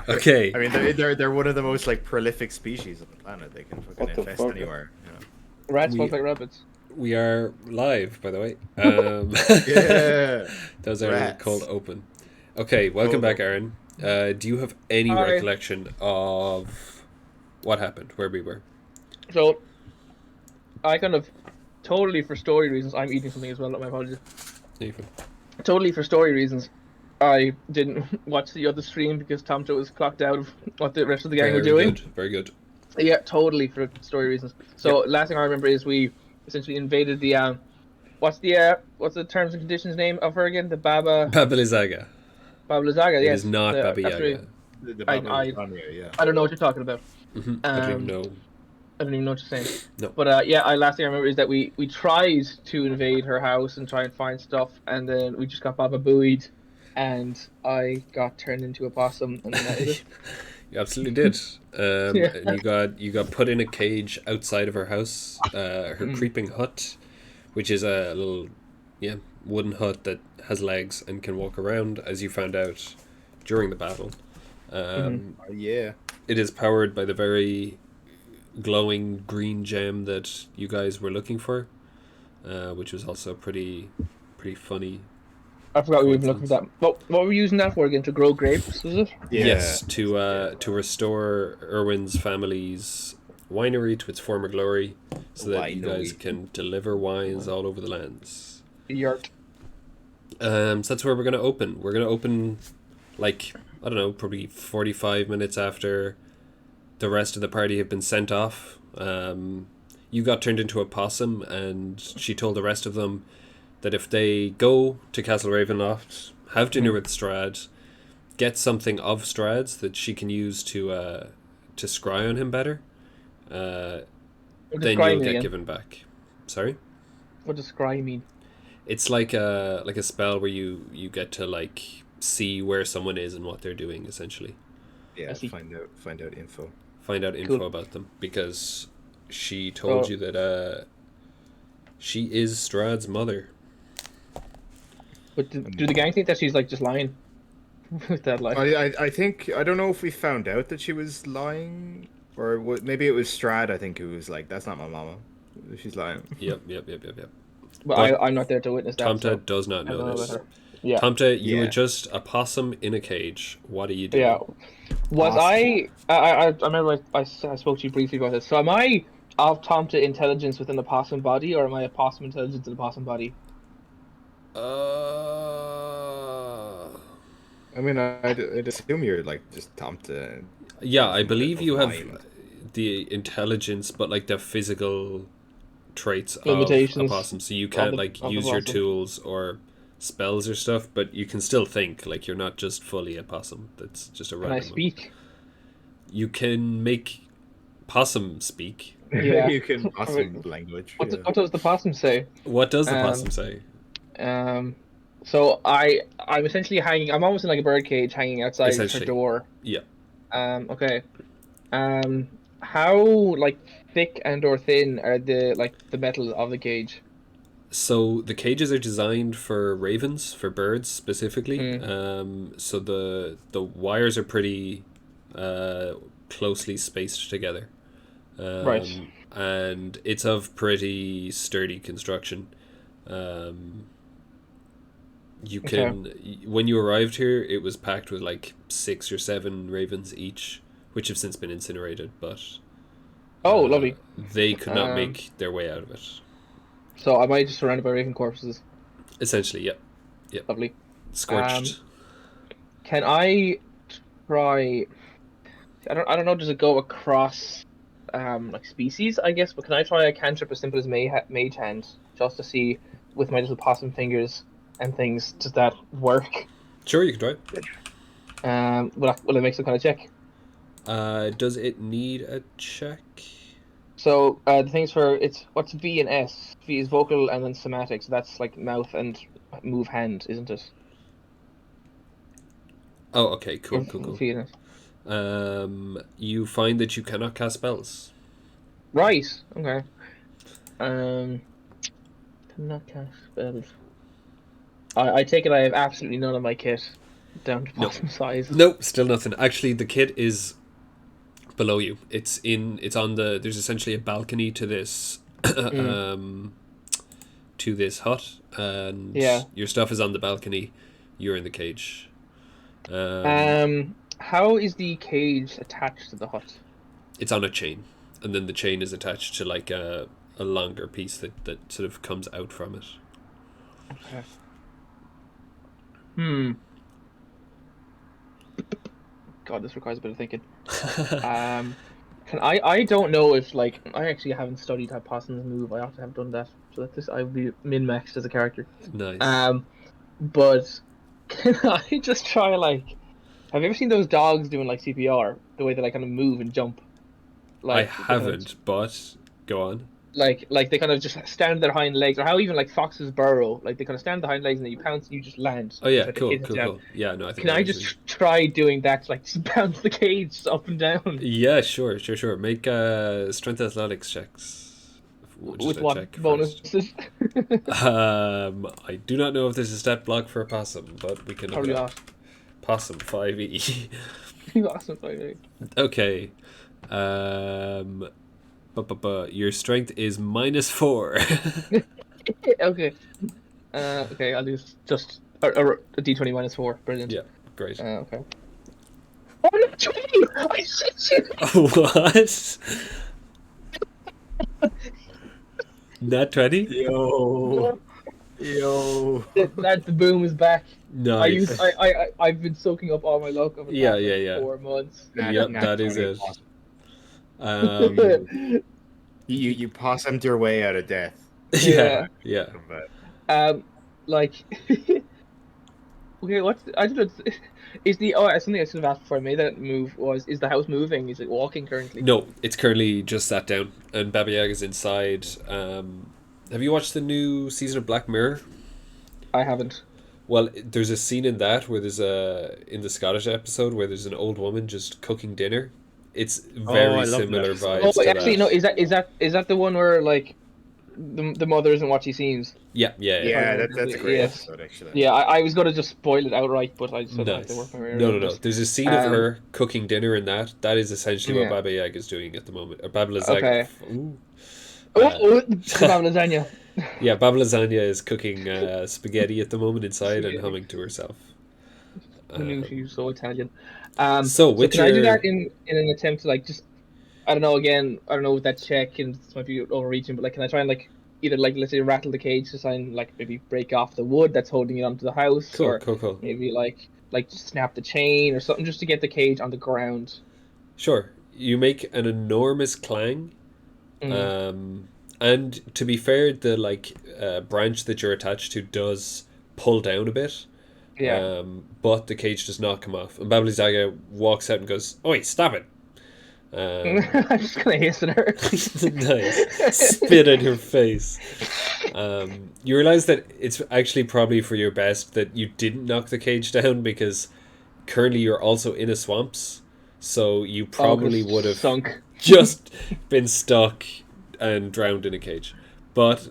Okay, I mean, they're one of the most like prolific species on the planet. They can fucking What the infest fuck? anywhere. You know? Rats we fuck like rabbits. we are live, by the way. Yeah, Those are called rats. open. Okay, welcome Cold back, open. Aaron. Do you have any Hi. recollection of what happened, where we were? So I kind of totally for story reasons. I'm eating something as well. My apologies. Nathan? Totally for story reasons. I didn't watch the other stream because Tomte was clocked out of what the rest of the gang were Very doing. good, very good. Yeah, totally for story reasons. So last thing I remember is we essentially invaded the what's the terms and conditions name of her again? The Baba Lysaga. Baba Lysaga. It is Yes, not Baba that's really Yaga. The I Baba I Lasagna, yeah. I don't know what you're talking about. I don't even Um, know. I don't even know what you're saying. No. But yeah, I last thing I remember is that we tried to invade her house and try and find stuff, and then we just got Baba Booeyed, and I got turned into a possum, and then that was it. You absolutely did. Yeah. And you got put in a cage outside of her house, her Mm. creeping hut, which is a little, wooden hut that has legs and can walk around, as you found out during the battle. Yeah. It is powered by the very glowing green gem that you guys were looking for, which was also pretty funny. I forgot we were even looking for Coincidence. that. What were we using that for again? To grow grapes, was it? Yeah. Yes, to restore Urwin's family's winery to its former glory, so that you guys Winery. can deliver wines all over the lands. Yurt. So that's where we're gonna open. We're gonna open, like, I don't know, probably 45 minutes after the rest of the party have been sent off. You got turned into a possum, and she told the rest of them that if they go to Castle Ravenloft, have dinner with Strahd, get something of Strahd's that she can use to scry on him better, What does then scry you'll mean get again? given back. Sorry? What does scry mean? It's like a spell where you get to, like, see where someone is and what they're doing, essentially. I Yeah, see. find out info. Find out info Cool. about them, because she told So you that she is Strahd's mother. but do the gang think that she's like just lying with that lie? I think I don't know if we found out that she was lying, or maybe it was Strad. I think who was like, "That's not my mama. She's lying." Yep. But But I'm not there to witness that, so Tomte does not I don't know know about this. her. Yeah. Tomte, you were Yeah. just a possum in a cage. What are you Yeah. doing? Was Awesome. I remember I spoke to you briefly about this. So am I of Tomte intelligence within a possum body, or am I a possum intelligence in a possum body? I mean, I'd assume you're like just Tomte Yeah, I of believe you have mind. the intelligence, but, like, the physical traits of a Limitations possum. So you of can't, the like, of the use your possum. tools or spells or stuff, but you can still think. Like, you're not just fully a possum. That's just a Can I random one. speak? You can make possum speak. Yeah. You can possum language. What, Yeah. what does the possum say? What does the Um, possum say? um, so I'm essentially hanging. I'm almost in like a bird cage, hanging outside her Essentially, door. yeah. Okay. Um, how like thick and or thin are the metal of the cage? So the cages are designed for ravens, for birds specifically. Hmm. So the wires are pretty uh, closely spaced together, Right. and it's of pretty sturdy construction. You Okay. can When you arrived here, it was packed with like 6 or 7 ravens each, which have since been incinerated, but Oh, lovely. they could not Um, make their way out of it. so am I just surrounded by raven corpses? Essentially, yep, Lovely. Um, scorched. can I try? I don't know. Does it go across like species? I guess. But can I try a cantrip as simple as mage hand just to see with my little possum fingers and things? Does that work? Sure, you can try it. Will it make some kind of check? Does it need a check? So the things for it's what's V and S. V is vocal and then somatic. So that's like mouth and move hand, isn't it? Oh, okay, cool. V and S. You find that you cannot cast spells. Right. Okay. Um, cannot cast spells. I take it I have absolutely none of my kit. down to No. possum size. Nope, still nothing. Actually, the kit is below you. It's on the. There's essentially a balcony to this, to this hut, and Yeah. your stuff is on the balcony. You're in the cage. How is the cage attached to the hut? It's on a chain, and then the chain is attached to like a longer piece that sort of comes out from it. Okay. God, this requires a bit of thinking. I don't know if like I actually haven't studied how possums move. I ought to have done that. So that I would be min-maxed as a character. Nice. But can I just try like? Have you ever seen those dogs doing like CPR? The way they like kind of move and jump. I Like they kind of haven't, but go on. like they kind of just stand on their hind legs, or how even like foxes burrow. Like they kind of stand on the hind legs and then you pounce and you just land. Oh yeah, Like, the cool, kid hits cool, down. cool. Yeah, no, I think Can I know what you just try doing that? Like just bounce the cage up and down mean. Yeah, sure. Make strength athletics checks. Just with a what check bonuses? I do not know if there's a stat block for a possum, but we can look Probably it up. not. Possum 5e. Awesome, okay. Okay. Your strength is -4. Okay. Okay, I'll do just a d20 -4. Brilliant. Yeah, great. Okay. Oh no, 20! I shit you! What? Nat 20? Yo. That the boom is back. Nice. I've been soaking up all my luck over the past 4 months. Yep, Nat that is 20 it. possum. You possumed your way out of death. Yeah. But Like, okay, I don't know. Is the something I should have asked before I made that move is the house moving? Is it walking currently? No, it's currently just sat down, and Baba Yaga's inside. Have you watched the new season of Black Mirror? I haven't. Well, there's a scene in that where in the Scottish episode where there's an old woman just cooking dinner. It's very I love similar that vibes Oh, to actually, that. no. Is that the one where like the mother isn't what she seems? Yeah. that's a great Yes. episode, actually. Yeah, I was gonna just spoil it outright, but I still have to work Nice. my way No. around it. There's a scene of her cooking dinner in that. That is essentially what Yeah. Baba Yaga is doing at the moment. Or Baba Lasagna. Okay. Ooh. Oh, kebab lasagna. Yeah, Baba Lasagna is cooking spaghetti at the moment inside and humming to herself. Who knew she was so Italian? So with can I do your- that in an attempt to like just I don't know I don't know with that check and this might be overreaching, but like can I try and like either like let's say rattle the cage to try and like maybe break off the wood that's holding it onto the house, Cool, or cool. maybe like snap the chain or something just to get the cage on the ground. Sure. You make an enormous clang. And to be fair, the branch that you're attached to does pull down a bit. Yeah. But the cage does not come off. And Baba Lasagna walks out and goes, "Oi, stop it!" I'm just gonna hiss at her. Nice. Spit in her face. You realize that it's actually probably for your best that you didn't knock the cage down because currently you're also in a swamps, so you probably would have sunk. just been stuck and drowned in a cage. But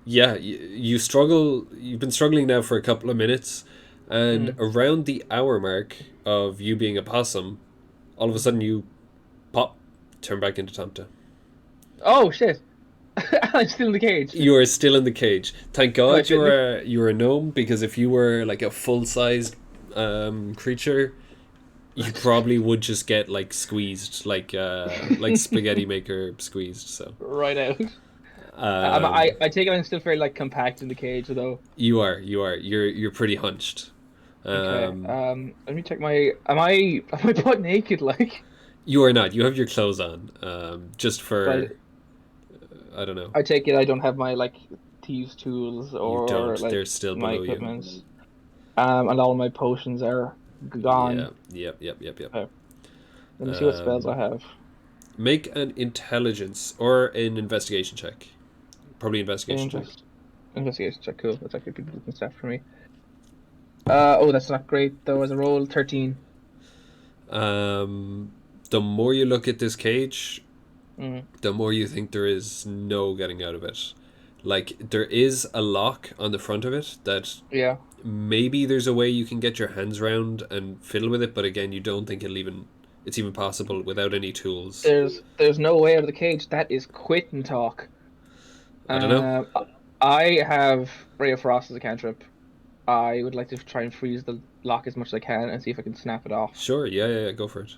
yeah, you struggle. You've been struggling now for a couple of minutes, and around the hour mark of you being a possum, all of a sudden you pop, turn back into Tomte. Oh shit! I'm still in the cage. You are still in the cage. Thank God Right, you're a gnome, because if you were like a full sized creature, you probably would just get like squeezed, like spaghetti maker squeezed. So Right out. I take it I'm still fairly like compact in the cage though. you are. You're pretty hunched. Okay. Let me check my. Am I butt naked? Like. You are not. You have your clothes on. Just for. Right. I don't know. I take it I don't have my like thieves tools or You don't. like They're still my below you. equipment. And all my potions are gone. Yeah. Yep. Okay. Let me see what spells I have. Make an intelligence or an investigation check. Probably investigation check. Investigation check. Cool. That's actually people looking stuff for me. Oh, that's not great though. As a roll, 13. The more you look at this cage, the more you think there is no getting out of it. Like, there is a lock on the front of it that Yeah. maybe there's a way you can get your hands round and fiddle with it, but again, you don't think it's even possible without any tools. There's no way out of the cage. That is quitting talk. I don't know. I have Ray of Frost as a cantrip. I would like to try and freeze the lock as much as I can and see if I can snap it off. Sure, yeah, go for it.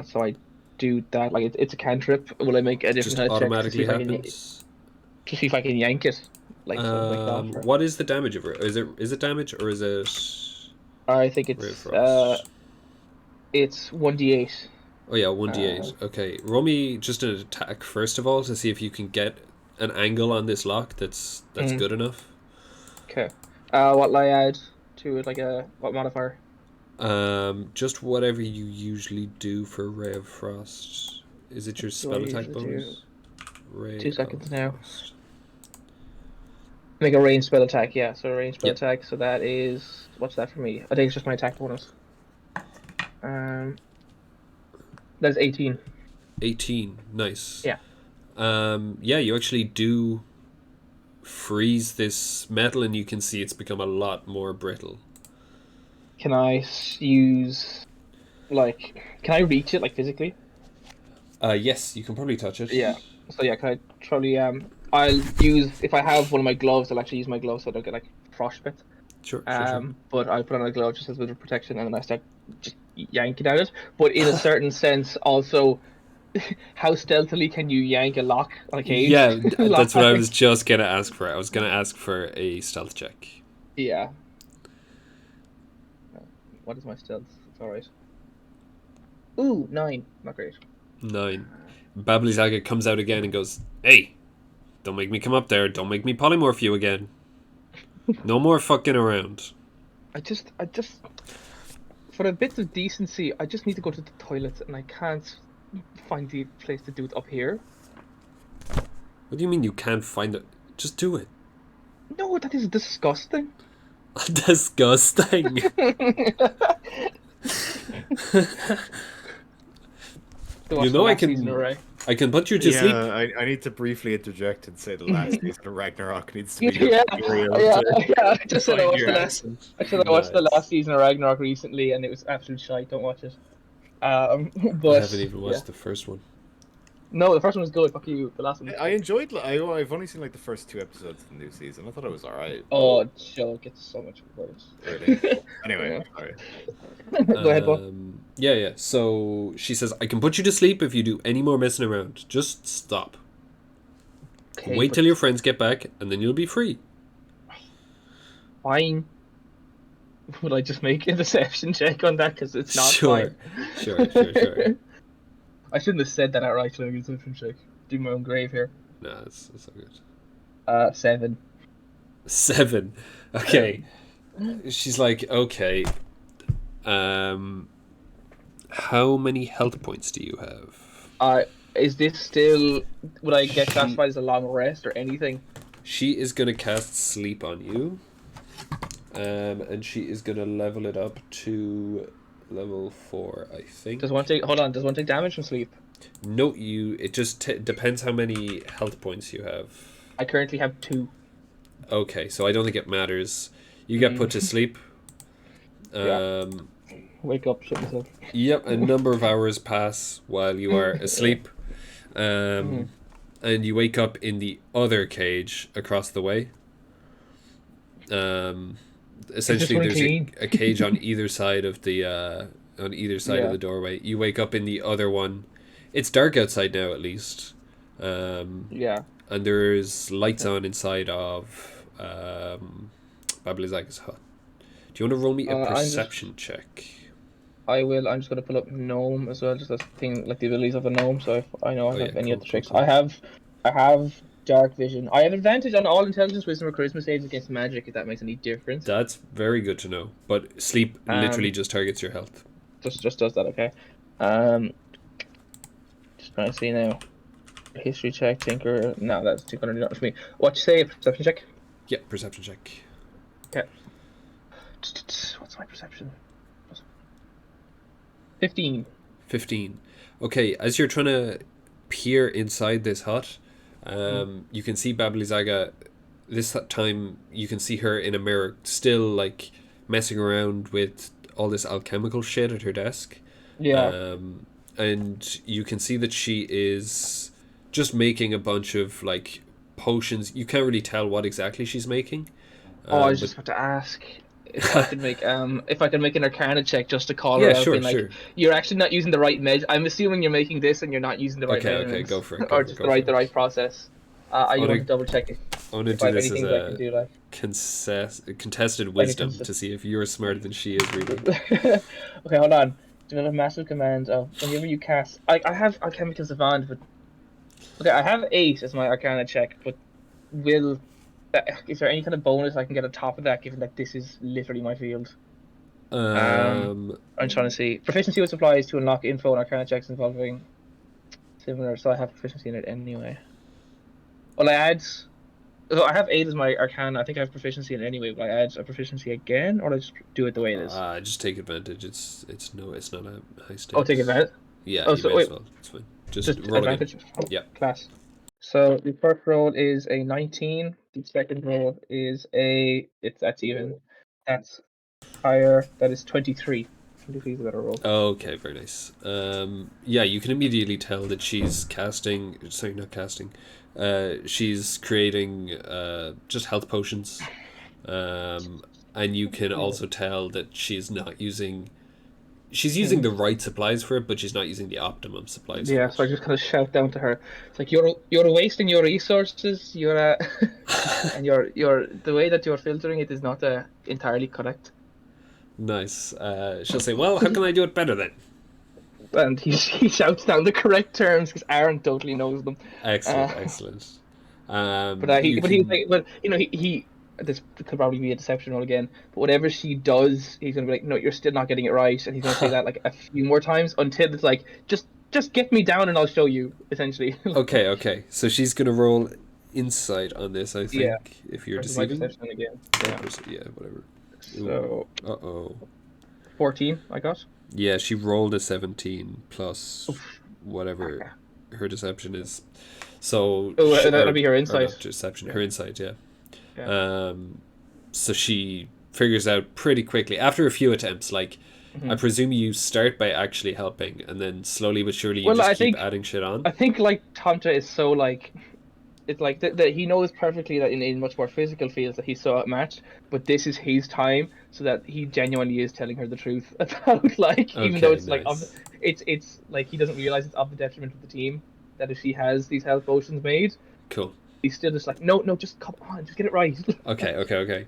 So I do that. Like it's a cantrip. Will I make a different Just kind of check automatically happens. to see if I can yank it? Like something like that. Or... What is the damage of it? Is it damage or is it? I think it's 1d8. Oh yeah, 1d8. Okay, roll me just an attack first of all to see if you can get an angle on this lock that's good enough. Okay. What will I add to it? Like what modifier? Just whatever you usually do for Ray of Frost. Is it your spell attack bonus? Ray 2 seconds now. Frost. Make a ranged spell attack, yeah. So a ranged spell attack. So that is what's that for me? I think it's just my attack bonus. That's 18. 18, nice. Yeah. Yeah, you actually do freeze this metal, and you can see it's become a lot more brittle. Can I use, can I reach it, physically? Yes, you can probably touch it. Yeah. So yeah, can I probably, I'll use, if I have one of my gloves, I'll actually use my gloves so I don't get, frostbite. Sure. But I put on a glove just as a bit of protection, and then I start just yanking at it. But in a certain sense, also, how stealthily can you yank a lock on a cage? Yeah, that's what I was just going to ask for. I was going to ask for a stealth check. Yeah. What is my stealth? It's alright. Ooh, 9. Not great. 9. Bablizaga comes out again and goes, "Hey, don't make me come up there. Don't make me polymorph you again. No more fucking around." I just, for a bit of decency, I just need to go to the toilet, and I can't find the place to do it up here. What do you mean you can't find it? Just do it. No, that is disgusting. Disgusting. You know I can put you to sleep. I need to briefly interject and say the last season of Ragnarok needs to be Yeah. I just said I watched the last season of Ragnarok recently, and it was absolute shite. Don't watch it. But I haven't even watched the first one. No, the first one was good. Fuck you. The last one. I enjoyed. I've only seen the first 2 episodes of the new season. I thought it was alright. Oh, Joe gets so much worse. Really? Anyway, sorry. Go ahead, Bob. Yeah. So she says, "I can put you to sleep if you do any more messing around. Just stop. Okay, Wait till your friends get back, and then you'll be free." Fine. Would I just make a deception check on that? Because it's not fine. Sure. I shouldn't have said that outright. So I'm going to deception check. Do my own grave here. No, it's all good. 7. 7. Okay. She's like, okay. How many health points do you have? Is this still... Would I get classified as a long rest or anything? She is going to cast Sleep on you. And she is going to level it up to level 4, I think. Does one take damage from sleep? No, it just depends how many health points you have. I currently have 2. Okay, so I don't think it matters. You get put to sleep. Wake up, shit myself. Yep, a number of hours pass while you are asleep. And you wake up in the other cage across the way. Essentially, there's a cage on either side of the of the doorway. You wake up in the other one. It's dark outside now, at least. And there's lights on inside of Bablizaga's hut. Do you want to roll me a perception check? I will. I'm just going to pull up gnome as well, just as thing like the abilities of a gnome. So if I know I have any other tricks. Cool. I have dark vision. I have advantage on all intelligence, wisdom, or charisma saves against magic. If that makes any difference. That's very good to know. But sleep literally just targets your health. Just does that. Okay. Just trying to see now. History check, tinker. No, that's 200. Not for me. What you say? Perception check. Yeah, perception check. Okay. What's my perception? 15. 15. Okay, as you're trying to peer inside this hut, You can see Bablizaga. This time, you can see her in a mirror, still like messing around with all this alchemical shit at her desk. Yeah. And you can see that she is just making a bunch of like potions. You can't really tell what exactly she's making. Oh, I was But just about to ask if I could make an Arcana check just to call her yeah, out, sure, being like, sure. you're actually not using the right measure. I'm assuming you're making this and you're not using the right Okay, measurements, go for it. or Go for it. just Go for the it. right process. I I want wanna, to double check I wanna if I do have this any as things I can a do, like contested like a wisdom to see if you're smarter than she is, really. Okay, hold on. Develop massive commands. Oh, whenever you cast, I have alchemical savant, but okay, I have 8 as my Arcana check, but will is there any kind of bonus I can get on top of that, given that this is literally my field? Um, I'm trying to see. Proficiency with supplies to unlock info and Arcana checks involving similar, so I have proficiency in it anyway. Well, so I have 8 as my Arcana. I think I have proficiency in it anyway, but I add a proficiency again, or I just do it the way it is. just take advantage. It's not a high Oh, take stakes. advantage. Yeah, Oh, you so may as wait, well. It's fine. Just just roll again. advantage. Yeah. Class. So the first roll is a 19. The second roll is that's even. That's higher. That is 23. 23 is a better roll. Okay, very nice. Yeah, you can immediately tell that she's casting. Sorry, not casting. She's creating just health potions. And you can also tell that she's not using. She's using the right supplies for it, but she's not using the optimum supplies for Yeah, it. so I just kind of shout down to her. It's like you're wasting your resources. You're and you're the way that you're filtering it is not entirely correct. Nice. She'll say, "Well, how can I do it better then?" And he shouts down the correct terms because Aaron totally knows them. Excellent, excellent. But You he's can. like, but he this could probably be a deception roll again. But whatever she does, he's gonna be like, no, you're still not getting it right, and he's gonna say that like a few more times until it's like, just get me down and I'll show you. Essentially. Okay, okay. So she's gonna roll insight on this, I Yeah. think, if you're Versus my deceiving. deception again. Yeah. Yeah, whatever. So Uh-oh. 14, I got. Yeah, she rolled a 17 plus Oof. whatever her deception is. So Oh, that'll be her or insight. not deception, Yeah. her insight, yeah. Yeah. So she figures out pretty quickly after a few attempts, like I presume you start by actually helping and then slowly but surely you just keep adding shit on. I think like Tomte is so like it's like that he knows perfectly that in much more physical fields that he's so outmatched, but this is his time, so that he genuinely is telling her the truth about like even though Okay, it's like nice. it's like he doesn't realize it's of the detriment of the team that if she has these health potions made, Cool. he's still just like no just come on, just get it right. Okay.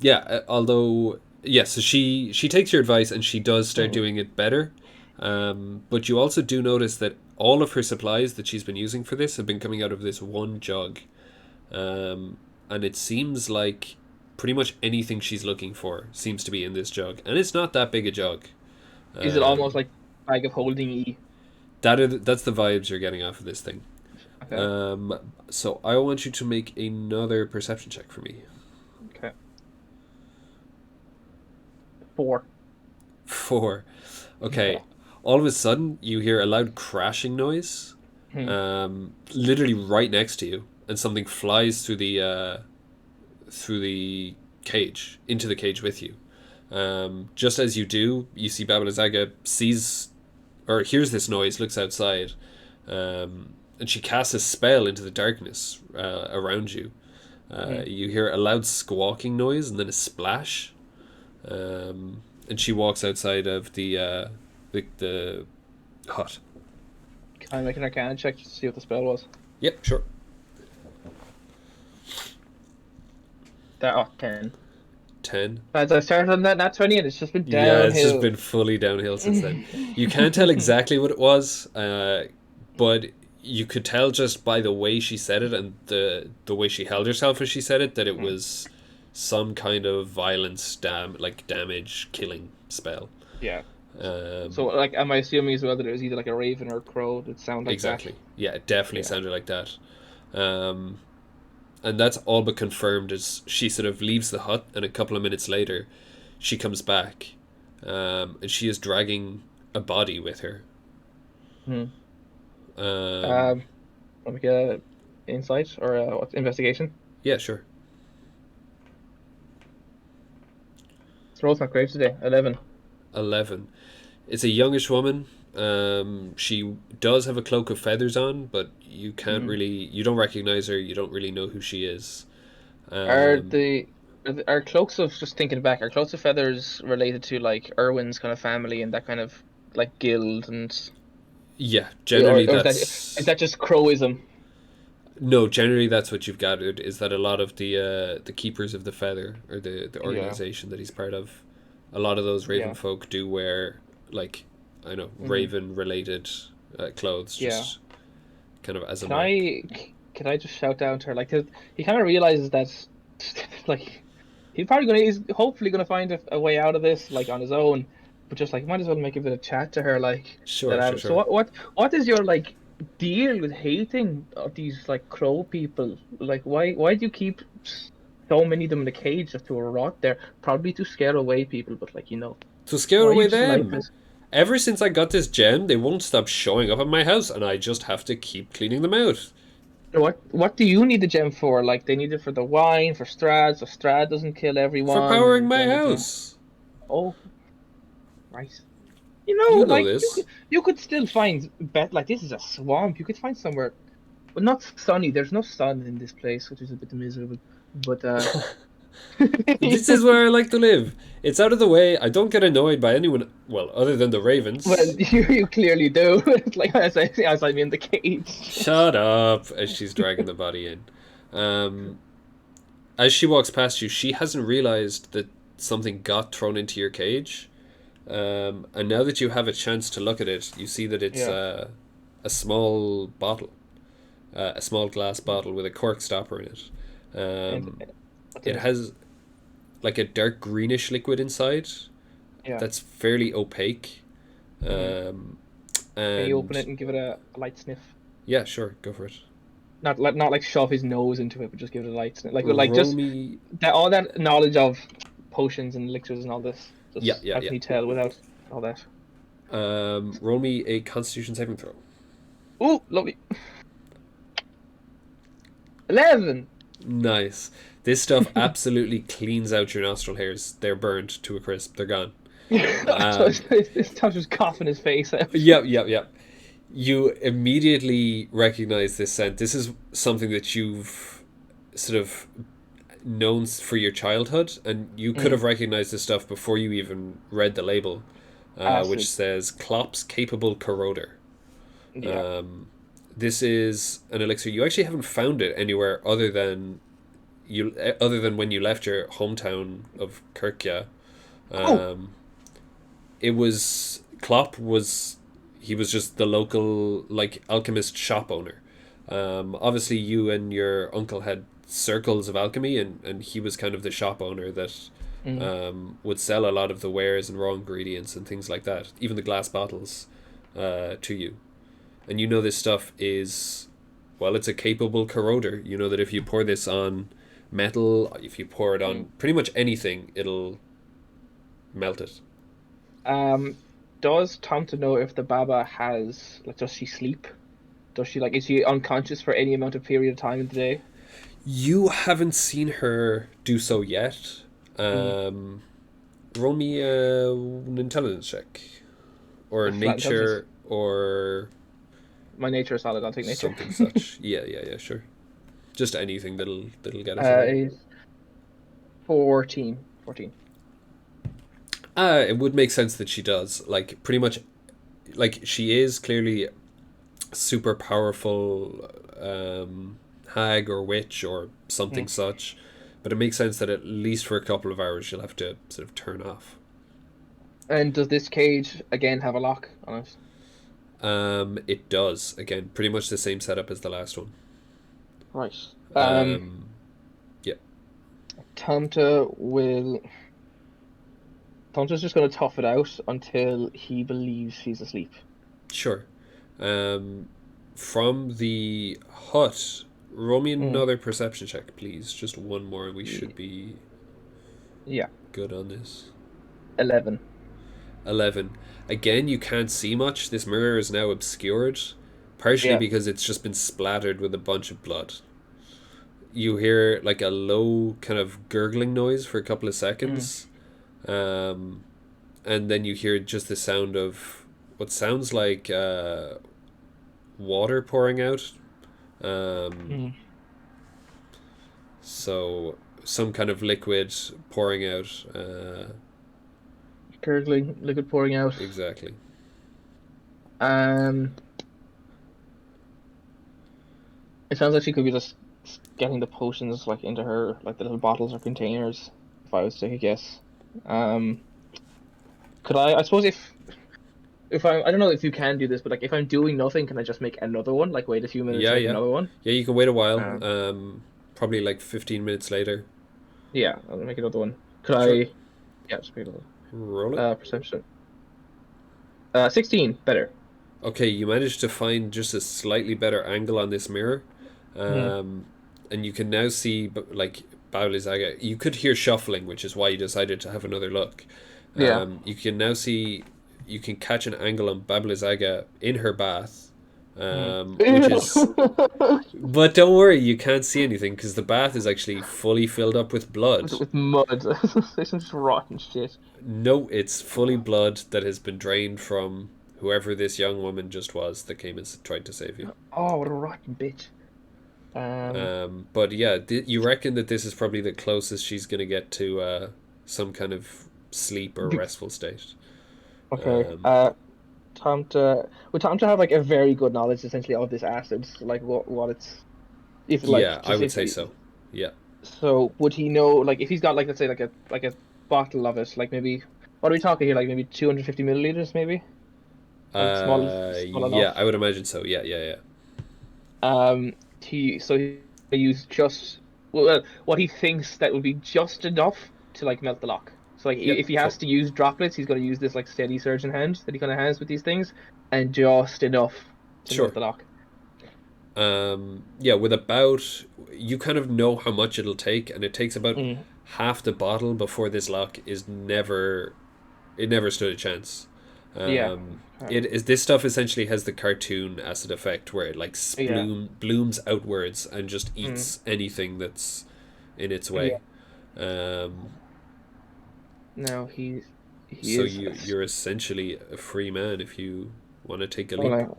Yeah, although yeah, so she takes your advice and she does start doing it better. But you also do notice that all of her supplies that she's been using for this have been coming out of this one jug. And it seems like pretty much anything she's looking for seems to be in this jug. And it's not that big a jug. Is it almost like bag of holding e? That's the vibes you're getting off of this thing. Okay. So I want you to make another perception check for me. Okay. 4. 4. Okay. All of a sudden, you hear a loud crashing noise, literally right next to you, and something flies through the cage, into the cage with you. Just as you do, you see Babalazaga sees or hears this noise, looks outside, and she casts a spell into the darkness around you. You hear a loud squawking noise and then a splash, and she walks outside of the hut. Can I make an Arcana check just to see what the spell was? Yep, sure. 10. 10. As I started on that 20 and it's just been downhill. Yeah, it's just been fully downhill since then. You can't tell exactly what it was, but you could tell just by the way she said it and the way she held herself as she said it that it was some kind of violence, damage, killing spell. Yeah. So, like, am I assuming as well that it was either like a raven or a crow that sounded like exactly. that? Yeah, it definitely sounded like that. And that's all but confirmed as she sort of leaves the hut, and a couple of minutes later, she comes back, and she is dragging a body with her. Let me get a insight or what investigation. Yeah, sure. This roll's not great today. 11. 11. It's a youngish woman. She does have a cloak of feathers on, but you can't really, you don't recognize her. You don't really know who she is. Are Um, the are cloaks of just thinking back? Are cloaks of feathers related to like Urwin's kind of family and that kind of like guild and yeah, or, generally or is that's that just crowism? no. Generally, that's what you've gathered is that a lot of the keepers of the feather or the Yeah, organization that he's part of, a lot of those raven yeah, folk do wear like I know mm, raven related clothes, yeah. just kind of as a Can mark. I can I just shout down to her like 'cause he kind of realizes that like he's hopefully gonna find a way out of this like on his own, but just like might as well make a bit of chat to her like that. Sure, sure, So sure. what is your like deal with hating of these like crow people? Like why do you keep so many of them in a cage just to rot there? Probably to scare away people, but like So scare why are you away just like them. this? Ever since I got this gem, they won't stop showing up at my house, and I just have to keep cleaning them out. What do you need the gem for? Like they need it for the wine, for Strahd, so Strahd doesn't kill For powering everyone, my kind of thing. house. Oh, right. You know Like this. you could still find bet like this is a swamp. You could find somewhere, but not sunny. There's no sun in this place, which is a bit miserable. But This is where I like to live. It's out of the way. I don't get annoyed by anyone. Well, other than the well, ravens. you clearly do. It's like as I'm in the cage. Shut up! As she's dragging the body in. Um, as she walks past you, she hasn't realized that something got thrown into your cage. And now that you have a chance to look at it, you see that it's Yeah, a small bottle, a small glass bottle with a cork stopper in it. and Um, what's in it it? has like a dark greenish liquid inside Yeah. that's fairly opaque. Hmm. Um, Can you open and it and give it a light sniff? yeah, sure, go for it. Not like shove his nose into it, but just give it a light sniff. Like Roll just me. that all that knowledge of potions and elixirs and all this. Yeah, Just yeah, how yeah. can you tell without all that? Roll me a Constitution saving throw. Oh, lovely. 11. Nice. This stuff absolutely cleans out your nostril hairs. They're burned to a crisp. They're gone. So Um, this time just coughing his face out. yep, yep, yep. You immediately recognize this scent. This is something that you've sort of known for your childhood, and you could Mm, have recognized this stuff before you even read the label, which acid. says Klopp's Capable Corroder. Yeah. Um, this is an elixir. You actually haven't found it anywhere other than when you left your hometown of Kirkya. Oh. Um, it was Klopp was he was just the local like alchemist shop owner. Obviously, you and your uncle had circles of alchemy, and he was kind of the shop owner that Mm. would sell a lot of the wares and raw ingredients and things like that, even the glass bottles, to you. And you know this stuff is, well, it's a capable corroder. You know that if you pour this on metal, if you pour it Mm. on pretty much anything, it'll melt it. Um, does Tomte know if the Baba has like does she sleep? Does she like is she unconscious for any amount of period of time in the day? You haven't seen her do so yet. Mm. Um, roll me an intelligence check, or A flat intelligence. nature, or My nature is solid. I'll take nature. something such. Yeah, yeah, yeah, sure. Just anything that'll get us away. Is 14. 14. It would make sense that she does. Like pretty much, like she is clearly super powerful hag or witch or something Mm. such, but it makes sense that at least for a couple of hours she'll have to sort of turn off. And does this cage again have a lock on it? It does again, pretty much the same setup as the last one. Right. Um, yeah, Tomte will. Tomte's just going to tough it out until he believes she's asleep. sure. From the hut, roll me Mm. another perception check, please. Just one more. We should be Yeah. good on this. 11. 11. Again, you can't see much. This mirror is now obscured. partially Yeah. because it's just been splattered with a bunch of blood. You hear like a low kind of gurgling noise for a couple of seconds, and then you hear just the sound of what sounds like water pouring out. So some kind of liquid pouring out. Gurgling, liquid pouring out. Exactly. It sounds like she could be just getting the potions like into her like the little bottles or containers. If I was to take a guess, could I? I suppose if I don't know if you can do this, but like if I'm doing nothing, can I just make another one? Like wait a few minutes Yeah, and make yeah. another one? Yeah, you can wait a while. Um, Probably like 15 minutes later. yeah, I'll make another one. Could Sure. I? Yeah, just make another Roll it. one. Perception. 16, better. Okay, you managed to find just a slightly better angle on this mirror. Mhm. And you can now see like Baulizaga. You could hear shuffling, which is why you decided to have another look. Yeah. You can now see, you can catch an angle on Baulizaga in her bath, which is. But don't worry, you can't see anything because the bath is actually fully filled up with blood. with mud. There's some just rotten shit. No, it's fully blood that has been drained from whoever this young woman just was that came and tried to save you. Oh, what a rotten bitch. But yeah, you reckon that this is probably the closest she's going to get to some kind of sleep or restful state. Okay. Would Tomte have like a very good knowledge essentially of this acid, like what it's if like Yeah, I just would if say so. Yeah. so would he know like if he's got like let's say like a bottle of it, like maybe what are we talking here, like maybe 250 milliliters maybe? Like small Yeah, enough. I would imagine so. Yeah, yeah, yeah. He used just what he thinks that would be just enough to like melt the lock. So like Yep, if he cool. has to use droplets, he's going to use this like steady surge in hand that he kind of has with these things, and just enough to Sure. melt the lock. Yeah, with about, you kind of know how much it'll take, and it takes about half the bottle before this lock is never, it never stood a chance. Yeah. This stuff essentially has the cartoon acid effect where it like Yeah. blooms outwards and just eats anything that's in its way. No, he So is. you're essentially a free man if you want to take a leap. Well,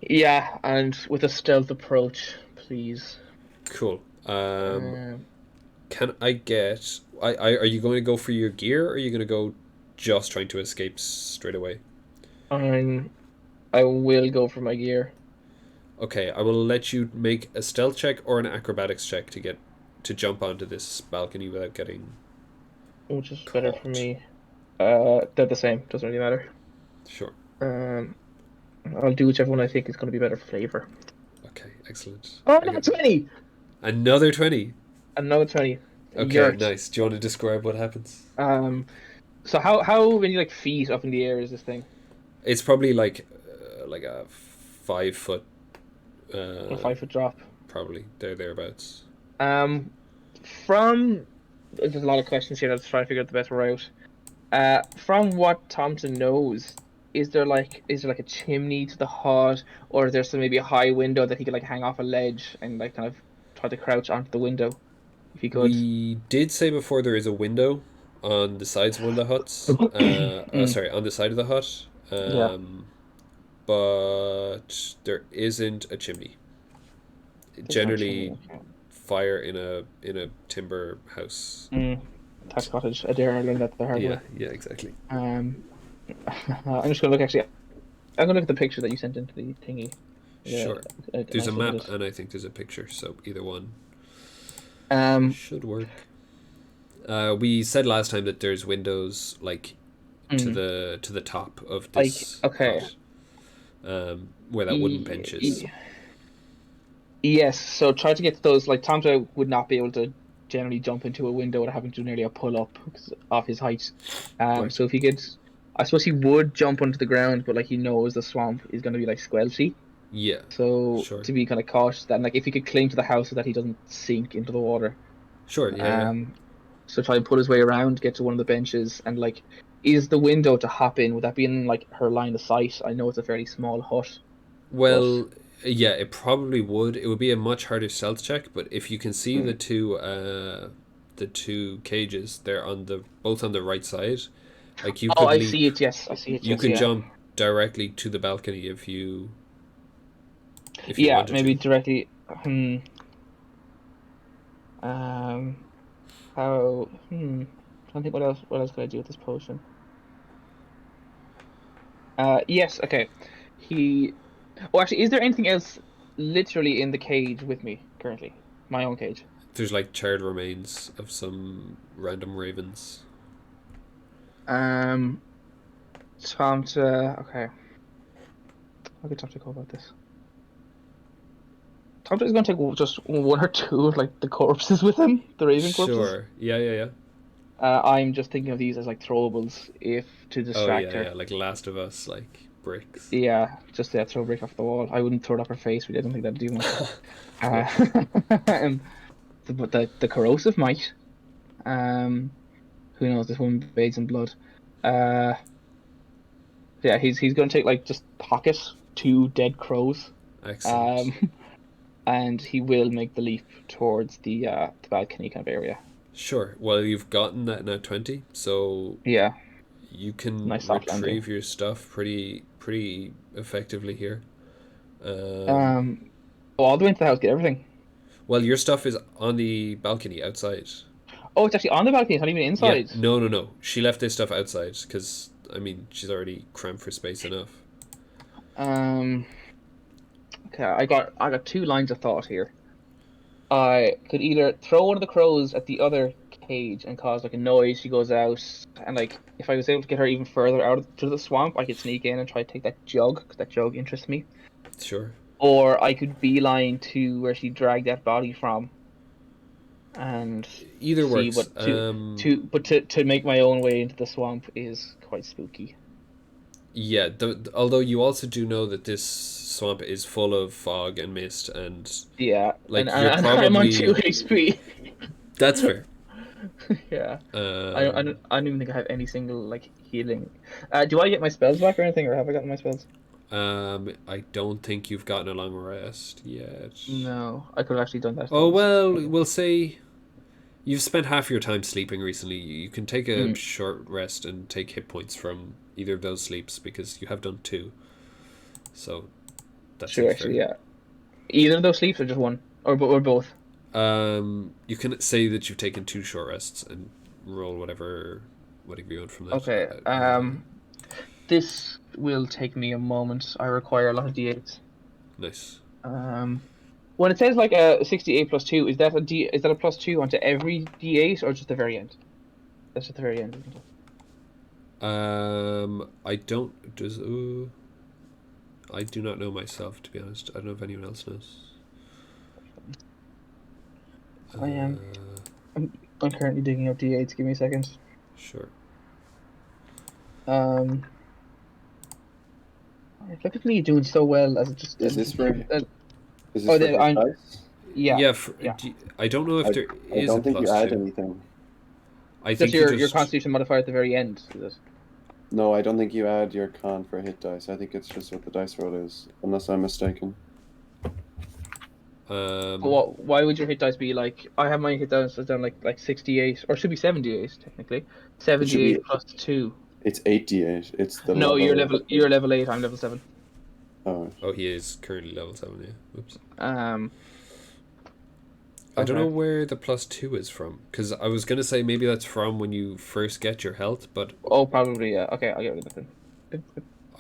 yeah, and with a stealth approach, please. Cool. Um, Can I get? Are you going to go for your gear, or are you going to go just trying to escape straight away? I will go for my gear. Okay, I will let you make a stealth check or an acrobatics check to jump onto this balcony without getting. Which is caught. better for me. They're the same. Doesn't really matter. Sure. I'll do whichever one I think is going to be better flavor. Okay, excellent. Oh, another 20! Another 20. Another 20. Okay, Yurt. nice. Do you want to describe what happens? So how many like feet up in the air is this thing? It's probably like a 5 foot. A 5 foot drop. Probably thereabouts. From there's a lot of questions here. Let's try to figure out the best route. From what Thompson knows, is there like a chimney to the hut, or is there some maybe a high window that he could like hang off a ledge and like kind of try to crouch onto the window, if he could? We did say before there is a window on the sides of one of the huts. Sorry, on the side of the hut. Yeah. But there isn't a chimney. Generally, fire in a timber house. Thatch cottage. I learned that the hard way. Yeah, exactly. I'm just gonna look actually. I'm gonna look at the picture that you sent into the thingy. Sure. There's a map and I think there's a picture, so either one should work. We said last time that there's windows like to the top of this hut, where that wooden bench is. Yes, so try to get to those. Like Tomte would not be able to generally jump into a window without having to do nearly a pull up off his height. Right. So if he could, I suppose he would jump onto the ground, but like he knows the swamp is going to be like squelchy. Yeah. So sure. To be kind of cautious, then like if he could cling to the house so that he doesn't sink into the water. Sure. Yeah. So try and pull his way around, get to one of the benches, and like, is the window to hop in? Would that be in like her line of sight? I know it's a fairly small hut. Well, yeah, it probably would. It would be a much harder stealth check, but if you can see the two cages, they're on the both on the right side. Like you Oh, could I leap. see it. Yes, I see it. You Yes, could yeah. jump directly to the balcony if you Yeah, wanted maybe to. directly. Um, how? I don't think what else. What else could I do with this potion? Yes. Okay. He. Oh, actually, is there anything else literally in the cage with me currently? My own cage. There's like charred remains of some random ravens. Um, Tomte. Okay. How could Tomte go about this? Tomte is going to take just one or two of like the corpses with him, the raven corpses. Sure. Yeah, yeah, yeah. I'm just thinking of these as like throwables, if to Oh distract yeah, her. yeah. Like Last of Us, like bricks. Yeah, just throw a brick off the wall. I wouldn't throw it up her face. I don't think that'd do much. Yeah. Um, but the corrosive might. Um, who knows? This woman bathes in blood. Uh, yeah, he's going to take like just pocket two dead crows. Excellent. And he will make the leap towards the balcony kind of area. Sure. Well, you've gotten that now 20, so Yeah, you can nice soft landing. retrieve your stuff pretty effectively here. All the way into the house, get everything. Well, your stuff is on the balcony outside. Oh, it's actually on the balcony. It's not even Yeah. inside. No, no, no. She left this stuff outside because I mean she's already cramped for space enough. Okay, I got two lines of thought here. I could either throw one of the crows at the other cage and cause like a noise. She goes out, and like if I was able to get her even further out to the swamp, I could sneak in and try to take that jug because that jug interests me. Sure. Or I could beeline to where she dragged that body from, and Either see works. what to make my own way into the swamp is quite spooky. Yeah. Although you also do know that this swamp is full of fog and mist, and Yeah, like and you're I'm on probably 2 HP. that's fair. Yeah. I Um, don't even think I have any single like healing. Do I get my spells back or anything, or have I gotten my spells? I don't think you've gotten a long rest yet. No, I could have actually done that. Oh well, we'll say you've spent half your time sleeping recently. You can take a Mm. short rest and take hit points from either of those sleeps because you have done two. So that Sure, seems actually, fair. yeah. Either of those sleeps or just one, or both. You can say that you've taken two short rests and roll whatever you want from that. Okay. This will take me a moment. I require a lot of d8s. Nice. When it says like a 68 plus 2, is that a plus 2 onto every d8 or just the very end? That's at the very end, isn't it? I don't I do not know myself, to be honest. I don't know if anyone else knows. I am. I'm currently digging up d8s. Give me a second. Sure. Look at me doing so well as it just. Is this for? Is this Oh, for there, I'm- dice? Yeah. Yeah. Yeah. I don't know if there I is don't a think you plus add two. anything. I Just think your you just Constitution modifier at the very end. Is it? No, I don't think you add your con for hit dice. I think it's just what the dice roll is, unless I'm mistaken. Why would your hit dice be like? I have my hit dice down like 68, or it should be 78 technically. 78 be- plus 2. It's 8d8. It's the No, level. you're level 8. I'm level 7. Oh, Oh, he is currently level 7, yeah. Oops. I don't know Okay. where the plus 2 is from, because I was going to say maybe that's from when you first get your health, but Oh, probably, yeah. Okay, I'll get rid of it then.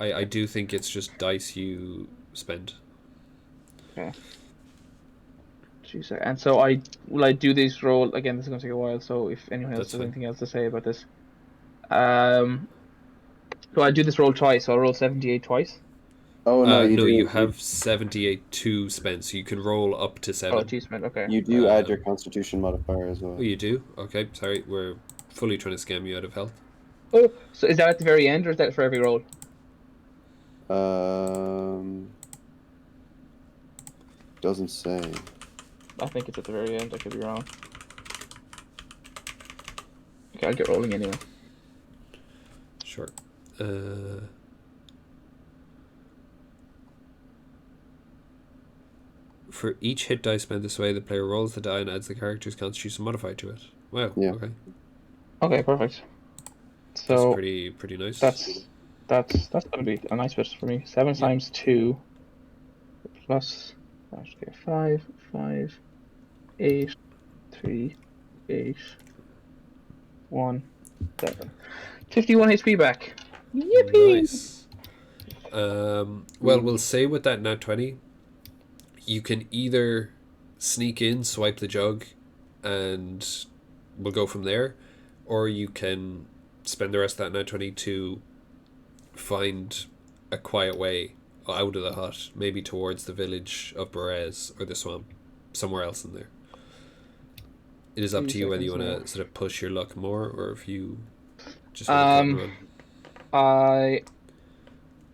I do think it's just dice you spend. Okay. And so will I do this roll again? This is gonna take a while. So if anyone else That's has fine. anything else to say about this, so I do this roll twice. So I'll roll 78 twice. oh no, you No, do. you have 78 to spend, so you can roll up to 7. Oh, geez, man. Okay. You do add your Constitution modifier as well. Oh, you do? Okay, sorry, we're fully trying to scam you out of health. Oh, so is that at the very end, or is that for every roll? Doesn't say. I think it's at the very end. I could be wrong. Okay, I'll get rolling anyway. Sure. For each hit die spent this way, the player rolls the die and adds the character's constitution modifier to it. Wow. Yeah. Okay. Okay, perfect. That's So pretty nice. that's gonna be a nice bit for me. 7 times 2 plus 5, 8, 3, 8, 1, 7. 51 HP back. Yippee! Nice. Well, we'll say with that nat 20, you can either sneak in, swipe the jug, and we'll go from there, or you can spend the rest of that nat 20 to find a quiet way out of the hut, maybe towards the village of Berez or the swamp, somewhere else in there. It is up to you whether you want to sort of push your luck more, or if you just want to cut and run.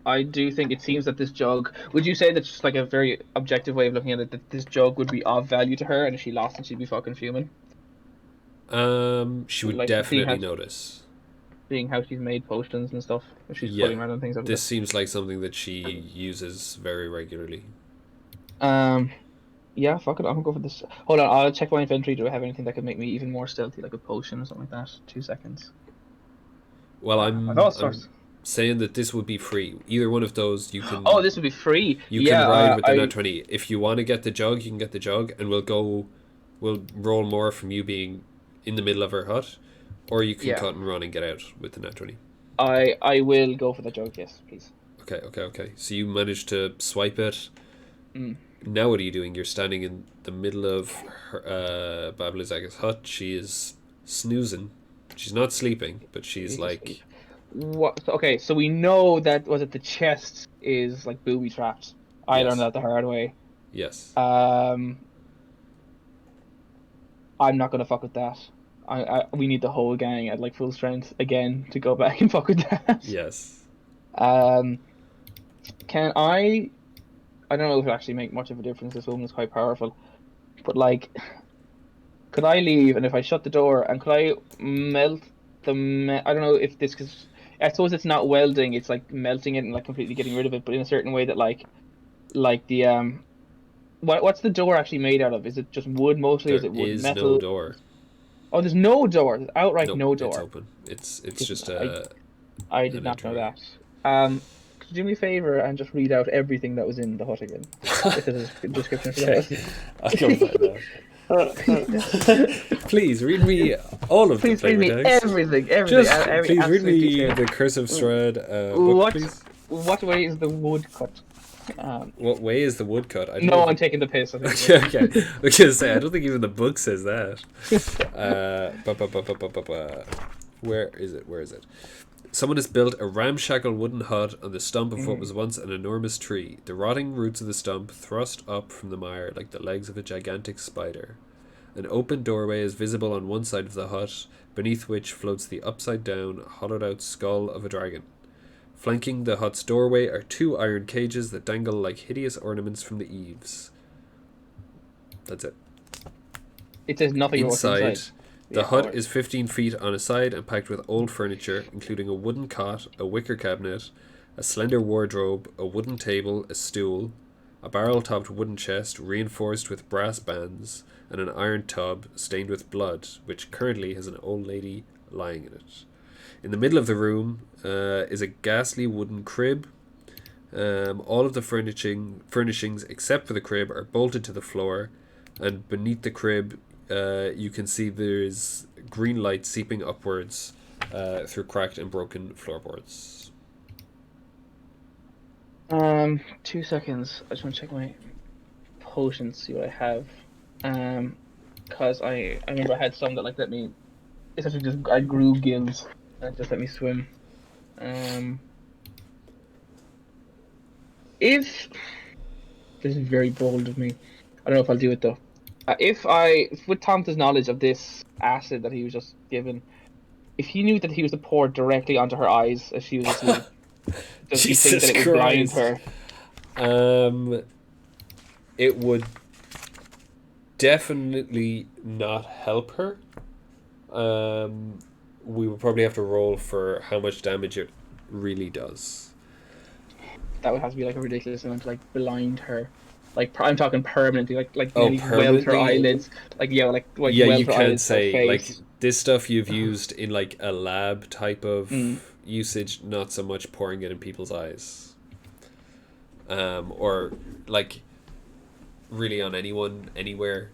I do think it seems that this jug. Would you say that's just like a very objective way of looking at it? That this jug would be of value to her, and if she lost it, she'd be fucking fuming. She would Like, definitely notice. Seeing how she's made potions and stuff, if she's putting random things up. This seems like something that she uses very regularly. Yeah, fuck it. I'm gonna go for this. Hold on, I'll check my inventory. Do I have anything that could make me even more stealthy, like a potion or something like that? 2 seconds. Well, I'm saying that this would be free. Either one of those you can. Oh, this would be free. You can ride with the nat 20. If you want to get the jug, you can get the jug, and we'll roll more from you being in the middle of her hut, or you can cut and run and get out with the nat 20. I will go for the jug. Yes, please. Okay. So you managed to swipe it. Now what are you doing? You're standing in the middle of her, Bablizaga's hut. She is snoozing. She's not sleeping, but she's like... What? Okay, so we know that, the chest is like booby trapped. I learned that the hard way. Yes. I'm not gonna fuck with that. We need the whole gang at like full strength again to go back and fuck with that. Yes. Can I don't know if it actually make much of a difference. This woman is quite powerful, but like, could I leave, and if I shut the door, and could I melt I don't know if this, because I suppose it's not welding, it's like melting it and like completely getting rid of it, but in a certain way that like the what's the door actually made out of? Is it just wood mostly? Is it wood, metal? There is no door. Oh, there's no door. There's outright no door. It's open. It's just a... I did not know that. Could you do me a favor and just read out everything that was in the hut again? If there's a description for that. I'll go find that. Please read me all of please the read me everything. Please read me the Curse of Strahd book, please. What way is the wood cut? What way is the wood cut? I'm taking the piss. I think. Okay. I was gonna say, I don't think even the book says that. Where is it? Someone has built a ramshackle wooden hut on the stump of what was once an enormous tree. The rotting roots of the stump thrust up from the mire like the legs of a gigantic spider. An open doorway is visible on one side of the hut, beneath which floats the upside-down, hollowed-out skull of a dragon. Flanking the hut's doorway are 2 iron cages that dangle like hideous ornaments from the eaves. That's it. It says nothing inside. The hut is 15 feet on a side and packed with old furniture, including a wooden cot, a wicker cabinet, a slender wardrobe, a wooden table, a stool, a barrel-topped wooden chest reinforced with brass bands, and an iron tub stained with blood, which currently has an old lady lying in it. In the middle of the room is a ghastly wooden crib. All of the furnishings except for the crib are bolted to the floor, and beneath the crib you can see there's green light seeping upwards through cracked and broken floorboards. 2 seconds. I just want to check my potions, see what I have. Cause I remember I had some that like let me. Essentially, just I grew gills and just let me swim. If this is very bold of me, I don't know if I'll do it though. If with Tomte's knowledge of this acid that he was just given, if he knew that he was to pour directly onto her eyes as she was asleep, does he think that it would blind her? It would definitely not help her. We would probably have to roll for how much damage it really does. That would have to be like a ridiculous amount to like blind her. Like I'm talking permanently, like Oh, nearly weld her permanently? eyelids, like yeah, like Yeah, you weld her can't eyelids to her say like face. this stuff you've used in like a lab type Mm. of usage, not so much pouring it in people's eyes. Or like really on anyone anywhere.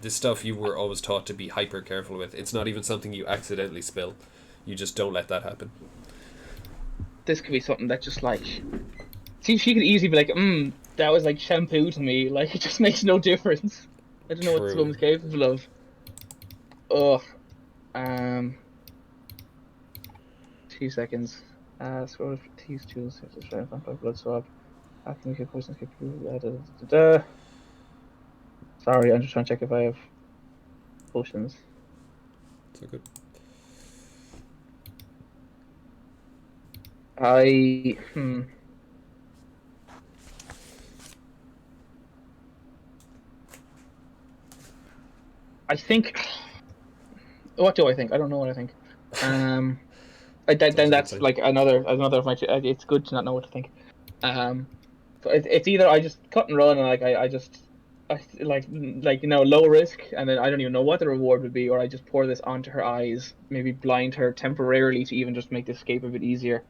This stuff you were always taught to be hyper careful with. It's not even something you accidentally spill. You just don't let that happen. This could be something that just like, see, she could easily be like, that was like shampoo to me. Like it just makes no difference. I don't know what this True. woman's capable of. Ugh. Um. 2 seconds. Scroll to use tools such as red vampire blood swab. Acting with poisons. Sorry, I'm just trying to check if I have potions. So good. I I think. What do I think? I don't know what I think. That's Then a good that's sign. like another of my. It's good to not know what to think. So it's either I just cut and run and like I just low risk and then I don't even know what the reward would be, or I just pour this onto her eyes, maybe blind her temporarily to even just make the escape a bit easier.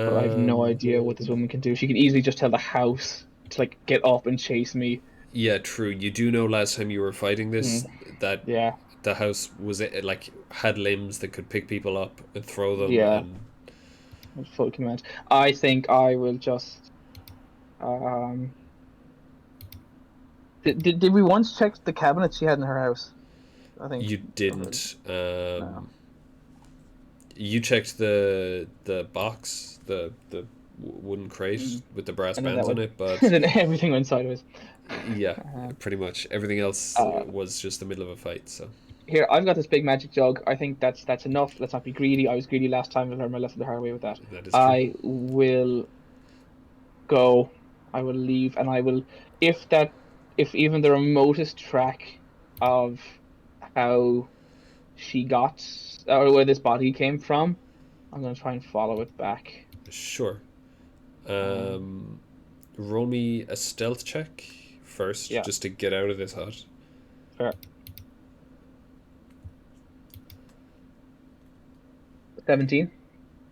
But I have no idea what this woman can do. She can easily just tell the house to like get up and chase me. Yeah, true. You do know last time you were fighting this Mm, that yeah, the house was like had limbs that could pick people up and throw them, yeah. and Full command. I think I will just. Um, did we once check the cabinet she had in her house? I think. you didn't. No. You checked the box, the wooden crate with the brass And then that bands on went. it, but And then everything went sideways. yeah, Uh, pretty much everything else uh, was just the middle of a fight. So Here, I've got this big magic jug. I think that's enough. Let's not be greedy. I was greedy last time. I learned my lesson the hard way with that. that is true. I will go. I will leave, and I will. If that, if even the remotest track of how she got or where this body came from, I'm gonna try and follow it back. Sure. Um, Roll me a stealth check first, yeah, just to get out of this hut. fair. 17.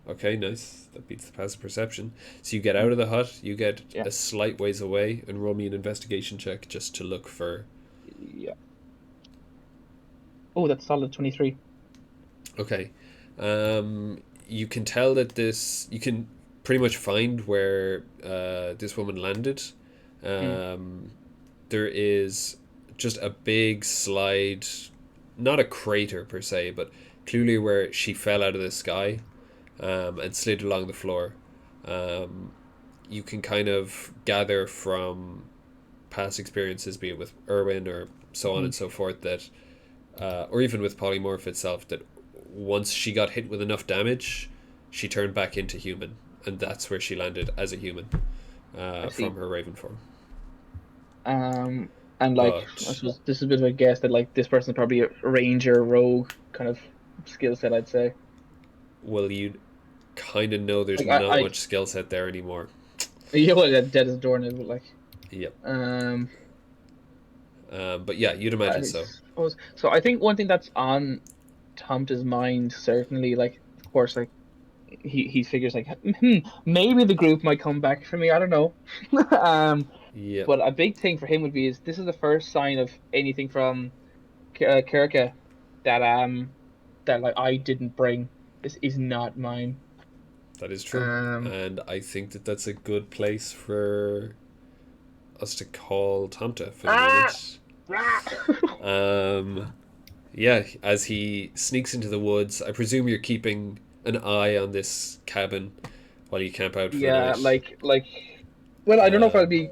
Okay, nice. That beats the passive perception. So you get out of the hut, you get Yeah, a slight ways away, and roll me an investigation check just to look for. yeah. Oh, that's solid 23. Okay. You can tell that this. You can pretty much find where this woman landed. Mm. There is just a big slide, not a crater per se, but clearly where she fell out of the sky and slid along the floor. You can kind of gather from past experiences, be it with Urwin or so on and so forth, that, or even with Polymorph itself, that once she got hit with enough damage, she turned back into human, and that's where she landed as a human I see. from her raven form. And like I But suppose this is a bit of a guess that like this person's probably a ranger, rogue kind of skill set, I'd say. well, you kind of know there's Like not much skill set there anymore. yeah, well, dead as a doornail, but like, Yep. um, But yeah, you'd imagine I so. suppose so. I think one thing that's on Tomte's mind certainly, like, of course, like he figures like, maybe the group might come back for me. I don't know. um, Yep. but a big thing for him would be is this is the first sign of anything from Kirka that like I didn't bring. This is not mine. That is true. Um, And I think that that's a good place for us to call Tomte for the moment. Yeah, as he sneaks into the woods, I presume you're keeping an eye on this cabin while you camp out for the yeah, night. well, I don't know if I'll Um, be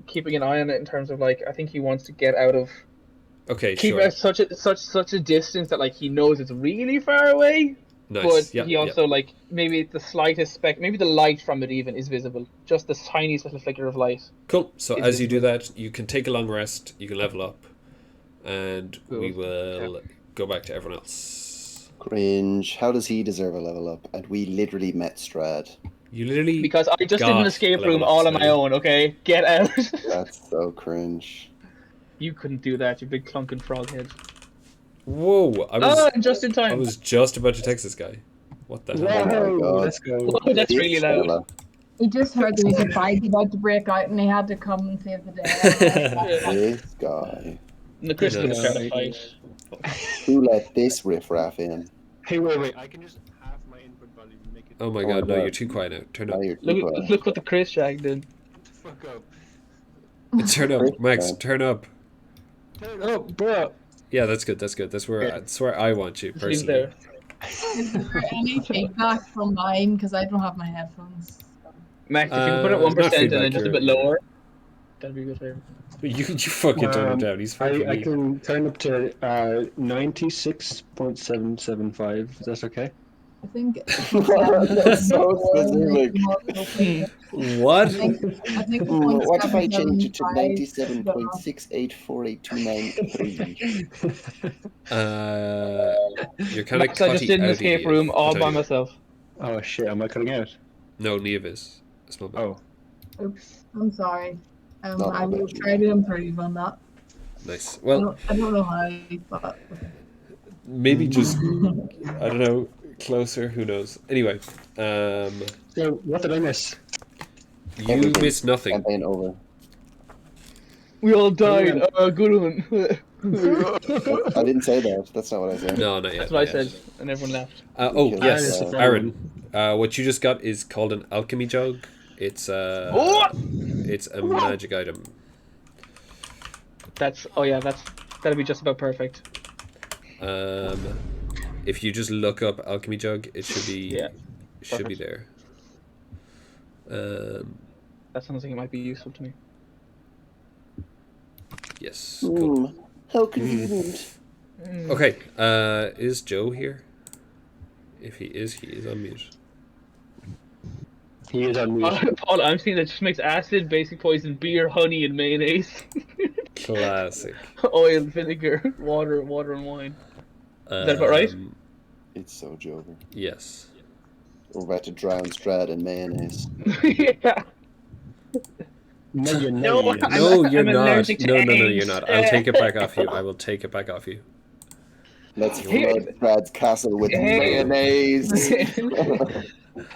keeping an eye on it in terms of like I think he wants to get out of okay, keep sure. at such a distance that like he knows it's really far away, but Nice. Yep, he yep. also like maybe the slightest speck, maybe the light from it even is visible, just the tiniest little flicker of light Cool. So is as you do visible. that, you can take a long rest, you can level up, and we Cool. will go back to everyone else. Cringe. How does he deserve a level up? And we literally met Strahd. You literally Because I just did got an escape a room level all up, on my Smitty. own, okay? Get out. That's so cringe. You couldn't do that, you big clunking frog head. Whoa! Oh, just in I time. was just about to text this guy. What the hell? Oh my Whoa, god. let's go. Whoa, that's really This loud. fella. He just heard there was a fight about to break out and he had to come and save the day. Yeah. This guy. The Chris is gonna Nice. start a fight. Who let this riffraff in? Hey, wait. I can just have my input volume and make it. Oh my Oh god, my no, God. you're too quiet now. Turn up. Now you're too quiet. Look what the Chris Jag did. Fuck up. Turn up, Max. man. Turn up. Oh, bro. Yeah, that's good. That's good. That's where I want you Just leave personally. there. Is there any feedback from mine? Because I don't have my headphones. Max, if you can put it Not 1% and feedback, then just a bit you're- lower, that'd be a good favor. You fucking turn him down. He's fucking I me. can turn up to 96.775. Is that okay? I think. That's so specific. What? I think What if I change it to 97.75? 97.684829? You're kind of Max, I just did an escape room all by myself. Oh shit, am I cutting out? No, Neve is. A small bit. Oh. Oops, I'm sorry. No, I will that's try to improve on that. Nice. Well, I don't know how, but maybe just I don't know, closer. Who knows? Anyway, So, what did I miss? you Everything. missed nothing. Campaign over. We all died. Good one. I didn't say that. That's not what I said. No, not yet. That's what I not yet. said, and everyone laughed. Oh Okay, yes, that's Aaron. What you just got is called an alchemy jug. It's it's a magic item. That'd be just about perfect. If you just look up alchemy jug, it should be there. That sounds like it might be useful to me. Yes. Cool. How convenient. Okay. Is Joe here? If he is on mute. He is on mute. Paul, I'm seeing that just makes acid, basic poison, beer, honey, and mayonnaise. Classic. Oil, vinegar, water, and wine. Is that about right? It's so Joker. Yes. We're about to drown Strahd in mayonnaise. Yeah. No, you're No, not. No, you're I'm not. allergic to No, eggs. you're not. I'll take it back off you. I will take it back off you. Let's flood Strad's castle with Hey. mayonnaise.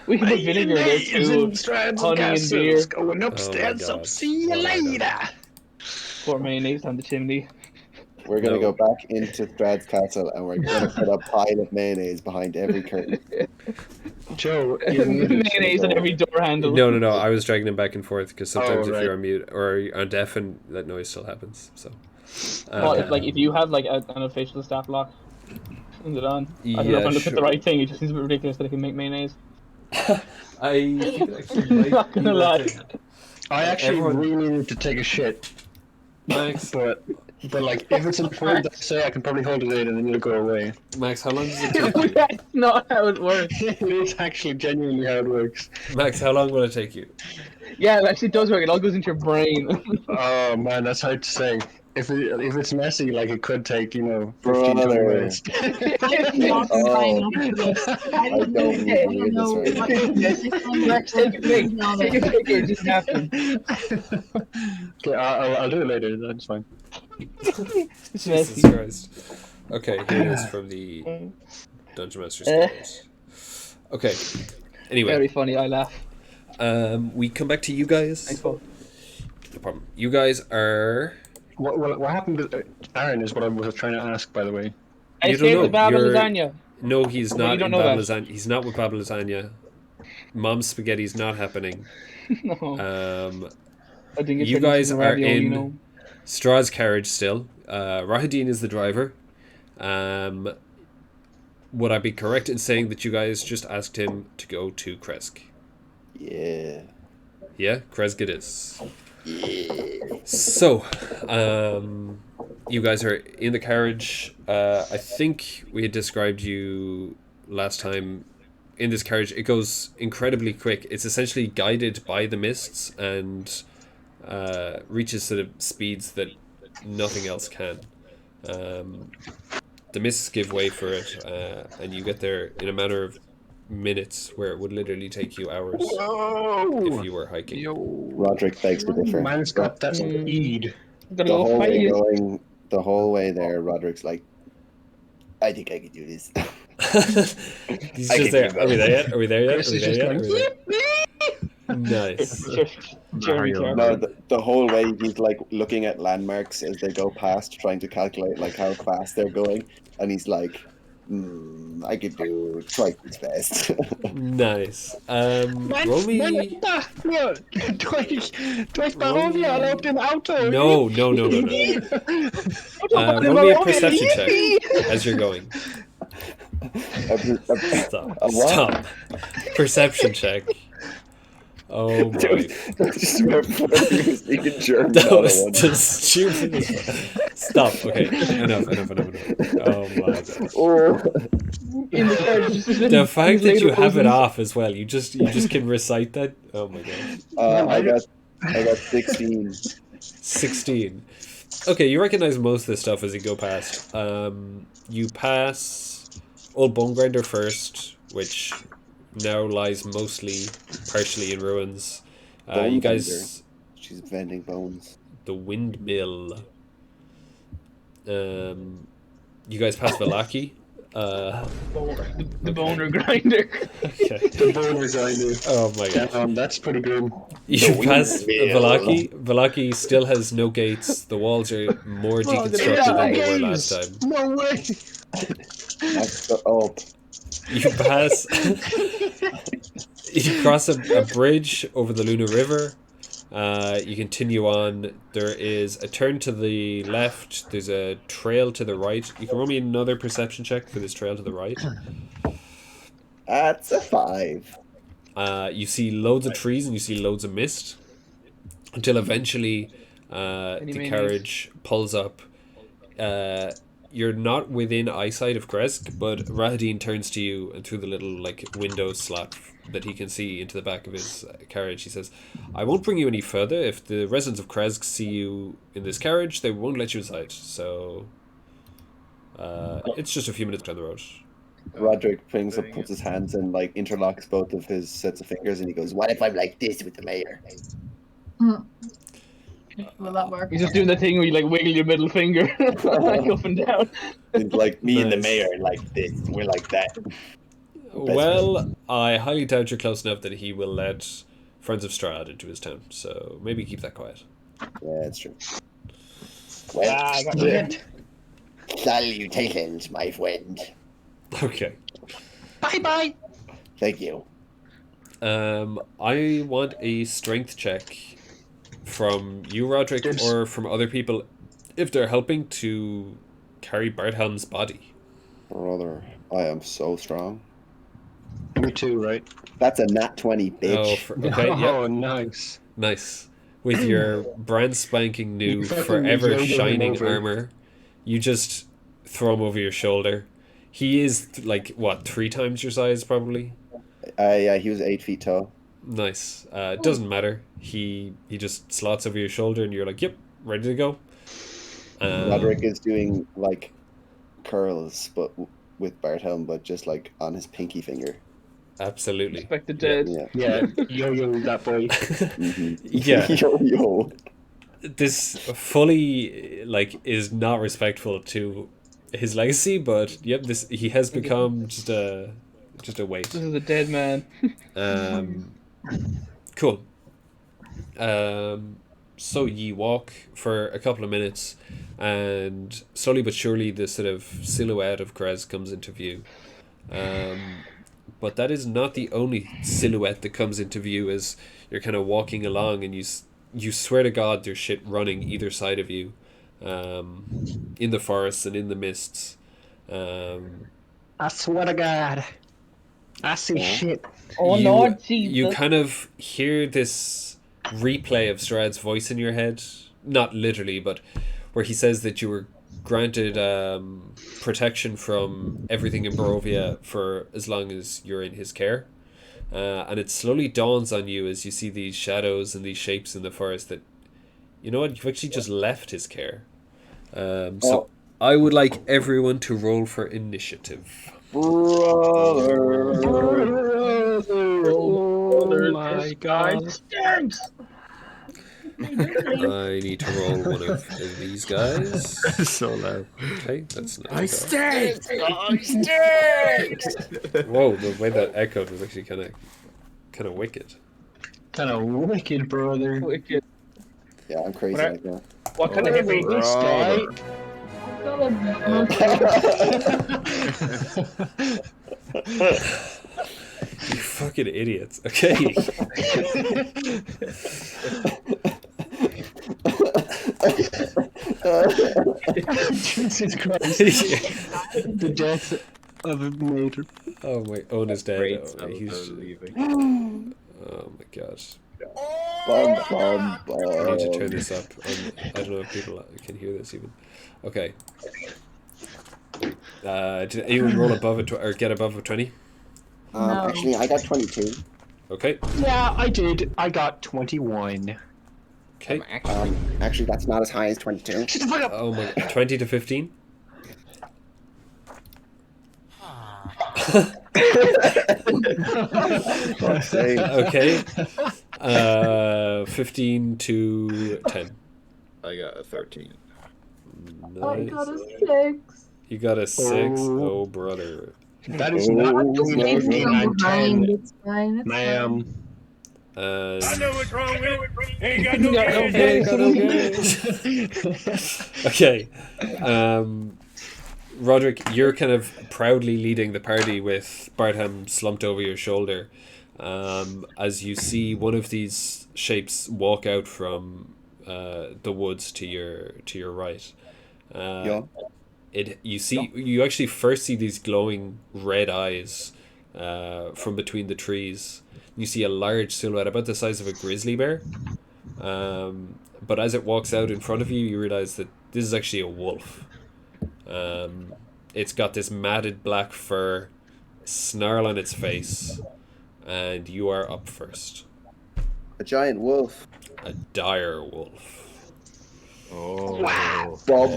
We can put vinegar in there too. Honey and beer. Going upstairs, so God. see you Oh my God. later. Pour mayonnaise down the chimney. We're gonna No. go back into Strad's castle and we're gonna put a pile of mayonnaise behind every curtain. Joe, you're muted. Mayonnaise on every door handle. No. I was dragging him back and forth because sometimes Oh, if right. you're on mute or on deaf, and that noise still happens. So. Well, if you have like a facial stat block, turn it on. I don't know if I'm looking at the right thing. It just seems a bit ridiculous that I can make mayonnaise. I think it actually I'm not gonna lie. I actually Everyone- really need to take a shit, Max, but like if it's important, I say I can probably hold it in and then it'll go away. Max, how long does it take you? That's not how it works. It is actually genuinely how it works. Max, how long will it take you? Yeah, it actually does work. It all goes into your brain. Oh man, that's hard to say. If it's messy, like it could take 15 Brother. minutes. I did not sign up for this. I don't know. don't I need don't know this what right Max, take a pic. Take a picture. It just happened. Okay, I'll do it later. That's fine. It's Jesus messy. Christ. Okay, here it is from the Dungeon Master's Guild. Okay. Anyway, Very funny. I laugh. we come back to you guys. Thanks, Paul. No problem. You guys are. What happened to Aaron is what I was trying to ask, by the way. I You don't escaped know. the Baba You're- lasagna. No, he's Well, not you don't in know Baba that. Lasagna. He's not with Baba Lasagna. Mom's spaghetti's not happening. No. I didn't get you turned guys into are ravioli, in no. Strahd's carriage still. Rahadin is the driver. Would I be correct in saying that you guys just asked him to go to Kresk? Yeah. Yeah, Kresk it is. So, you guys are in the carriage. I think we had described you last time. In this carriage, it goes incredibly quick. It's essentially guided by the mists and reaches sort of speeds that nothing else can. The mists give way for it, and you get there in a matter of minutes, where it would literally take you hours Whoa! if you were hiking. Yo. Roderick begs to differ. Man's got that speed. I'm gonna The go whole way fast. going, the whole way there, Roderick's like, I think I can do this. He's I just can there. do Are we that. there yet? Are we there yet? Chris Are we is there just yet? going, Are we there? Nice. Jeremy Mario. Clark. No, the whole way he's like looking at landmarks as they go past, trying to calculate like how fast they're going, and he's like, I could do twice as fast. Nice. Roll me. Twice Barovia erlaubt im Auto. No. Roll me a perception check as you're going. Stop. A what? Stop. Perception check. Oh my. Just remember he was speaking German. That all at was once. the stupidest. Stop. Okay. Enough. Oh my god. Oh. In the carriage, just in The fact that you inflatable have it balloons. off as well. You just can recite that. Oh my god. I got 16. 16. Okay, you recognize most of this stuff as you go past. You pass Old Bone Grinder first, which now lies partially in ruins. Bone You guys, She's vending bones. the windmill. You guys pass Valaki. The boner grinder. Okay. The boner grinder. Oh my god. That's pretty grim. You pass windmill. Valaki. Valaki still has no gates. The walls are more deconstructed than they were last time. No way. That's the up. You pass. You cross a bridge over the Luna River. You continue on. There is a turn to the left. There's a trail to the right. You can roll me another perception check for this trail to the right. That's a 5. You see loads of trees and you see loads of mist until eventually the minis? carriage pulls up. You're not within eyesight of Kresk, but Rahadin turns to you and through the little window slot that he can see into the back of his carriage, he says, I won't bring you any further. If the residents of Kresk see you in this carriage, they won't let you inside. So it's just a few minutes down the road. Roderick puts his hands and interlocks both of his sets of fingers, and he goes, "What if I'm like this with the mayor?" Will that work? He's just doing the thing where you wiggle your middle finger up and down. It's like me and the Nice. mayor are like this. We're like that. Well, I highly doubt you're close enough that he will let Friends of Strahd into his town, so maybe keep that quiet. Yeah, that's true. Well, I got it. salutations, my friend. Okay. Bye. Thank you. I want a strength check from you, Roderick, Dibs. or from other people if they're helping to carry Barthelm's body. Brother, I am so strong. Me too, right? That's a nat 20, bitch. Okay, Oh, yep, nice. nice. With your brand spanking new, You fucking forever yo-yo him shining over. armor, you just throw him over your shoulder. He is 3 times your size, probably. Yeah, he was 8 feet tall. Nice. It doesn't matter. He just slots over your shoulder, and you're like, "Yep, ready to go." Roderick is doing curls, but with Barthelm, but just on his pinky finger. Absolutely. Expect the dead. Yeah. Yeah, yo that boy. Mhm. Yeah. Yo. This fully is not respectful to his legacy, but yep, he has become just a weight. This is a dead man. Cool. So ye walk for a couple of minutes, and slowly but surely the sort of silhouette of Krez comes into view. But that is not the only silhouette that comes into view as you're kind of walking along, and you swear to God there's shit running either side of you, in the forests and in the mists. I swear to God. I see shit. Oh you, Lord Jesus. You kind of hear this replay of Strahd's voice in your head, not literally, but where he says that you were granted protection from everything in Barovia for as long as you're in his care. And it slowly dawns on you as you see these shadows and these shapes in the forest that, you know what, you've actually just left his care. So I would like everyone to roll for initiative. Oh my god. Stinks! I need to roll one of these guys. So loud. Okay, that's not I too stink. bad. Whoa, the way that echoed was actually kind of wicked. Kind of wicked, brother. Wicked. Yeah, I'm crazy What I- like that. What kind of hit me? This guy. You fucking idiots. Okay. Jesus Christ. The death of a mater. Oh my, Owen is dead. Great Oh, spell he's, for leaving. oh my god. Bum, bum, I need to turn bum. this up. I don't know if people can hear this even. Okay. Did anyone roll above or get above a 20? No. Actually, I got 22. Okay. Yeah, I did. I got 21. Okay. Actually, that's not as high as 22. Shut the fuck up! Oh my, 20 to 15? Fuck's sake. Okay. 15 to 10. I got a 13. I Nice. got a 6. You got a 6? Oh. Oh, brother. That is not Oh, between no, 15 and 10, It's fine. It's ma'am. And what's wrong with it. Ain't got no gas. okay. Roderick, you're kind of proudly leading the party with Bartham slumped over your shoulder. As you see one of these shapes walk out from the woods to your right. Yeah. You actually first see these glowing red eyes from between the trees. You see a large silhouette about the size of a grizzly bear. But as it walks out in front of you, you realize that this is actually a wolf. It's got this matted black fur, snarl on its face, and you are up first. A giant wolf. A dire wolf. Oh. Bum, bum.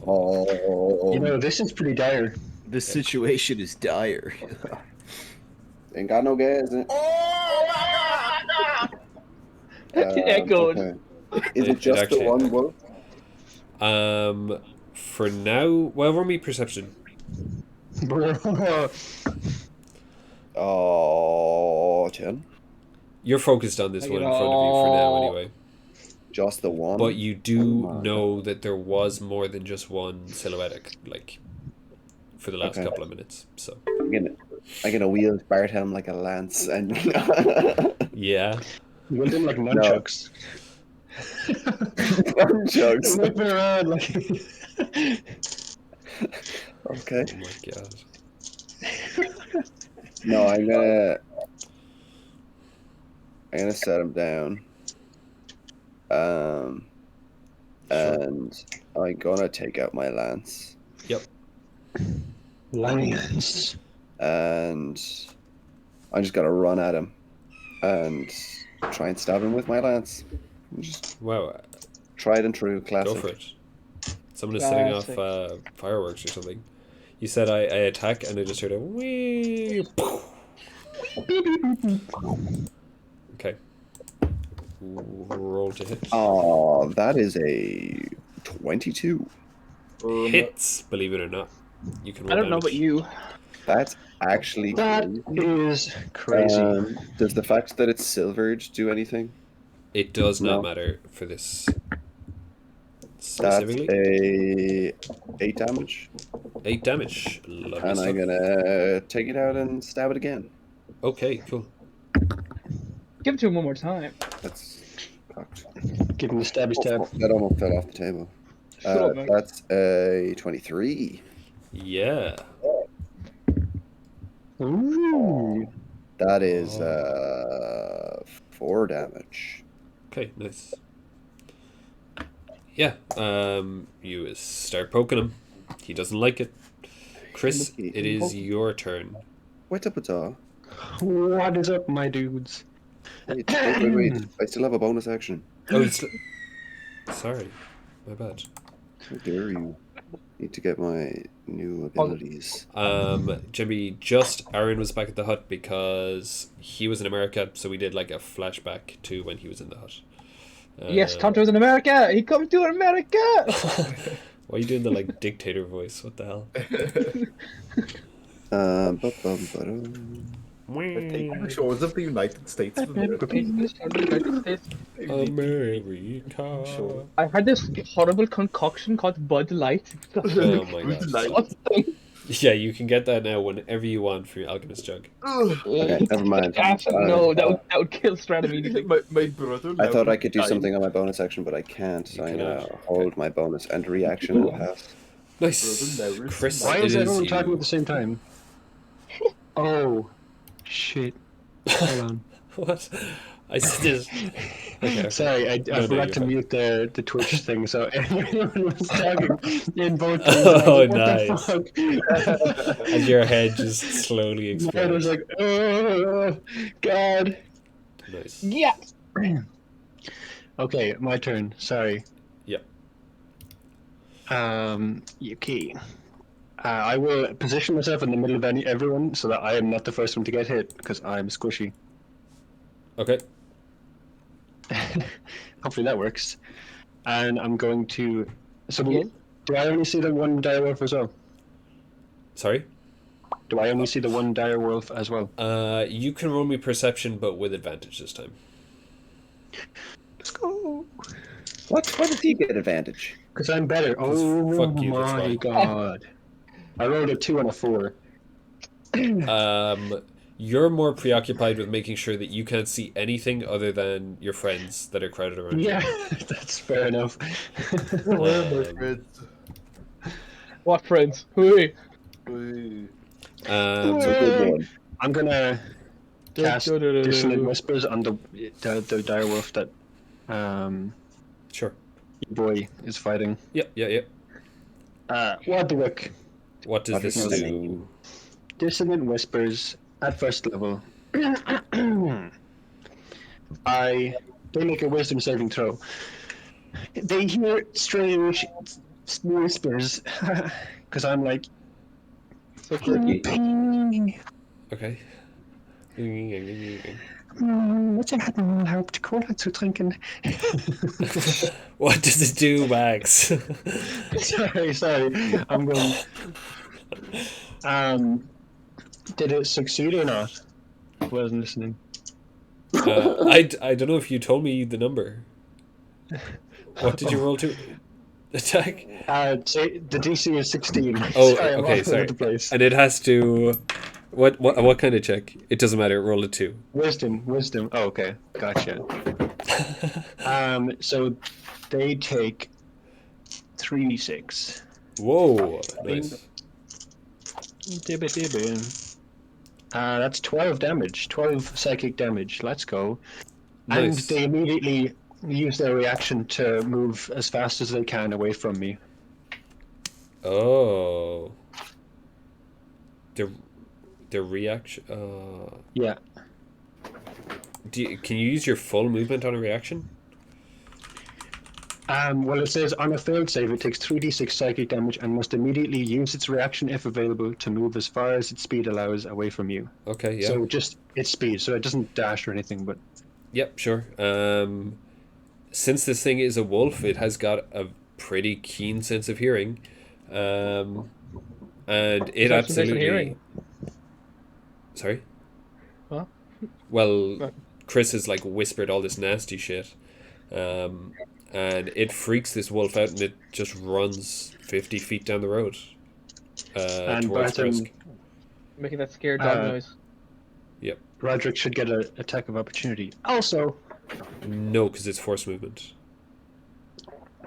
Oh. Oh. You know, this is pretty dire. This situation is dire. Ain't got no gas. Echoed. Okay. Is It it just actually- the one wolf? For now, well, roll me perception. Oh, 10. You're focused on this one in front of you for now, anyway. Just the one. But you do Oh my know that there was more than just one silhouette, like, for the last Okay. couple of minutes. So I'm gonna wield Bartham like a lance and yeah. You them like nunchucks. Nunchucks. Whip it around like. Okay. Oh my god. No, I'm gonna set him down. And I'm gonna take out my lance. Yep. Lions. And I'm just gonna run at him and try and stab him with my lance. Just Wow. tried and true, classic. Go for it. Someone is setting off fireworks or something. You said I attack, and I just heard a wee. Okay. Roll to hit. Oh, that is a 22. Hits, believe it or not. You can roll I don't know damage. about you. That's actually That crazy. is crazy. Does the fact that it's silvered do anything? It does not No. matter for this. That's Specifically, a 8 damage. 8 damage. Lovely And stuff. I'm gonna take it out and stab it again. Okay, cool. Give it to him one more time. That's cocked. Give him the stabby stab. That almost fell off the table. Shut up, man. That's a 23. Yeah. Ooh. That is 4 damage. Okay, nice. Yeah, you start poking him. He doesn't like it. Chris, it is your turn. Wait up, Pata. What is up, my dudes? Wait. I still have a bonus action. Oh, it's... Sorry, my bad. How dare you? Need to get my new abilities. Jimmy, just Aaron was back at the hut because he was in America, so we did like a flashback to when he was in the hut. Yes, Tomte was in America. He come to America. Why are you doing the like dictator voice? What the hell? Taking the shores of the United States of America. America. I had this horrible concoction called Bud Light. Oh my god. Disgusting. Yeah, you can get that now whenever you want from your Alchemist Jug. Okay, never mind. No, that would kill Strahd immediately. My brother. I thought I could do something on my bonus action, but I can't. So I'm gonna hold my bonus and reaction and pass. Nice. Brother, Chris, Why it is everyone you. talking at the same time? Oh, shit. Hold on. What? I just... Okay. Sorry, I No, forgot to you're mute the Twitch thing, so everyone was talking in both Oh, times. What the fuck? As your head just slowly My head was explodes. like, oh, God. Nice. Yeah. Okay, my turn. Sorry. Yep. Yuki. I will position myself in the middle of everyone so that I am not the first one to get hit, because I'm squishy. Okay. Hopefully that works. And I'm going to... So Yeah. do I only see the one dire wolf as well? Sorry? Do I only see the one dire wolf as well? You can roll me perception, but with advantage this time. Let's go. What? Why does he get advantage? Because I'm better. Oh fuck you, that's my why. god. I rolled a 2 and a 4. You're more preoccupied with making sure that you can't see anything other than your friends that are crowded around you. Yeah, that's fair enough. Where are my friends? What friends? Who? It's a good one. I'm gonna cast Dissonant Whispers on the dire wolf that Sure. your boy is fighting. Yep. Warlock. What does this What is do? Dissonant Whispers at first level. They make a wisdom saving throw. They hear strange whispers because I'm like, So quirky. Okay. Bitte hat man erlaubt, Cola zu trinken. What does it do, Max? sorry. I'm going. Did it succeed or not? I wasn't listening. I don't know if you told me the number. What did you roll to attack? Say the DC is 16. Oh, sorry, I'm all okay, over sorry. the place. And it has to... What kind of check? It doesn't matter, roll a 2. Wisdom. Oh, okay, gotcha. So they take 3d6. Whoa, nice. That's 12 damage, 12 psychic damage. Let's go. And Nice. they immediately use their reaction to move as fast as they can away from me. Oh. The reaction... Yeah. Can you use your full movement on a reaction? Well, it says on a failed save, it takes 3d6 psychic damage and must immediately use its reaction if available to move as far as its speed allows away from you. Okay, yeah. So just its speed, so it doesn't dash or anything, but... Yep, sure. Since this thing is a wolf, it has got a pretty keen sense of hearing. And it absolutely... Hearing. Sorry? What? Well, Chris has like whispered all this nasty shit. And it freaks this wolf out and it just runs 50 feet down the road. And Towards Barton, Frisk. Making that scared dog noise. Yep. Roderick should get an attack of opportunity. Also, No, because it's force movement.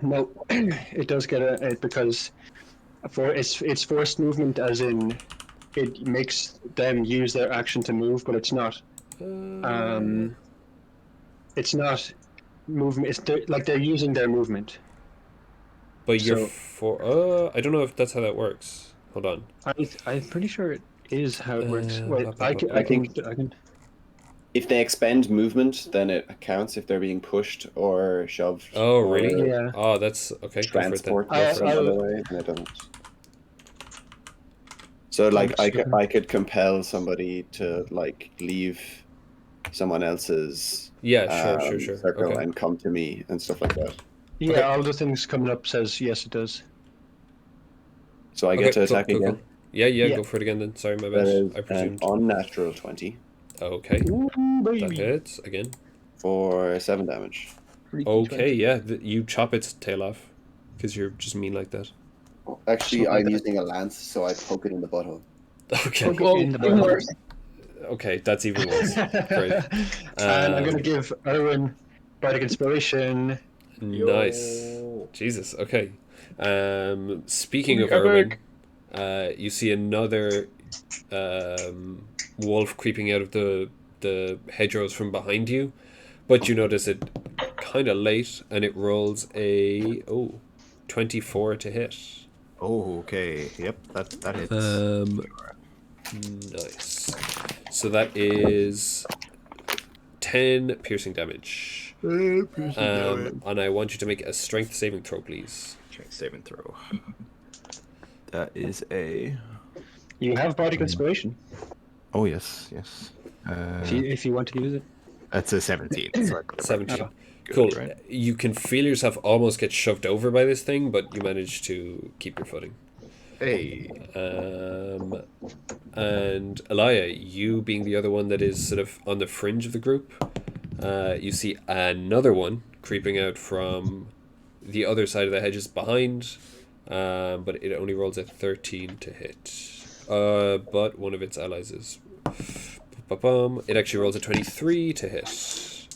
no, it does get a because for it's forced movement, as in it makes them use their action to move, but it's not. It's not movement. It's like they're using their movement. But you're So- I don't know if that's how that works. Hold on. I'm pretty sure it is how it works. Uh, Wait, ba- ba- ba- I can. if they expend movement, then it counts if they're being pushed or shoved. Oh, or really? Yeah. Oh, that's okay. Go for it then. transport Go for some it. other way, and it doesn't. So like I could compel somebody to like leave someone else's Yeah, sure. circle Okay. and come to me and stuff like that. Yeah, Okay. all the things coming up says yes, it does. So I get to cool, attack cool, again. cool. Yeah, Yeah. go for it again then. Sorry, my That bad. is I an presumed. unnatural 20 Okay, Ooh, that baby. hits again. for 7 damage. Freaky Okay, 20. yeah, you chop its tail off because you're just mean like that. Actually, Something I'm like that. using a lance, so I poke it in the butthole. Okay, Okay. Well, In the even bottom. worse. okay, that's even worse. Great. And I'm going to give Urwin Bardic Inspiration. Nice. Jesus. Okay. Speaking of Epic. Urwin, you see another wolf creeping out of the hedgerows from behind you, but you notice it kind of late, and it rolls a 24 to hit. Oh, okay. Yep, that hits. Nice. So that is 10 piercing damage. And I want you to make a strength saving throw, please. Okay, save and throw. That is a. You have Bardic Inspiration Oh yes. if you want to use it. That's a 17. So I put it 17. right. Good, Cool. right? You can feel yourself almost get shoved over by this thing, but you manage to keep your footing. Hey. And Elia, you being the other one that is sort of on the fringe of the group, you see another one creeping out from the other side of the hedges behind, but it only rolls a 13 to hit. But one of its allies is... It actually rolls a 23 to hit.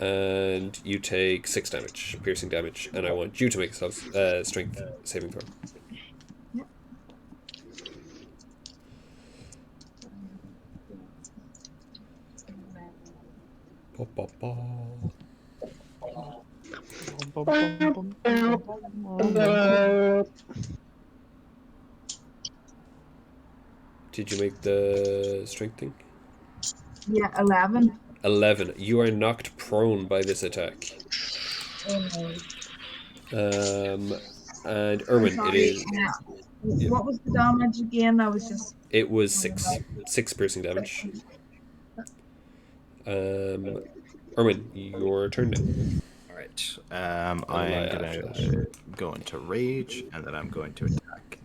And you take 6 damage, piercing damage, and I want you to make a strength saving throw. Did you make the strength thing? Yeah, 11. 11. You are knocked prone by this attack. Oh, And Urwin, it is. Yeah. What was the damage again? I was just. It was 6 piercing damage. Urwin, your turn now. All right. I'm gonna go into rage, and then I'm going to attack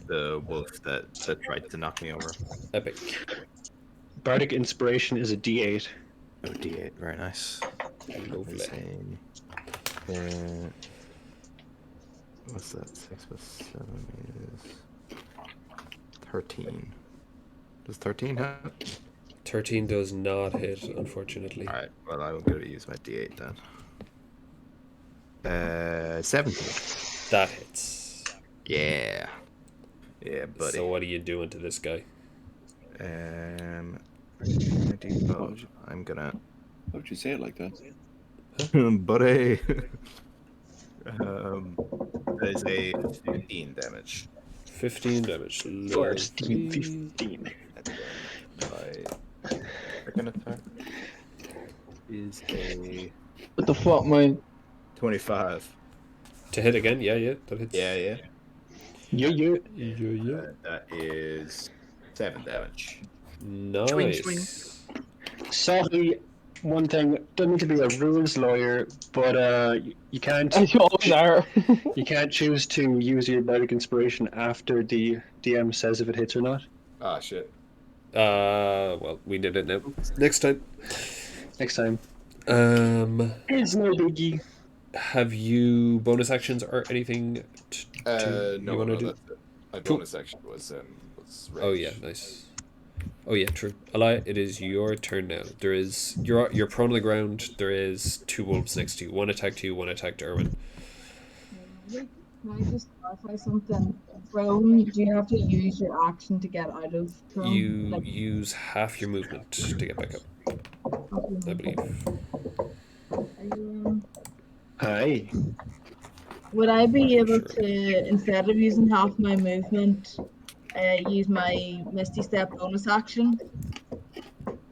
the wolf that tried to knock me over. Epic. Bardic Inspiration is a D8. Oh, D8. Very nice. Lovely. What's that? 6 plus 7 is 13. Does 13 hit? 13 does not hit, unfortunately. Alright, well, I'm going to use my D8 then. 17. That hits. Yeah. Yeah, buddy. So what are you doing to this guy? I'm gonna. Why would you say it like that? Buddy. That is a 15 damage. 15 damage. 15. My second attack is a What the fuck, man? 25. To hit again? Yeah, that hits. Yeah. Yeah. That is 7 damage. Nice. Sorry, one thing. Don't mean to be a rules lawyer, but you can't. You always are. You can't choose to use your Bardic Inspiration after the DM says if it hits or not. Ah, shit. Well, we did it now. Next time. Next time. It's no biggie. Have you bonus actions or anything No, you want to do? that's it. My Cool. bonus action was Oh yeah, nice. Oh yeah, true. Elia, it is your turn now. There is you're prone on the ground. There is 2 wolves next to you. One attacked you. One attacked Urwin. Can I just clarify something? Prone, do you have to use your action to get out of prone? You use half your movement to get back up, I believe. Hi. Would I be able to, instead of using half my movement, use my Misty Step bonus action.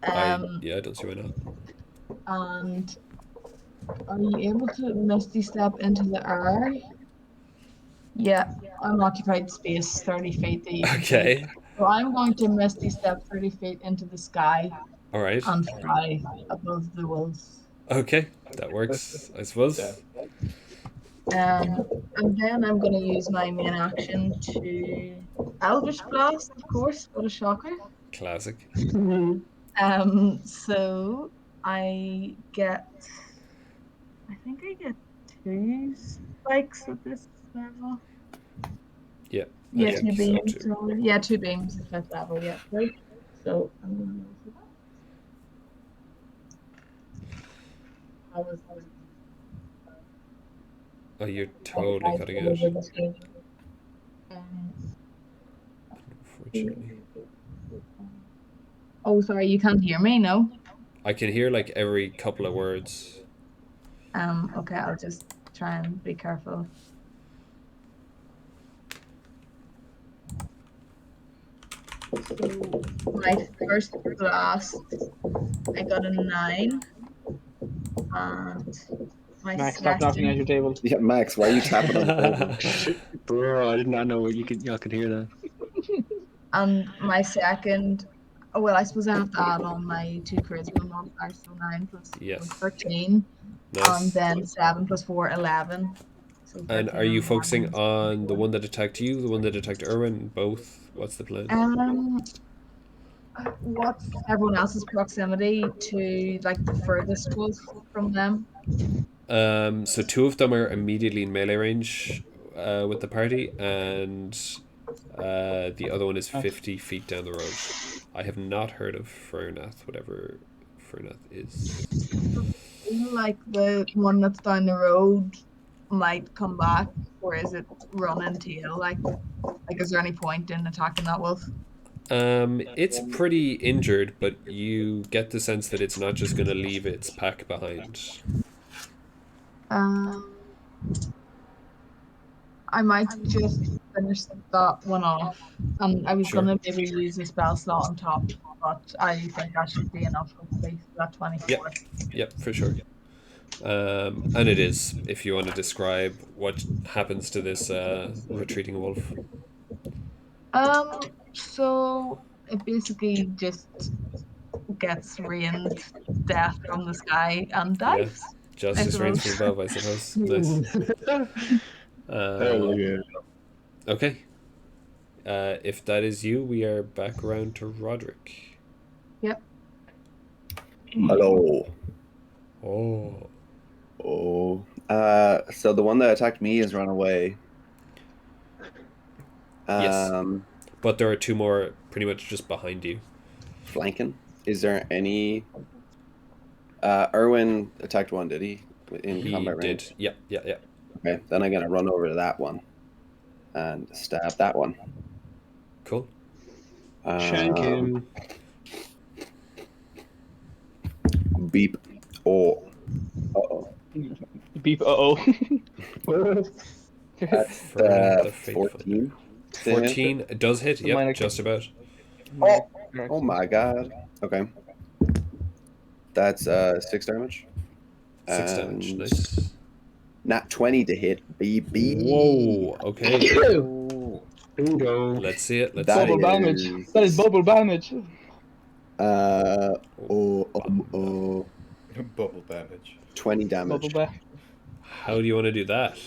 I don't see why not. And are you able to Misty Step into the air? Yeah, unoccupied space 30 feet that you can see. Okay. So I'm going to Misty Step 30 feet into the sky All right. and fly above the wolves. Okay, that works, I suppose. And then I'm going to use my main action to Elvish Blast, of course. What a shocker. Classic. So I think I get 2 spikes at this level. Yeah. Yeah, I 2 think so, beams. too. So, yeah, 2 beams at 5th level. Yeah, right. So I'm going to roll for that. How was Oh, you're totally cutting out. Unfortunately. Oh, sorry, you can't hear me, no? I can hear like every couple of words. Okay, I'll just try and be careful. So my first blast, I got a 9. And my Max, stop knocking at your table. Yeah, Max, why are you tapping on the table? Bro, I did not know y'all could hear that. And my second, oh well, I suppose I have to add on my 2 charisma modifiers, so 9 plus 1, Yes. 13, Nice. and then 7 plus 4, 11. So And 13 are you and focusing 11. on the one that attacked you, the one that attacked Urwin, both? What's the plan? What's everyone else's proximity to like the furthest wolf from them? So 2 of them are immediately in melee range with the party, and the other one is 50 feet down the road. I have not heard of Furnath, whatever Furnath is. I feel like the one that's down the road might come back, or is it running tail? Like is there any point in attacking that wolf? It's pretty injured, but you get the sense that it's not just going to leave its pack behind. I might just finish that one off. I was Sure. gonna maybe use a spell slot on top, but I think that should be enough hopefully for that 24. Yep, for sure. And it is, if you want to describe what happens to this retreating wolf. So it basically just gets rained death from the sky and dies. Justice reigns from above, I suppose. Nice. Okay. If that is you, we are back around to Roderick. Yep. Hello. Oh. So the one that attacked me has run away. Yes. But there are 2 more pretty much just behind you. Flanking. Is there any... Urwin attacked one, did he? In combat range? Yeah. Okay, then I'm going to run over to that one and stab that one. Cool. Shank him. Beep. Oh. Uh-oh. Beep, uh-oh. That's The 14. 14 it does hit, So mine yep, are- just about. Oh my god. Okay. That's 6 damage. 6 damage, nice. Not 20 to hit. BB. Whoa, okay. Bingo. Let's see it, let's That see Bubble it. damage. That is bubble damage. Bubble damage. 20 damage. Bubble back. How do you want to do that?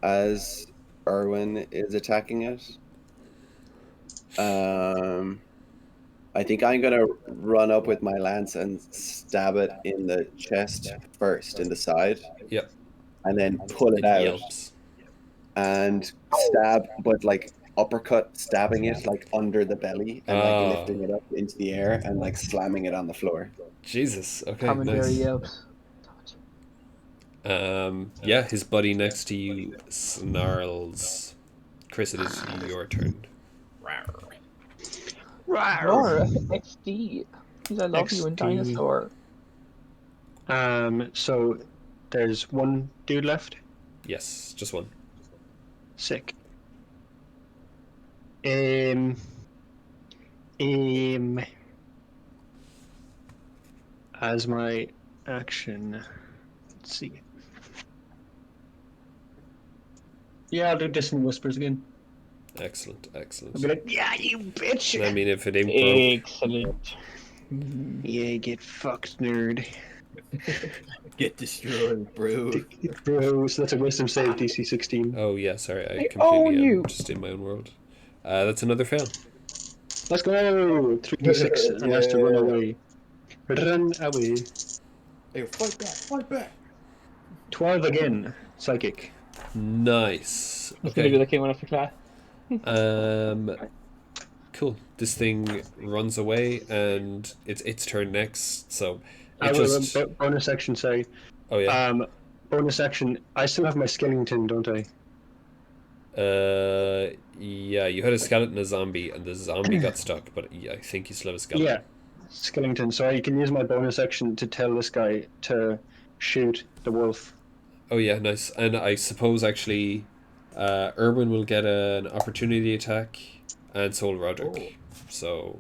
As Urwin is attacking it, I think I'm gonna run up with my lance and stab it in the chest first, in the side. Yep. And then pull it out Yelps. and stab, but like uppercut, stabbing it like under the belly and like lifting it up into the air and like slamming it on the floor. Jesus, okay, Commentary nice. yelps. Yeah, his buddy next to you snarls. Chris, it is your turn. Roar, XD. Because I love you in XD. Dinosaur. So there's one dude left. Yes, just one. Sick. As my action, let's see. Yeah, I'll do Distant Whispers again. Excellent, excellent. I'll be like, yeah, you bitch! I mean, if it ain't broke, Excellent. Yeah, get fucked, nerd. Get destroyed, bro. Bro, so that's a wisdom save, DC 16. oh yeah, sorry, I I completely own am you. just in my own world. That's another fail. Let's go! 3d6 and has to run away. Run away. Hey, fight back, fight back. 12 again, psychic. Nice. It's gonna be Okay. the king one after class. Cool. This thing runs away, and it's its turn next. So I it will just. bonus action, sorry. Oh yeah. Bonus action. I still have my skeleton, don't I? Yeah. You had a skeleton, a zombie, and the zombie got stuck. But yeah, I think you still have a skeleton. Yeah, skeleton. So I can use my bonus action to tell this guy to shoot the wolf. Oh yeah, nice. And I suppose actually, Urwin will get an opportunity attack, and so will Roderick. So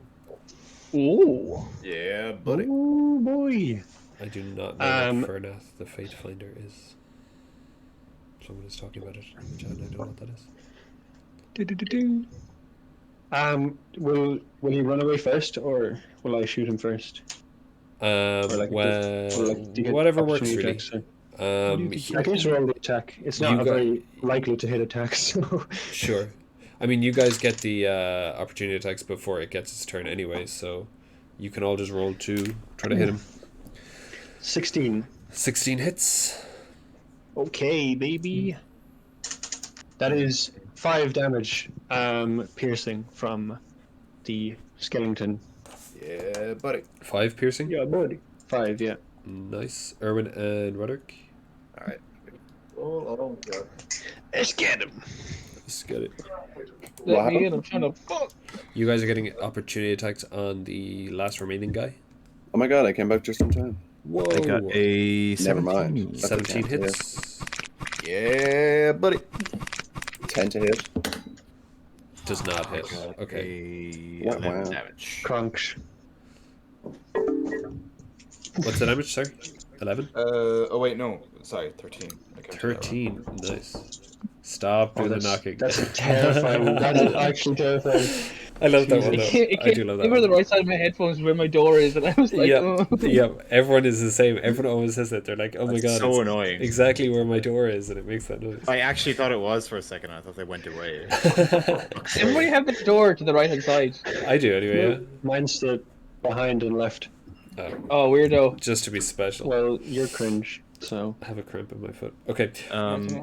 Ooh. Yeah, buddy. Oh boy! I do not know what Fernath the Fate Finder is. Someone is talking about it in the chat, and I don't know what that is. Do-do-do-do. Will he run away first, or will I shoot him first? Or like do you get Whatever works opportunity really. attacks, or- He- I can just roll the attack. It's You not a got- very likely to hit attack, so Sure. I mean, you guys get the opportunity attacks before it gets its turn anyway, so you can all just roll 2, try to hit him. 16. 16 hits. Okay, baby. That is 5 damage, piercing from the skeleton. Yeah, buddy. 5 piercing. Yeah, buddy. 5, yeah. Nice. Urwin and Roderick. All right. Oh, God. Let's get him. Let's get it. Let Wow. me in, I'm trying to fuck. You guys are getting opportunity attacks on the last remaining guy. Oh my god, I came back just in time. Whoa. I got a Never 17. mind. That's 17 okay, hits. Yeah, buddy. 10 to hit. Does not hit. Got Okay. a Wow. 11 damage. Crunch. What's the damage, sorry? 11? Oh wait, no. Sorry, 13. I counted that wrong. 13. Nice. Stop doing the knocking. That's terrifying. That is actually terrifying. I love that one It though. came, I do love that over the one. right side of my headphones where my door is, and I was like, Yeah, oh. yeah. Everyone is the same. Everyone always says that. They're like, "Oh my That's god, so it's annoying. exactly where my door is," and it makes that noise. I actually thought it was for a second. I thought they went away. Everybody have the door to the right hand side. I do anyway. Mine's the behind and left. Yeah. Oh, weirdo. Just to be special. Well, you're cringe, so. I have a cramp in my foot. Okay,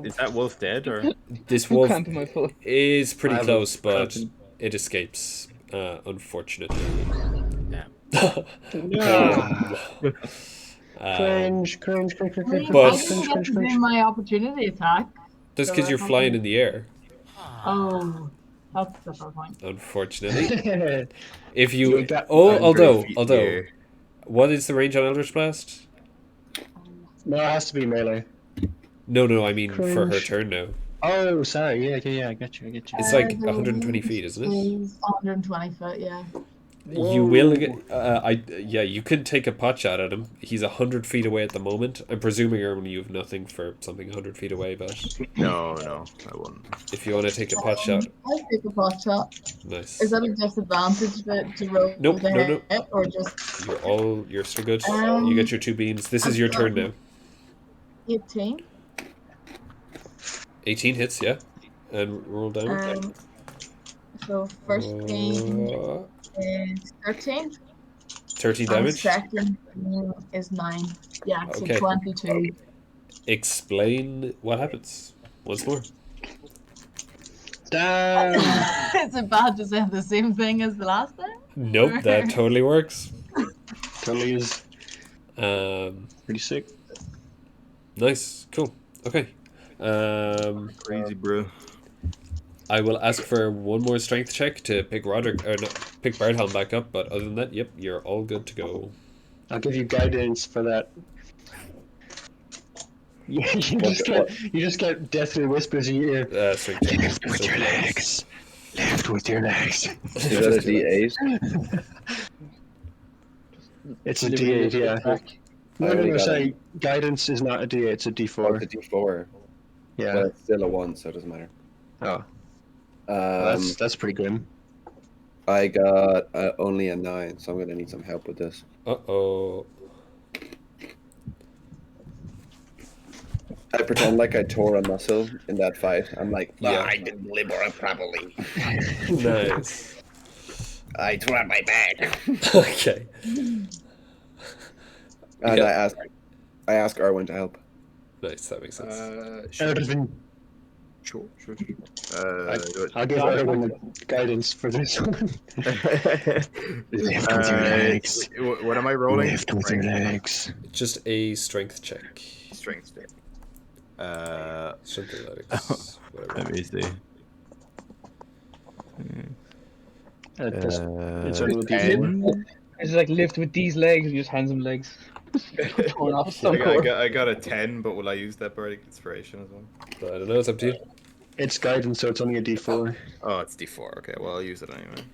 Is that wolf dead or? this Who wolf cramped my foot? is pretty I have a close, but cramp it escapes. Unfortunately. Damn. No. Um, Cringe. But- I didn't get to do my opportunity attack. Just because you're flying in the air, Oh, that's the fair point. unfortunately. If you, You got although, Yeah. what is the range on Eldritch Blast? No, it has to be melee. No, I mean for her Cringe. turn now. Oh, sorry. Yeah, I get you. It's like 120 feet, isn't it? It's 120 foot, yeah. You will get. You could take a pot shot at him. He's 100 feet away at the moment. I'm presuming, Erwin, you have nothing for something 100 feet away, but No, I won't. if you want to take a pot shot, I'll take a pot shot. nice. Is that a disadvantage to roll Nope, the no. hit, or just You're still good. You get your 2 beams. This is your turn now. 18? 18 hits, yeah. And roll damage. So first game Uh, is 13. 13 And damage. second game is 9. Yeah, so Okay. 22. Explain what happens once more. Damn. Is it bad to say the same thing as the last time? Nope, that totally works. Totally is pretty sick. Nice, cool. Okay. Crazy, bro. I will ask for one more strength check to pick Roderick, or no, pick Bardhelm back up. But other than that, yep, you're all good to go. I'll give you guidance for that. You just get deathly whispers in your ear. Strength check. Lift with your legs. Lift with your legs. Is that a D8? It's a Living D8, yeah. back. No, sorry. Guidance is not a D8, it's a D4. Oh, it's a D4. Yeah. Well, it's still a 1, so it doesn't matter. Oh. That's pretty grim. I got only a 9, so I'm gonna need some help with this. Uh-oh. I pretend like I tore a muscle in that fight. I'm like, Yeah. I didn't deliver it properly. Nice. I tore out my back. Okay. And Yeah. I ask Urwin to help. Nice, that makes sense. Erwin. Sure. I'll give Erwin the guidance for this one. Lift with your legs. What am I rolling? Lift with your legs. Just a strength check. Strength check. Strength athletics. Whatever. Let me see. It's only with these 10. It's like lift with these legs, and you just hands him legs. Torn off some I got a 10, but will I use that bardic inspiration as well? I don't know, it's up to you. It's guidance, so it's only a D4. Oh, it's D4. Okay, well I'll use it anyway.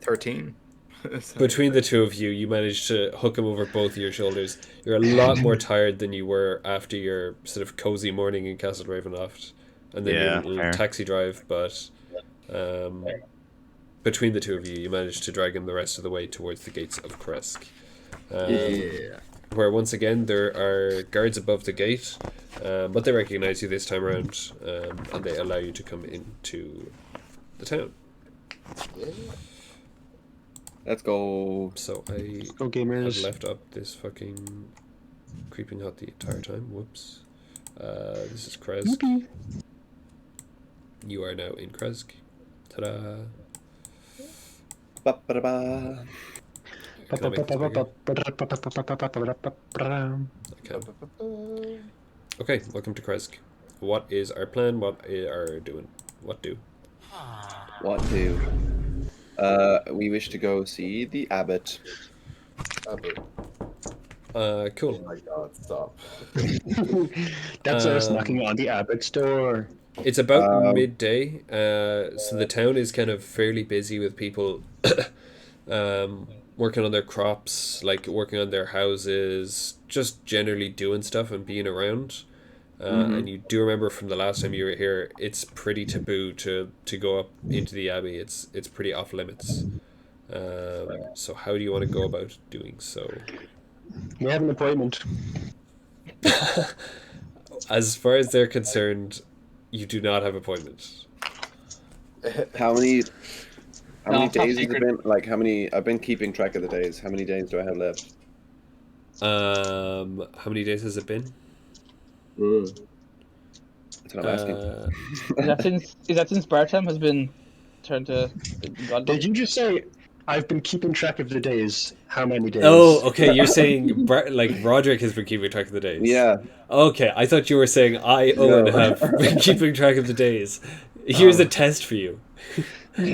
13. Between the two of you, you managed to hook him over both of your shoulders. You're a lot more tired than you were after your sort of cozy morning in Castle Ravenloft. And then your Yeah, little fair. taxi drive, but between the two of you, you managed to drag him the rest of the way towards the gates of Kresk. Yeah. Where once again there are guards above the gate, but they recognize you this time around, and they allow you to come into the town. Let's go. So I Go have gamers. left up this fucking creeping hut the entire time. Whoops. This is Kresk. You are now in Kresk. Ta-da. Ba-ba-da-ba. Can I make this bigger? I can. Okay, welcome to Kresk. What is our plan? What are doing? What do? What do? We wish to go see the abbot. Cool. my god, stop. That's us knocking on the abbot's door. It's about midday, so the town is kind of fairly busy with people working on their crops, like working on their houses, just generally doing stuff and being around. And you do remember from the last time you were here, it's pretty taboo to go up into the abbey. It's pretty off limits. So how do you want to go about doing so? We have an appointment. As far as they're concerned, you do not have appointments. How many No, it's top days has it secret. been? Like how many? I've been keeping track of the days. How many days do I have left? How many days has it been? That's what I'm asking. Is that since Bartam has been turned to God? Did you just say, I've been keeping track of the days? How many days? Oh, okay. You're saying like Roderick has been keeping track of the days. Yeah. Okay, I thought you were saying I, Owen, No. have been keeping track of the days. Here's a test for you. So,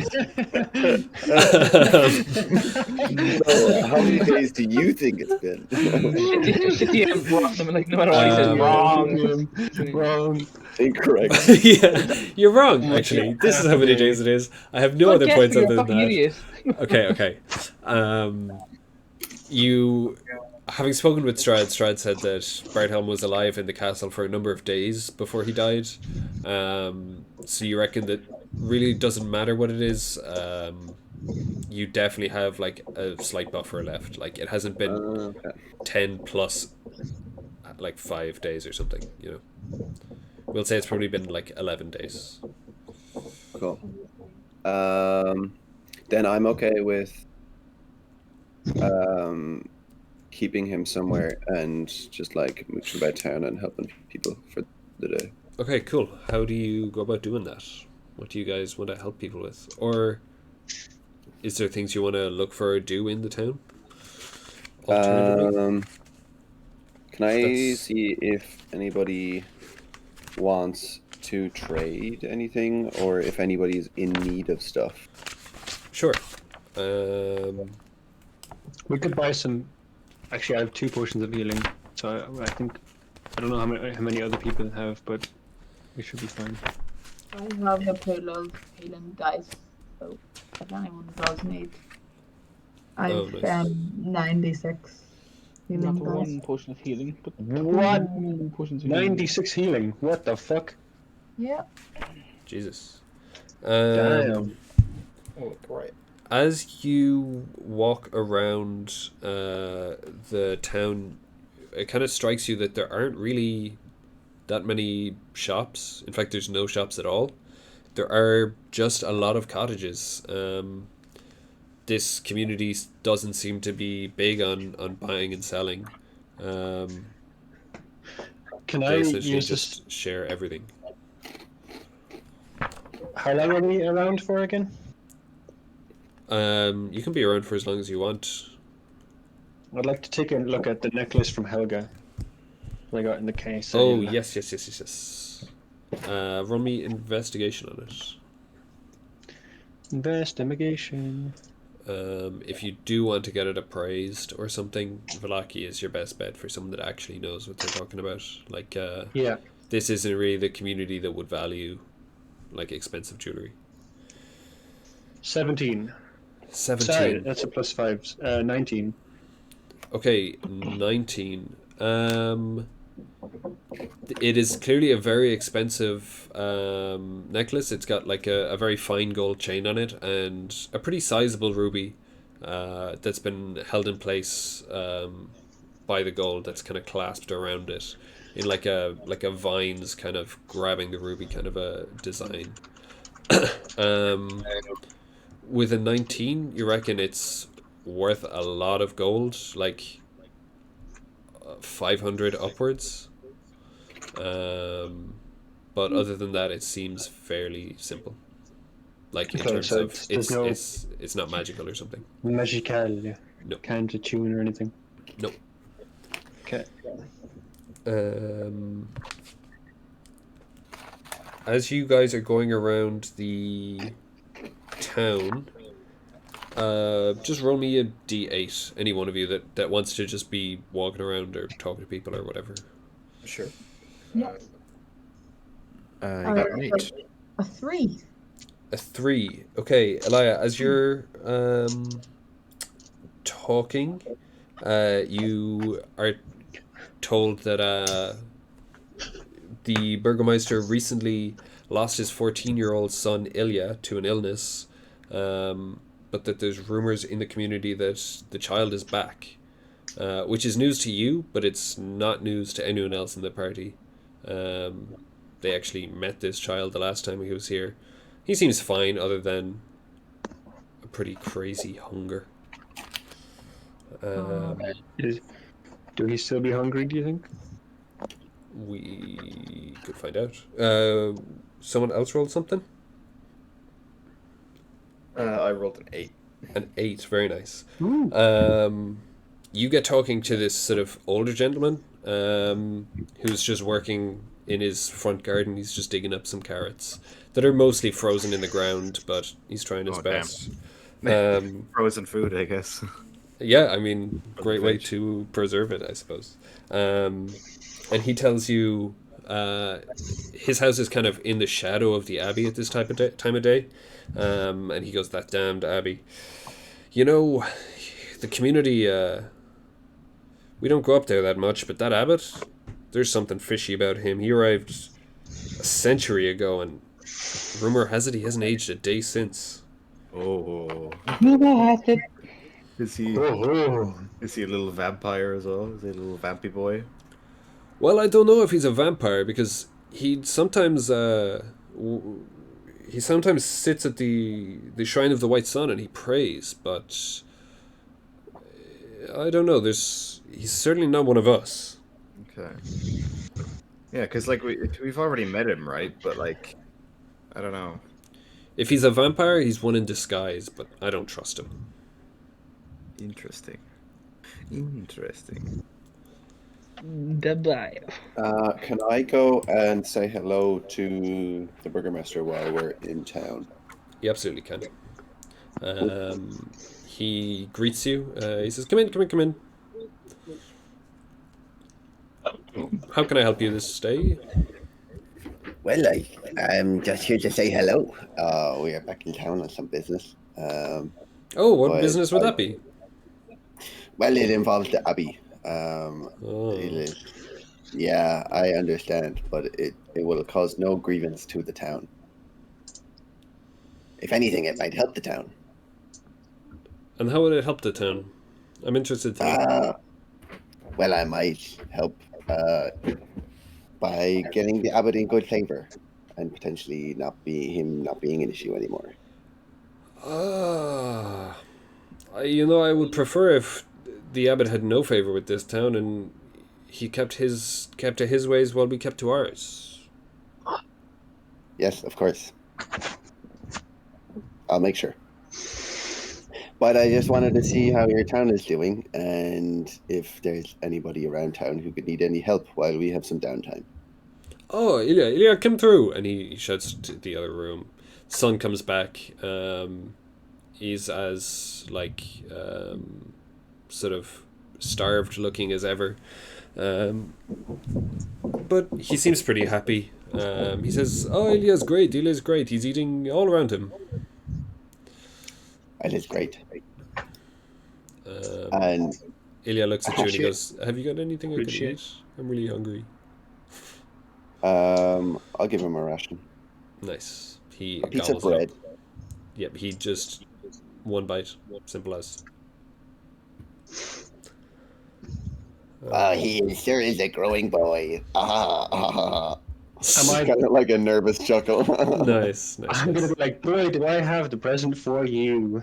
how many days do you think it's been? Shitty brought them like no matter what he says, wrong. Wrong. Incorrect. Yeah, you're wrong, actually. This is how many days it is. I have no other Guess points you're other a than fucking that. idiot. Okay. You, having spoken with Strahd said that Barthelm was alive in the castle for a number of days before he died. So you reckon that really doesn't matter what it is. You definitely have like a slight buffer left. Like it hasn't been Okay. 10 plus like 5 days or something, you know. We'll say it's probably been like 11 days. Cool. Then I'm okay with keeping him somewhere and just like mooching about town and helping people for the day. Okay, cool. How do you go about doing that? What do you guys want to help people with? Or is there things you want to look for or do in the town? Alternatively? Can I That's- see if anybody wants to trade anything or if anybody's in need of stuff? Sure. We could buy some Actually, I have 2 potions of healing, so I think I don't know how many other people have, but we should be fine. I have a pool of healing dice, so if anyone does need. Oh, I've nice. 96 healing Not dice. one potion of healing, but What? 2 potions of healing. 96 healing. What the fuck? Yeah. Jesus. Damn. Oh, great. As you walk around the town, it kind of strikes you that there aren't really that many shops. In fact, there's no shops at all. There are just a lot of cottages. This community doesn't seem to be big on buying and selling. Can They I essentially use this? just share everything. How long are we around for again? You can be around for as long as you want. I'd like to take a look at the necklace from Helga that I got in the case. Oh, yes. Roll me investigation on it. Investigation. If you do want to get it appraised or something, Velaki is your best bet for someone that actually knows what they're talking about. Like, Yeah. this isn't really the community that would value, like, expensive jewelry. 17. 17. Sorry, that's a +5. 19. Okay, 19. It is clearly a very expensive necklace. It's got like a very fine gold chain on it and a pretty sizable ruby that's been held in place by the gold that's kind of clasped around it in like a vines kind of grabbing the ruby kind of a design. With a 19, you reckon it's worth a lot of gold, like 500 upwards. But other than that, it seems fairly simple. Like in Okay, terms so of it's not magical or something. Magical. Yeah. No. Can't attune or anything. No. Okay. As you guys are going around the town, just roll me a d8. Any one of you that wants to just be walking around or talking to people or whatever. Sure. Yeah. You got an 8. A 3. A 3. Okay, Elia, as you're talking, you are told that the Burgomeister recently lost his 14-year-old son Ilya to an illness, but that there's rumors in the community that the child is back, which is news to you, but it's not news to anyone else in the party. They actually met this child the last time he was here. He seems fine, other than a pretty crazy hunger. Do he still be hungry, do you think? We could find out. Someone else rolled something? I rolled an 8. An 8, very nice. Ooh. You get talking to this sort of older gentleman who's just working in his front garden. He's just digging up some carrots that are mostly frozen in the ground, but he's trying his best. Frozen food, I guess. Yeah, I mean, great way to preserve it, I suppose. And he tells you his house is kind of in the shadow of the abbey at this time of day. And he goes, that damned abbey. You know, the community, we don't go up there that much, but that abbot, there's something fishy about him. He arrived a century ago, and rumor has it he hasn't aged a day since. Oh. Is he a little vampire as well? Is he a little vampy boy? Well, I don't know if he's a vampire, because he sometimes sits at the shrine of the White Sun and he prays, but I don't know. He's certainly not one of us. Okay. Yeah, because like we've already met him, right? But like, I don't know. If he's a vampire, he's one in disguise, but I don't trust him. Interesting. Goodbye. Can I go and say hello to the Burgomaster while we're in town? You absolutely can. He greets you. He says, come in. how can I help you this day? Well, I'm just here to say hello. We are back in town on some business. Oh, what But business would that be? Well, it involves the Abbey. Oh. Yeah, I understand, but it will cause no grievance to the town. If anything, it might help the town. And how would it help the town? I'm interested to know. Well, I might help by getting the abbot in good favor, and potentially not being an issue anymore. I would prefer if the abbot had no favor with this town and he kept to his ways while we kept to ours. Yes, of course. I'll make sure. But I just wanted to see how your town is doing, and if there's anybody around town who could need any help while we have some downtime. Oh, Elia, come through! And he shouts to the other room. Son comes back. He's as, sort of starved looking as ever. But he seems pretty happy. He says, Elia's great, he's eating all around him. That is great. And Elia looks at you and he goes, have you got anything I could shit. eat? I'm really hungry. I'll give him a ration. Nice. He A piece of gobbles it up. bread. Yep, he just one bite. Simple as. He sure is a growing boy. Am I? Kind of like a nervous chuckle. Nice. I'm gonna be like, boy, do I have the present for you?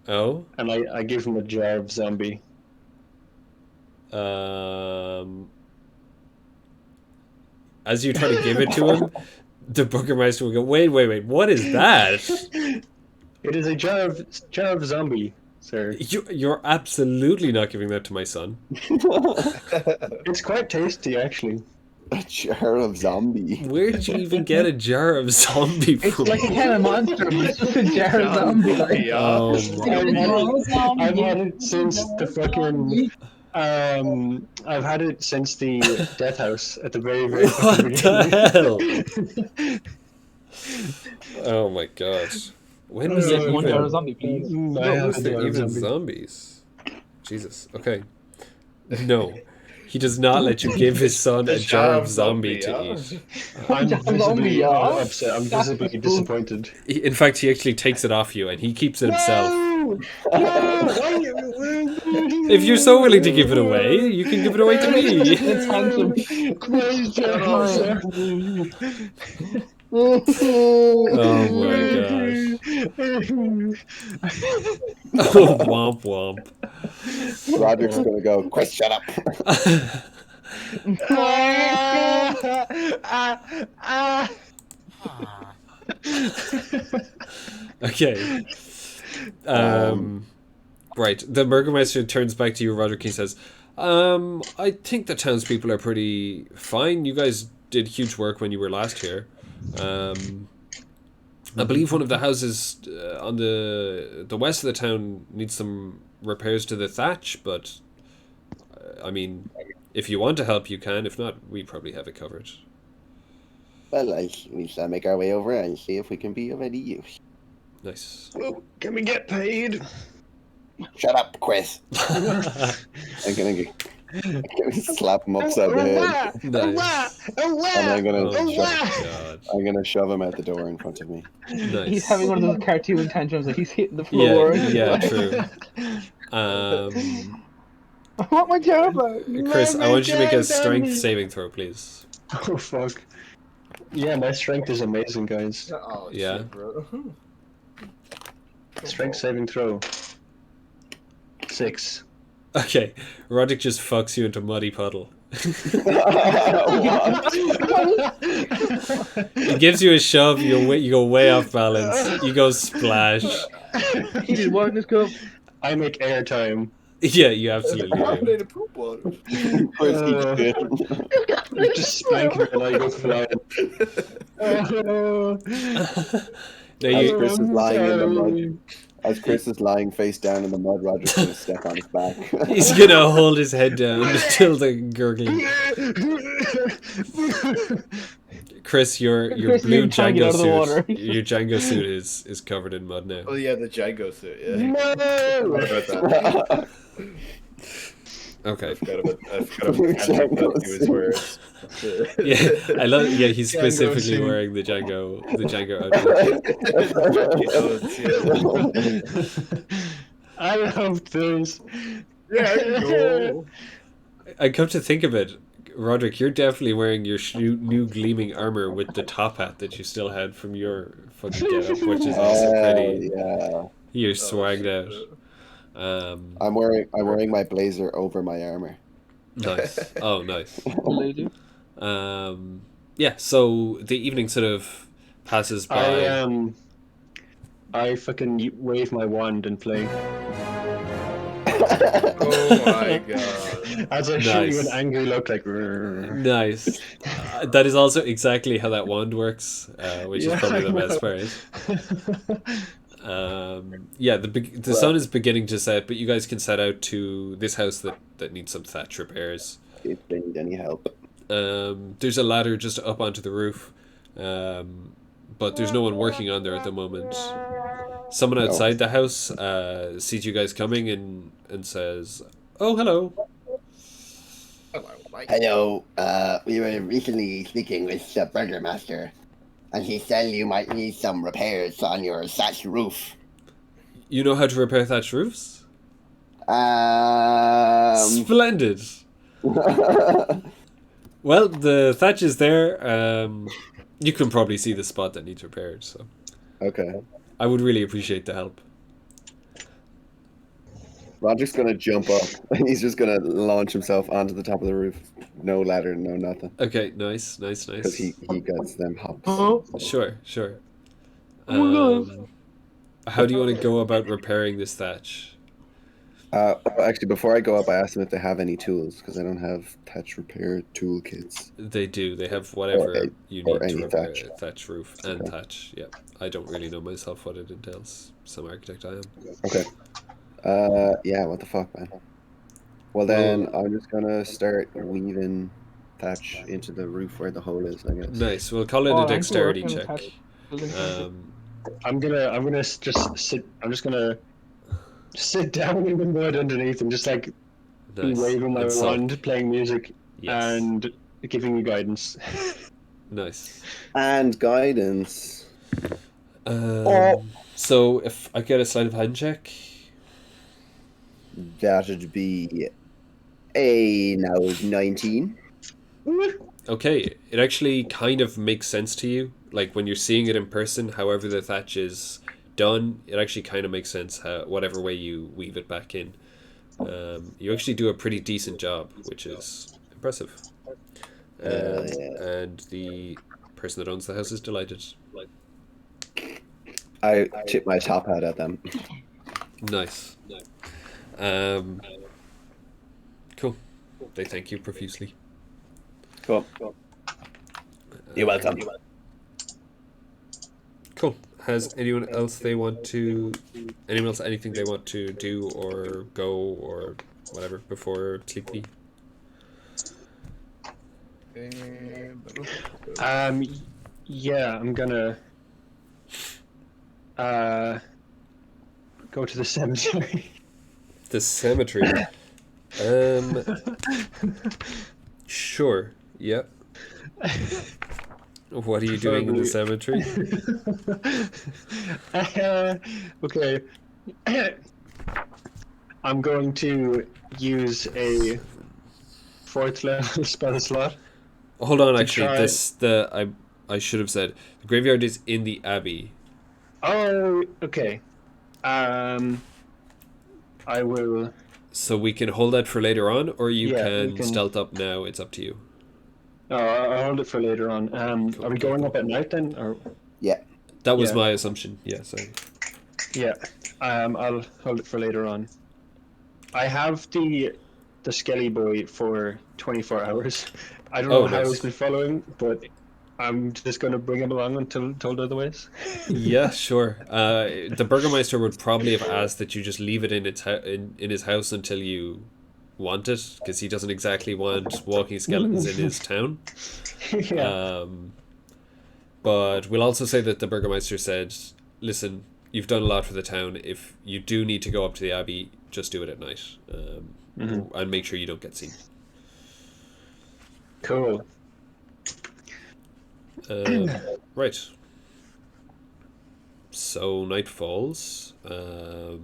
Oh? And I give him a jar of zombie. As you try to give it to him, the Burgermeister will go, wait, what is that? It is a jar of zombie, sir. You're absolutely not giving that to my son. It's quite tasty, actually. A jar of zombie. Where did you even get a jar of zombie It's from? like a kind of monster, but it's just a jar of zombie. Like. Oh my. I've had it since the fucking. I've had it since the death house at the very What fucking the hell? Oh my god. When was Yes, it one jar of even? zombie, please. I When have was a there jar of even zombie. zombies? Jesus. Okay. No. He does not let you give his son a jar of zombie to eat. I'm Jar of zombie, visibly yeah. upset. I'm visibly disappointed. In fact, he actually takes it off you and he keeps it himself. If you're so willing to give it away, you can give it away to me. It's handsome. Oh my gosh. Oh, womp womp. Roderick's gonna go, Chris, shut up. Okay. Right. The Burgermeister turns back to you, Roderick. He says, I think the townspeople are pretty fine. You guys did huge work when you were last here. I believe one of the houses on the west of the town needs some repairs to the thatch, but I mean, if you want to help, you can. If not, we probably have it covered. Well, we shall make our way over and see if we can be of any use. Nice. Can we get paid? Shut up, Chris. I'm gonna slap him upside the head. Nice. And I'm gonna, Oh my I'm gonna shove him out the door in front of me. god. Nice. He's having one of those cartoon tantrums, like he's hitting the Yeah, floor. yeah, true. I want my jar back. Chris, I want you to make a strength saving throw, please. Oh fuck. Yeah, my strength is amazing, guys. Oh, Yeah. shit, bro. Strength saving throw. 6. Okay, Roderick just fucks you into muddy puddle. He gives you a shove, you go way off balance, you go splash. He just wanted this cup. I make airtime. Yeah, you absolutely do. Carbonated poop water. Chris keeps doing. Just spank her and I go flying. Now As you, Chris is lying in the mud, as Chris is lying face down in the mud, Roger's gonna step on his back. he's gonna hold his head down until the gurgling. Chris, your Chris blue being trying to get Django out of the water. suit, your Django suit is covered in mud now. Oh yeah, the Django suit. Yeah. No! What about that? Okay. I forgot about that. He was wearing. Yeah, I love. Yeah, he's Django specifically suit. wearing the Django outfit. I love this. Django. I come to think of it, Roderick, you're definitely wearing your new gleaming armor with the top hat that you still had from your fucking getup, which is also pretty. Yeah. You're swagged out. I'm wearing my blazer over my armor. Nice. Oh, nice. Lady. Yeah. So the evening sort of passes by. I fucking wave my wand and play. Oh my god. As I shoot you an Nice. angry look like. "Rrrr." Nice. That is also exactly how that wand works, which is probably the best part. Yeah, the sun is beginning to set, but you guys can set out to this house that needs some thatch repairs. If they need any help. There's a ladder just up onto the roof, but there's no one working on there at the moment. Someone outside the house sees you guys coming and says, "Oh, hello." Hello, we were recently speaking with the burgomaster, and he said you might need some repairs on your thatched roof. You know how to repair thatched roofs? Um, Splendid. Well, the thatch is there. You can probably see the spot that needs repaired, so Okay. I would really appreciate the help. Roderick's gonna jump up and he's just gonna launch himself onto the top of the roof. No ladder, no nothing. Okay, nice. Because he gets them hops. Sure. Oh, How do you want to go about repairing this thatch? Actually, before I go up, I asked them if they have any tools, because I don't have thatch repair toolkits. They do. They have whatever Or you or need to any repair thatch. a thatch roof and Okay. thatch. Yeah, I don't really know myself what it entails. Some architect I am. Okay. Yeah, what the fuck, man? Well, then I'm just gonna start weaving thatch into the roof where the hole is, I guess. Nice. We'll call it Oh, a thank you, dexterity working check. attached building. I'm gonna just sit. I'm just gonna sit down in the mud underneath and just like Nice. waving my And sulk. wand, playing music, Yes. and giving you guidance. Nice. And guidance. So if I get a sleight of hand check, That'd be now 19. okay, it actually kind of makes sense to you. Like when you're seeing it in person, however the thatch is done, it actually kind of makes sense how whatever way you weave it back in. You actually do a pretty decent job, which is impressive. And the person that owns the house is delighted. I tip my top hat at them. Nice. Cool. They thank you profusely. Cool. You're welcome. Cool. Has anyone else anything they want to do or go or whatever before sleepy? Yeah, I'm gonna go to the cemetery. The cemetery. Sure. Yep. What are you doing in the cemetery? Okay. I'm going to use a 4th level spell slot. Hold on, actually, try- I should have said the graveyard is in the abbey. Oh, okay. I will. So we can hold that for later on, or you Yeah, we can can- stealth up now. It's up to you. I'll hold it for later on. Are we going up at night then, or? That was Yeah. my assumption. Yeah, sorry. Yeah. I'll hold it for later on. I have the Skelly Boy for 24 hours. I don't know how nice. he's been following, but I'm just going to bring him along until told otherwise. Yeah, sure. The burgomaster would probably have asked that you just leave it in its in his house until you want it, because he doesn't exactly want walking skeletons in his town. Yeah. But we'll also say that the Burgermeister said, listen, you've done a lot for the town. If you do need to go up to the Abbey, just do it at night. And make sure you don't get seen. Cool. Right. So night falls. The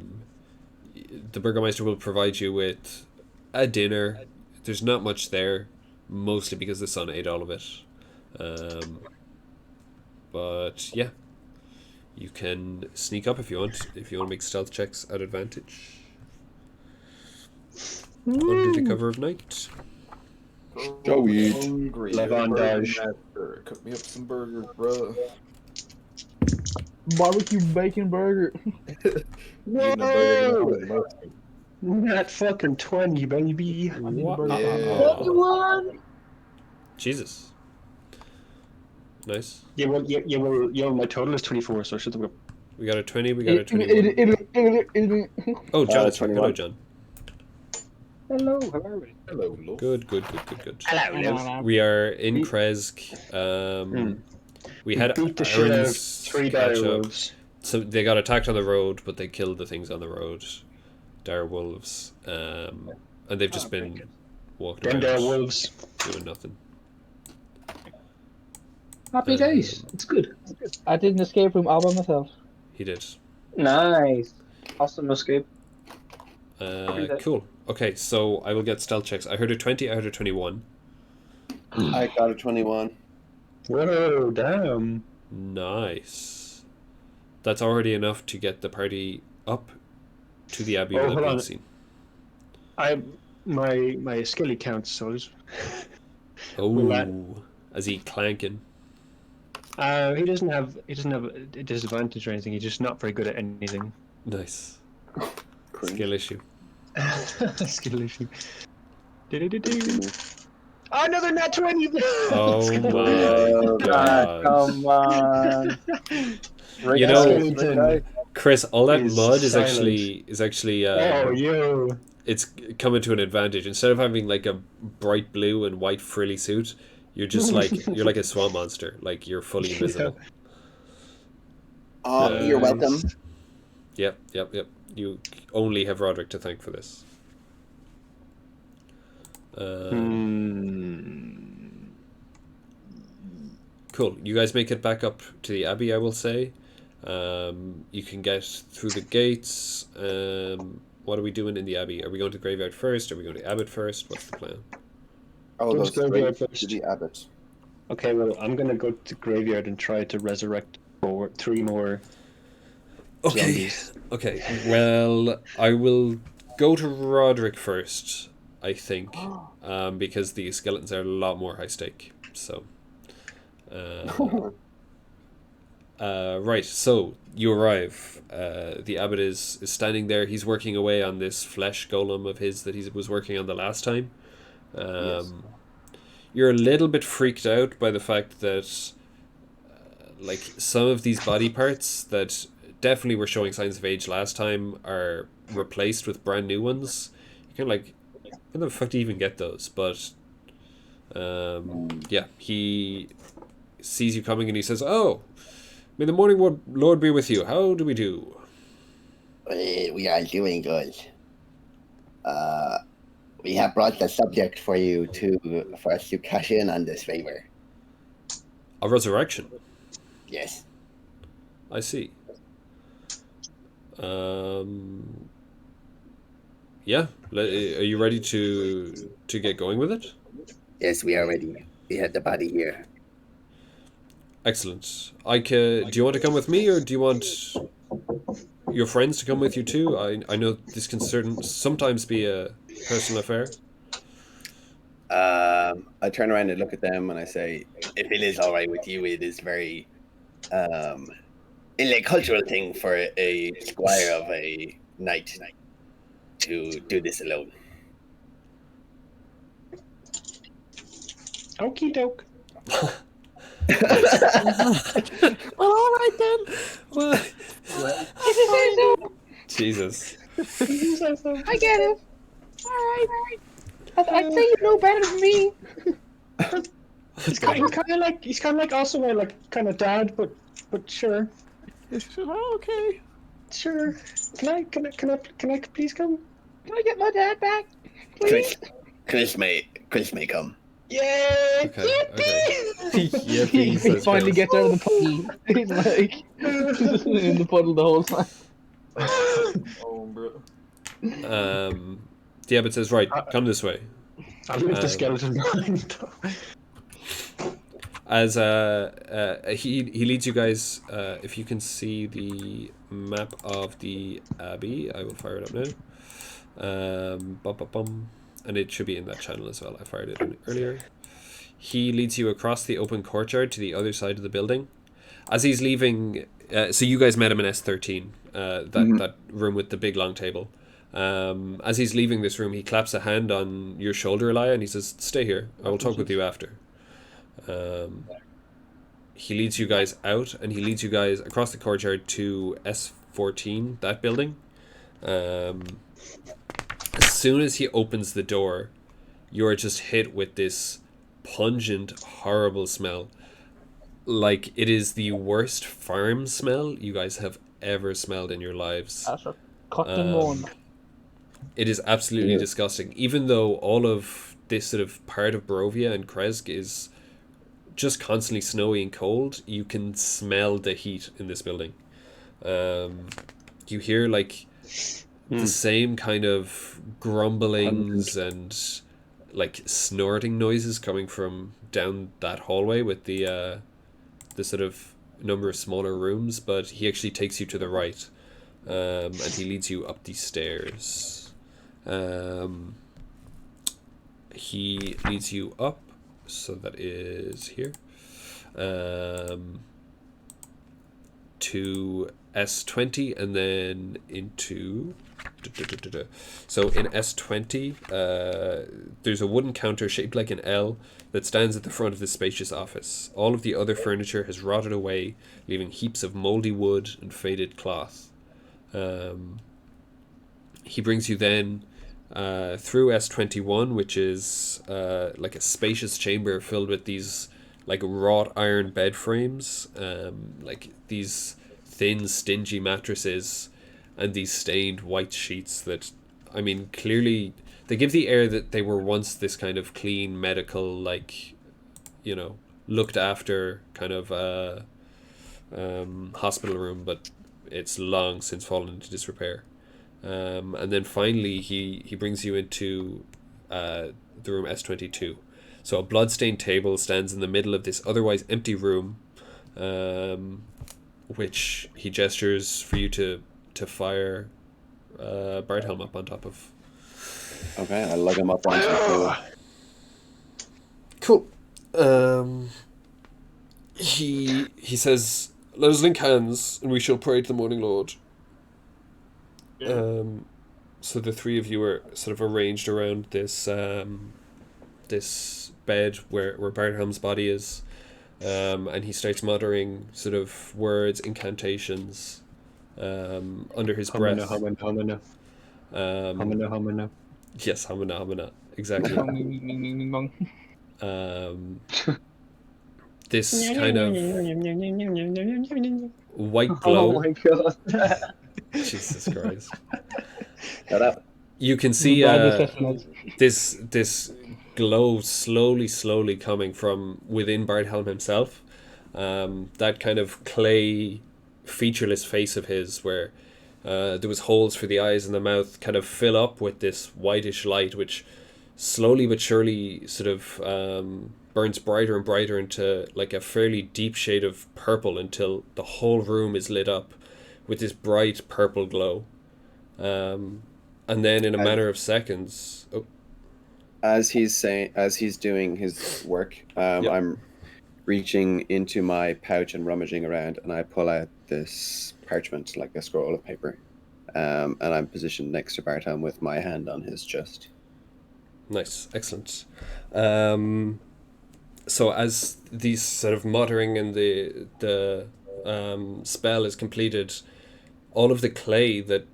Burgermeister will provide you with a dinner. There's not much there, mostly because the sun ate all of it. But yeah, you can sneak up if you want. If you want to make stealth checks at advantage. Under the cover of night. Joey. Hungry. Lavandage. Master. Cook me up some burgers, bro. Barbecue bacon burger. Whoa! Not fucking 20, baby. Yeah. 21. Jesus. Nice. Yeah, well, my total is 24, so I should have. We got a 20, we got a 21. Oh, John, it's right. Hello, 21. John. Hello, how are we? Hello, love. Good. Hello, We are in Kresk. We had beat the shit out of Aaron's 3 catch up. direwolves. So they got attacked on the road, but they killed the things on the road. Direwolves. And they've just been walking Them around direwolves. doing nothing. Happy days. It's good. I did an escape room all by myself. He did. Nice. Awesome escape. Cool. Okay, so I will get stealth checks. I heard a 20, I heard a 21. I got a 21. Whoa, damn. Nice. That's already enough to get the party up to the Abbey Oh, without hold being on. seen. My skelly counts, so Oh, as he clanking. he doesn't have a disadvantage or anything. He's just not very good at anything. Nice. Cringe. Skill issue. Skill issue. Do-do-do-do. Oh, another nat 20! Oh my god. Come on. You know, Skeleton Chris, all that is mud is silent. actually Oh, yo. it's coming to an advantage. Instead of having like a bright blue and white frilly suit, you're just like you're like a swamp monster. Like you're fully invisible. Oh, you're welcome. Yep. You only have Roderick to thank for this. Cool. You guys make it back up to the Abbey, I will say. You can get through the gates. What are we doing in the Abbey? Are we going to the graveyard first? Are we going to Abbot first? What's the plan? Oh, Let's those go there straight first. to the abbot. Okay, well, I'm gonna go to the graveyard and try to resurrect 3 more zombies. Okay. Well, I will go to Roderick first, I think, because the skeletons are a lot more high stake. So, right. So you arrive. The abbot is standing there. He's working away on this flesh golem of his that he was working on the last time. Yes. You're a little bit freaked out by the fact that, like, some of these body parts that definitely were showing signs of age last time are replaced with brand new ones. You can like, how the fuck do you even get those? But yeah, he sees you coming and he says, "Oh, may the morning Lord be with you. How do we do?" We are doing good. We have brought the subject for us to cash in on this favor. A resurrection. Yes. I see. Yeah. Are you ready to get going with it? Yes, we are ready. We have the body here. Excellent. Do you want to come with me, or do you want your friends to come with you too? I know this can sometimes be a personal affair. I turn around and look at them and I say, if it is all right with you, it is very a cultural thing for a squire of a knight to do this alone. Okie doke. Well, all right then. Well, Jesus. I get it. I'd say you know better than me. He's kind of like also a kind of dad, but sure. Oh, okay. Sure. Can I please come? Can I get my dad back, Chris, please? Chris may come. Yay! Okay. Yippee, He says finally Chris. gets out of the puddle. He's like in the puddle the whole time. Oh, bro. The abbot says, right, come this way. I'll leave the skeleton behind. As he leads you guys, if you can see the map of the abbey, I will fire it up now. And it should be in that channel as well. I fired it in earlier. He leads you across the open courtyard to the other side of the building. As he's leaving, so you guys met him in S13, that room with the big long table. As he's leaving this room, he claps a hand on your shoulder, Elia, and he says, "Stay here. I will talk with you after." He leads you guys out, and he leads you guys across the courtyard to S14, that building. As soon as he opens the door, you're just hit with this pungent, horrible smell. Like, it is the worst farm smell you guys have ever smelled in your lives. It is absolutely disgusting. Even though all of this sort of part of Barovia and Kresk is just constantly snowy and cold, you can smell the heat in this building. You hear like the same kind of grumblings and like snorting noises coming from down that hallway with the sort of number of smaller rooms, but he actually takes you to the right, and he leads you up these stairs. He leads you up, so that is here, to S20 and then into... So in S20, there's a wooden counter shaped like an L that stands at the front of this spacious office. All of the other furniture has rotted away, leaving heaps of mouldy wood and faded cloth. He brings you then through S21, which is like a spacious chamber filled with these like wrought iron bed frames, like these thin, stingy mattresses, and these stained white sheets that, I mean, clearly they give the air that they were once this kind of clean medical, like, you know, looked after kind of hospital room, but it's long since fallen into disrepair. And then finally he brings you into the room S22. So a bloodstained table stands in the middle of this otherwise empty room, which he gestures for you to fire Barthelm up on top of. Okay, I lug him up onto the table. Cool. He says, "Let us link hands, and we shall pray to the Morning Lord." So the three of you are sort of arranged around this this bed where Barthelm's body is, and he starts muttering sort of words, incantations, under his breath. Homina. Yes, homina, exactly. This kind of white glow. Oh my god. Jesus Christ. Shut up. You can see this glow slowly coming from within Barthelm himself. That kind of clay, featureless face of his, where there was holes for the eyes and the mouth, kind of fill up with this whitish light, which slowly but surely sort of burns brighter and brighter into like a fairly deep shade of purple until the whole room is lit up with this bright purple glow. And then in a matter of seconds... Oh. As he's doing his work, I'm reaching into my pouch and rummaging around, and I pull out this parchment, like a scroll of paper, and I'm positioned next to Barthelm with my hand on his chest. Nice, excellent. So as these sort of muttering and the spell is completed, all of the clay that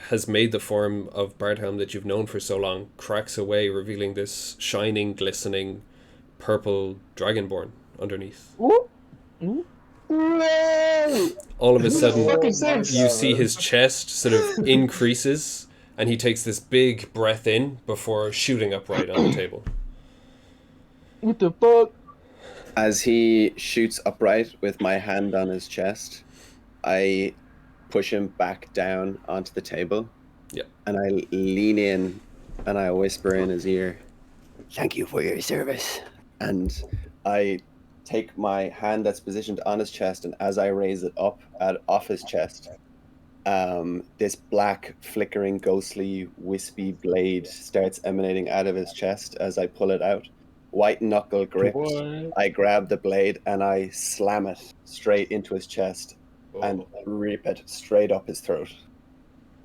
has made the form of Bardhelm that you've known for so long cracks away, revealing this shining, glistening, purple dragonborn underneath. Ooh. Ooh. All of a sudden, fuck is this? you see his chest sort of increases, and he takes this big breath in before shooting upright on the table. What the fuck? As he shoots upright with my hand on his chest, I push him back down onto the table. Yep. And I lean in and I whisper in his ear, Thank you for your service. and I take my hand that's positioned on his chest, and as I raise it up off his chest, this black, flickering, ghostly, wispy blade starts emanating out of his chest as I pull it out. White knuckle gripped, What? I grab the blade and I slam it straight into his chest and rip it straight up his throat.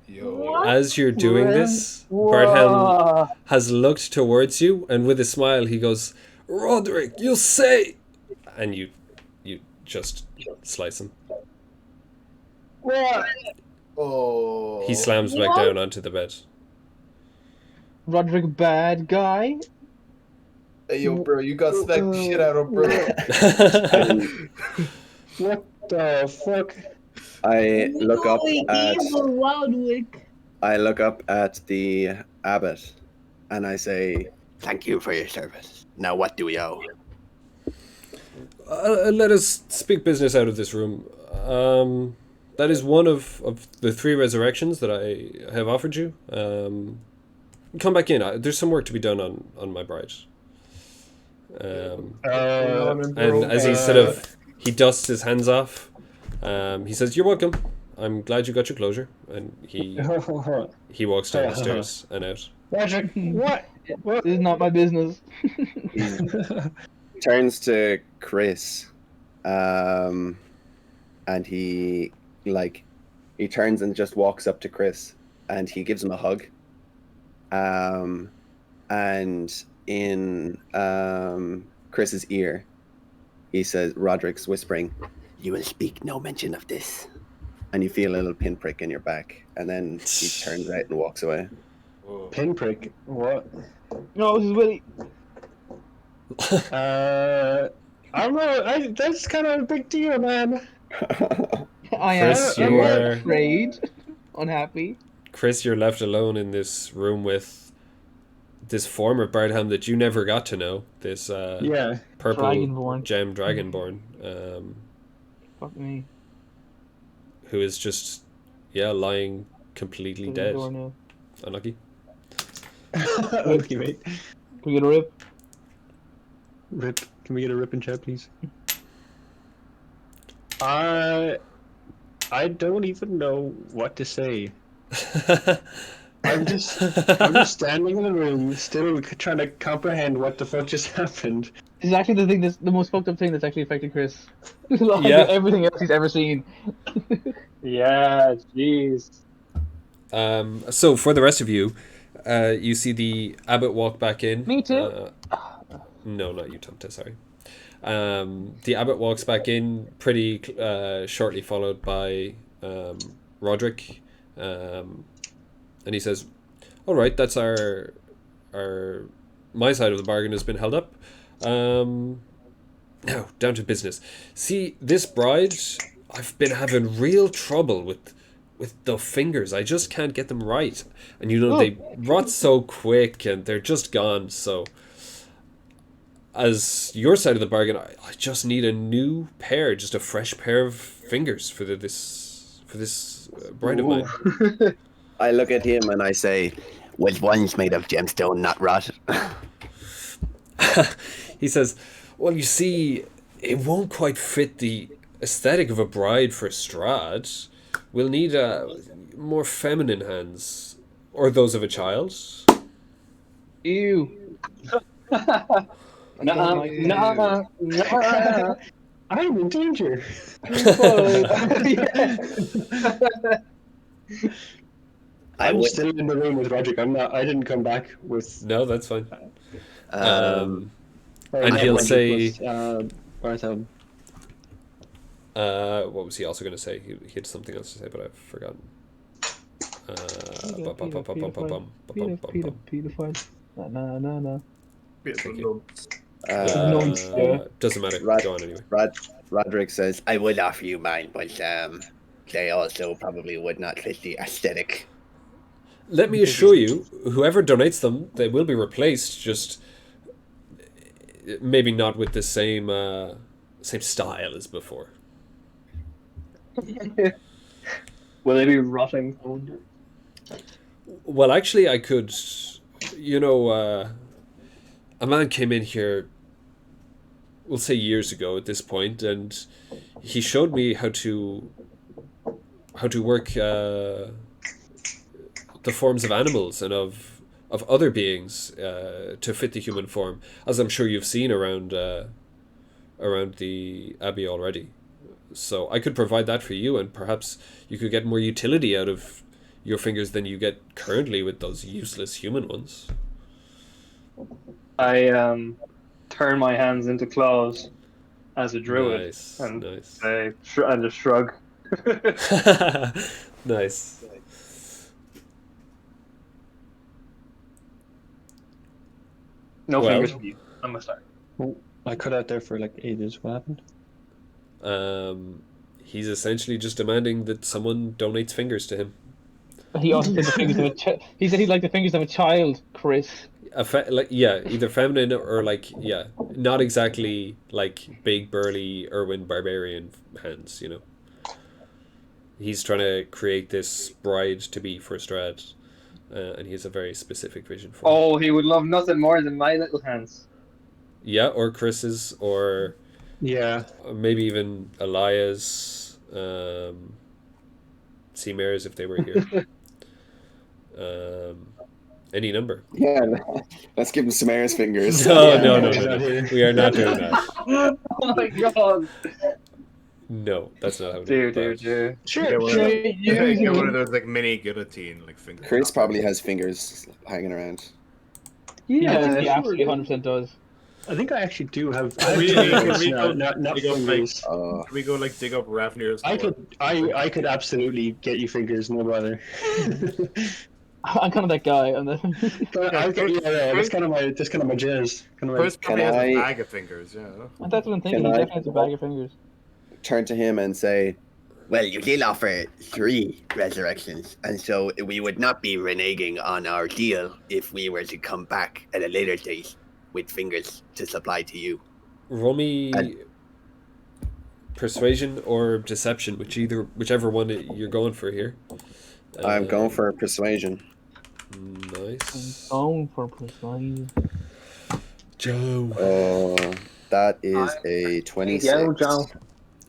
Yo. As you're doing this, Bardhelm has looked towards you, and with a smile he goes, "Roderick, you say," and you just slice him. What? Oh. He slams back down onto the bed. Roderick, bad guy. Hey, yo, bro, you got smacked the shit out of, bro. What the fuck? I look up at Wildwick. the abbot and I say, Thank you for your service. Now what do we owe? Let us speak business out of this room. That is one of the 3 resurrections that I have offered you. Come back in. There's some work to be done on my bride. And as he sort of he dusts his hands off, he says, "You're welcome. I'm glad you got your closure." And he walks down the stairs and out. Roderick, what? What? This is not my business. turns to Chris, and he turns and just walks up to Chris, and he gives him a hug. And in Chris's ear, he says, Roderick's whispering, You will speak no mention of this. and you feel a little pinprick in your back, and then he turns out and walks away. Pinprick? What? No, this is Willie. I don't know. That's kind of a big deal, man. I am Chris, you are afraid. Unhappy. Chris, you're left alone in this room with this form of Bardhelm that you never got to know. This Yeah. purple Dragonborn. gem dragonborn, Fuck me. who is just lying completely Close the dead. door now. Unlucky. Okay, wait. Can we get a rip? Rip. Can we get a rip in chat, please? I don't even know what to say. I'm just standing in the room, still trying to comprehend what the fuck just happened. This is actually the thing that's the most fucked up thing that's actually affected Chris. Like Yeah. everything else he's ever seen. Yeah, jeez. So for the rest of you, you see the abbot walk back in. Me too. No, not you, Tomte, sorry. The abbot walks back in pretty shortly, followed by Roderick, and he says, "All right, that's our my side of the bargain has been held up. Now down to business. See, this bride, I've been having real trouble with the fingers. I just can't get them right, and they rot so quick, and they're just gone. So, as your side of the bargain, I just need a new pair, just a fresh pair of fingers for this bride of mine." I look at him and I say, Was one's made of gemstone, not rotted? He says, "Well, you see, it won't quite fit the aesthetic of a bride for Strahd. We'll need more feminine hands, or those of a child." Ew. Nuh-uh. I'm in danger. I'm still in the room with Roderick. I didn't come back with. No, that's fine. um, And he'll say, Barthel. what was he also going to say? He had something else to say, but I've forgotten. Pedophile. No. Beautiful Thank you. looks. Doesn't matter. Rod- Go on anyway. Roderick says, I would offer you mine, but they also probably would not fit the aesthetic. Let me assure you, whoever donates them, they will be replaced. Just maybe not with the same style as before. Will they be rotting? Well, actually, I could. A man came in here, we'll say years ago at this point, and he showed me how to work the forms of animals and of other beings to fit the human form, as I'm sure you've seen around the abbey already. So I could provide that for you, and perhaps you could get more utility out of your fingers than you get currently with those useless human ones. I turn my hands into claws as a druid, Nice, and nice. I and just shrug. Nice. No Well- fingers for you. I'm gonna start. Oh, I cut out there for like ages. What happened? He's essentially just demanding that someone donates fingers to him. He also said the fingers of he said he'd like the fingers of a child, Chris. Either feminine or not exactly like big burly Urwin barbarian hands. He's trying to create this bride to be for Strahd, and he has a very specific vision for it. Oh, he would love nothing more than my little hands. Yeah, or Chris's, or Yeah. maybe even Elias, Cymer's if they were here. Any number. Yeah, let's give him Samara's fingers. No, Yeah, no, yeah, no, yeah, no, no. yeah. We are not doing that. Oh my god. No, that's not how it Dude. Get one, Sure, get one of those like mini guillotine like fingers. Chris probably has fingers hanging around. Yeah, he Yeah, absolutely 100% does. I think I actually do have. Can we go- not we go, fingers. Can we go like dig up Ravnir's? I could absolutely get you fingers, no bother. I'm kind of that guy. Yeah, that's kind of my jazz. Chris probably Can has a I- bag of fingers. Yeah. That's what I'm thinking. Can He I- definitely has a bag of fingers. Turn to him and say, Well, you did offer 3 resurrections, and so we would not be reneging on our deal if we were to come back at a later date with fingers to supply to you. Roll me And- persuasion or deception, whichever one you're going for here. I'm going for persuasion. Nice. Going for persuasion. Joe. Oh, that is a 26. Yo, Joe.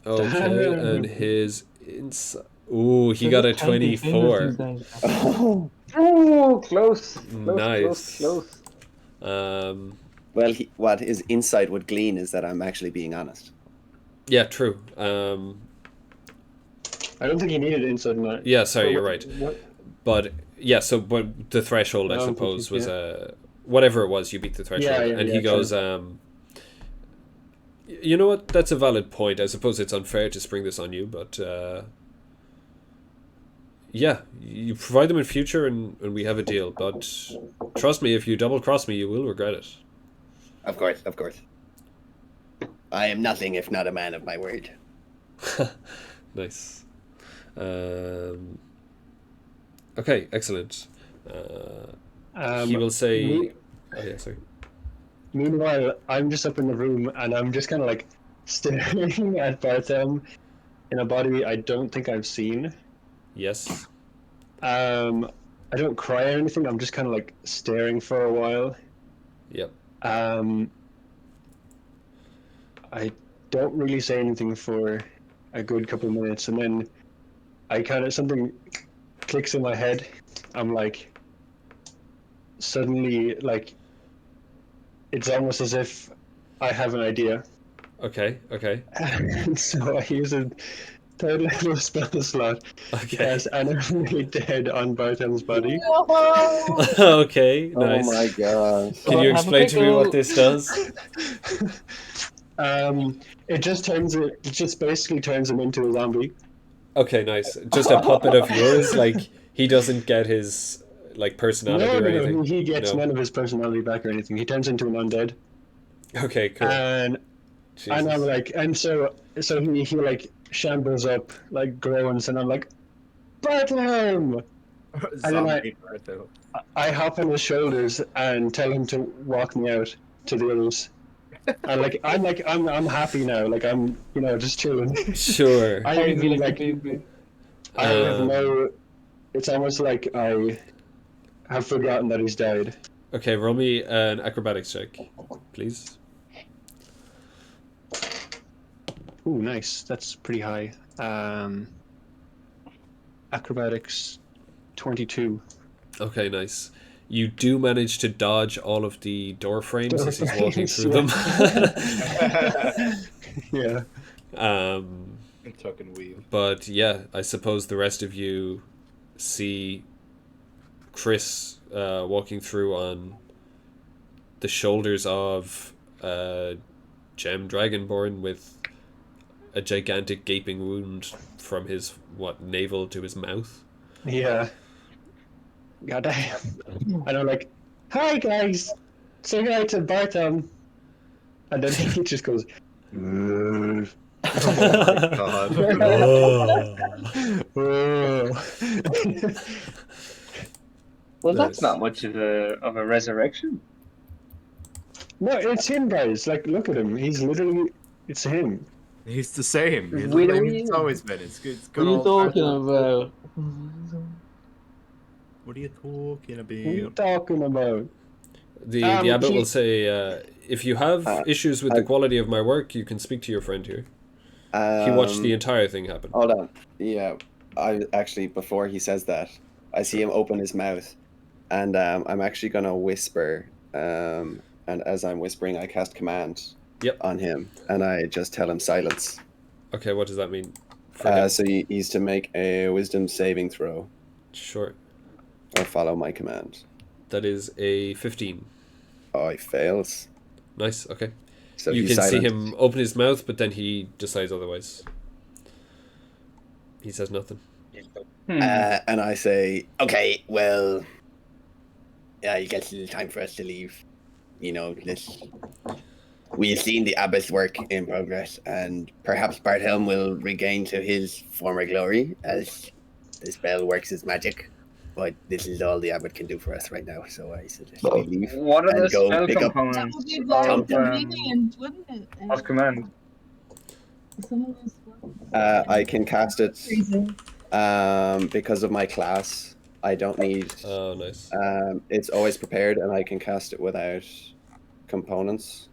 Okay, and his Ooh, he got a 24. Oh, Oh, close. Nice. Close. well, what his insight would glean is that I'm actually being honest. Yeah, true. I don't think he needed insight in that. Yeah, sorry, you're right. What? But yeah, but the threshold, I I don't think suppose, you- was whatever it was. You beat the threshold, Yeah, and he true. goes, you know what? That's a valid point. I suppose it's unfair to spring this on you, but yeah, you provide them in future, and we have a deal. But trust me, if you double cross me, you will regret it. Of course. I am nothing if not a man of my word. Nice. Okay, excellent. He will say. me- Oh yeah, sorry. Meanwhile, I'm just up in the room and I'm just kind of like staring at Barthel in a body I don't think I've seen. Yes. I don't cry or anything. I'm just kind of like staring for a while. Yep. I don't really say anything for a good couple of minutes, and then something clicks in my head. I'm like, suddenly, like, it's almost as if I have an idea. Okay. And so I use a third level spell slot Okay. as enemy dead on Barthel's body. Okay. Oh Nice. my gosh. Can you Have a explain to me what pickle. this does? It just basically turns him into a zombie. Okay, nice. Just a puppet of yours, like he doesn't get his like personality or anything. No, he gets No? none of his personality back or anything. He turns into an undead, Okay, cool. and I'm Jesus. like, and so he like shambles up, like groans, and I'm like, Bartholomew! And then Zombie Bartho. I hop on his shoulders and tell him to walk me out to the others. And I'm happy now. Like I'm, just chilling. Sure. I Harry even feeling like completely. I have no. It's almost like I have forgotten that he's died. Okay, roll me an acrobatics check, please. Ooh, nice. That's pretty high. Acrobatics, 22. Okay, nice. You do manage to dodge all of the door frames Door as he's walking frames, through them. Yeah. Tuck and weave. But yeah, I suppose the rest of you see Chris walking through on the shoulders of Gem Dragonborn with a gigantic gaping wound from his navel to his mouth. Yeah. Goddamn. And I'm like, hi guys, say hi to Bartham. And then he just goes, Oh my god. Well, Nice. that's not much of a resurrection. No, it's him, guys. Like, look at him. He's literally, it's him. He's the same. He's Wait, the same wait. he's always been. It's good. It's What good are you old talking Bartho. about? What are you talking What are you about? talking about? The abbot he- will say, if you have issues with the quality of my work, you can speak to your friend here. He watched the entire thing happen. Hold on. Yeah, I actually, before he says that, I see him open his mouth, and I'm actually gonna whisper. And as I'm whispering, I cast command on him, and I just tell him silence. Okay, what does that mean? For him? So he's to make a wisdom saving throw Sure. or follow my command. That is a 15. Oh, he fails. Nice, okay. So You he's can see silent. him open his mouth, but then he decides otherwise. He says nothing. And I say, okay, well, yeah, I guess it's time for us to leave. We've seen the abbot's work in progress, and perhaps Barthelm will regain to his former glory as the spell works his magic. But this is all the abbot can do for us right now, so I suggest we leave What are the and go spell pick up. That components would be very Tomte. convenient, wouldn't it? of command? Some of those spells. I can cast it Freezing. because of my class. I don't need. Oh, nice. It's always prepared, and I can cast it without components.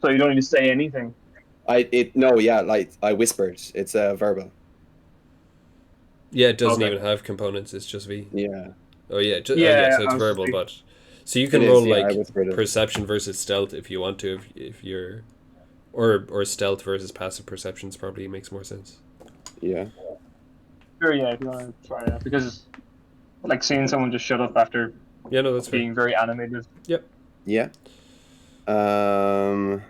So you don't need to say anything. Like I whispered. It's verbal. Yeah, it doesn't Okay. even have components, it's just V. Yeah. Oh, yeah. So Yeah, it's I verbal, see. but... So you can It is, roll, yeah, I like, whispered it. perception versus stealth if you want to, if you're... Or stealth versus passive perceptions probably makes more sense. Yeah. Sure, yeah, if you want to try that. Because, like, seeing someone just shut up after Yeah, no, that's fair. being very animated. Yeah. That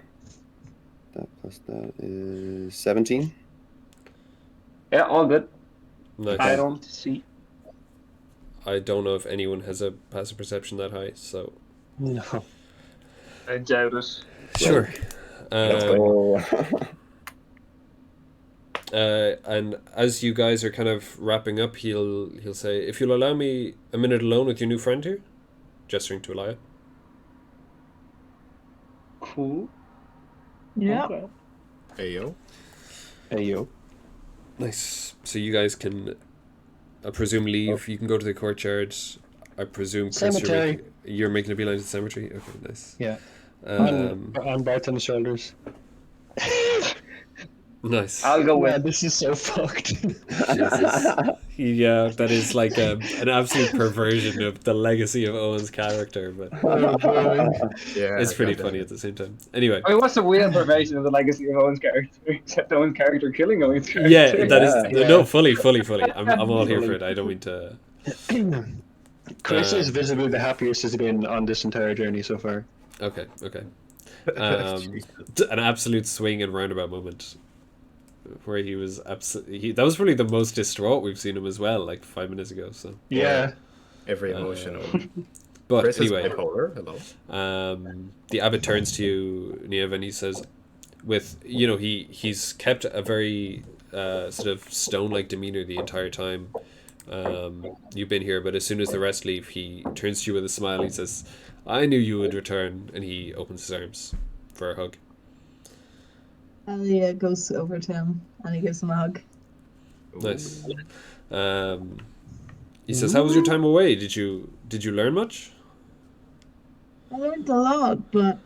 plus that is 17. Yeah, all good. Nice. I don't see. I don't know if anyone has a passive perception that high, so... No. I doubt it. Sure. Let's go. And as you guys are kind of wrapping up, he'll say, if you'll allow me a minute alone with your new friend here, gesturing to Elia. Cool. Yeah. Okay. Hey yo. Hey, yo. Nice. So you guys can, I presume, leave. You can go to the courtyard. I presume, Chris, Cemetery. you're making a beeline to the cemetery. Okay, nice. Yeah. Um, On Bartham's shoulders. nice. I'll go Yeah, with. this is so fucked. Jesus. Yeah, that is like an absolute perversion of the legacy of Owen's character, but Oh, boy. Yeah. it's pretty goddamn. funny at the same time. Anyway, I mean, what's the weird perversion of the legacy of Owen's character? Except Owen's character killing Owen's character. yeah, that is Yeah. no, fully. I'm all here for it. I don't mean to. Chris is visibly the happiest he's been on this entire journey so far. Okay. An absolute swing and roundabout moment. where he was absolutely. That was probably the most distraught we've seen him as well, like 5 minutes ago. So Yeah. Every emotion. but Chris is anyway, bipolar. Hello. the abbot turns to you, Niamh, and he says, with he's kept a very sort of stone-like demeanor the entire time you've been here, but as soon as the rest leave, he turns to you with a smile. He says, "I knew you would return," and he opens his arms for a hug. Elia goes over to him and he gives him a hug. Nice. He says, "How was your time away? Did you learn much?" I learned a lot, but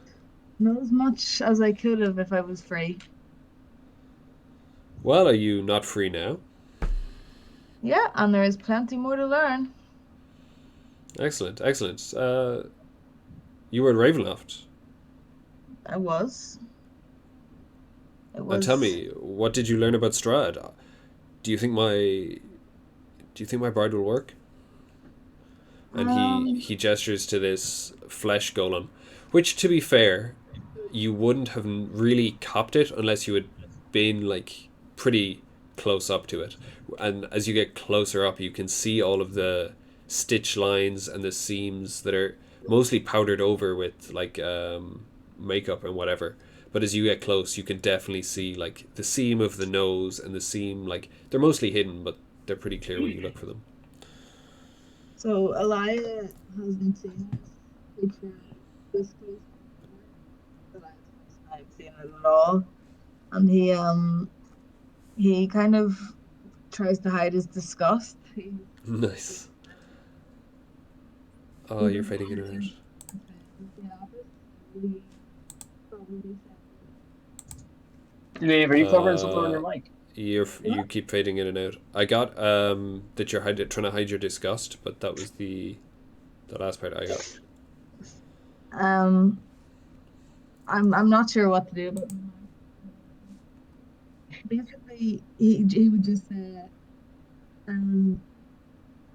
not as much as I could have if I was free. Well, are you not free now? Yeah, and there is plenty more to learn. Excellent. You were at Ravenloft. I was. Now tell me, what did you learn about Strahd? Do you think my bard will work? And he gestures to this flesh golem, which, to be fair, you wouldn't have really copped it unless you had been like pretty close up to it. And as you get closer up, you can see all of the stitch lines and the seams that are mostly powdered over with like makeup and whatever. But as you get close, you can definitely see like the seam of the nose and the seam, like they're mostly hidden, but they're pretty clear when you look for them. So Elia hasn't seen it. This close, but I've seen it at all. And he kind of tries to hide his disgust. Nice. Oh, you're fading in and out. Dave, are you covering something on your mic? You keep fading in and out. I got that you're trying to hide your disgust, but that was the last part I got. I'm not sure what to do, but basically he would just say, I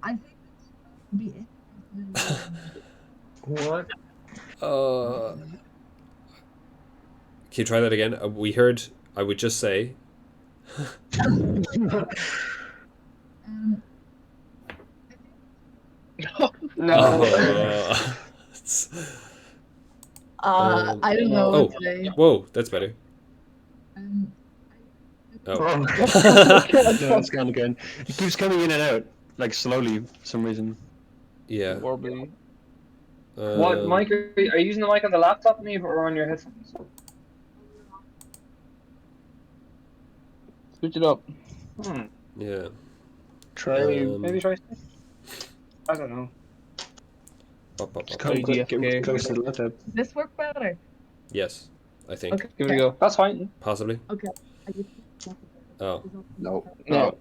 think this would be interesting. What? Can you try that again? We heard. I would just say. No. I don't know what to do. Whoa, that's better. No, it's gone again. It keeps coming in and out, like slowly for some reason. Yeah. Warbly. What mic are you using the mic on the laptop, Neve, or on your headphones? Switch it up. Yeah. Try. Maybe try. I don't know. Come Idea. get close to the laptop. Does this work better? Yes, I think. Okay, give it a go. That's fine. Possibly. Okay. Oh. No. No.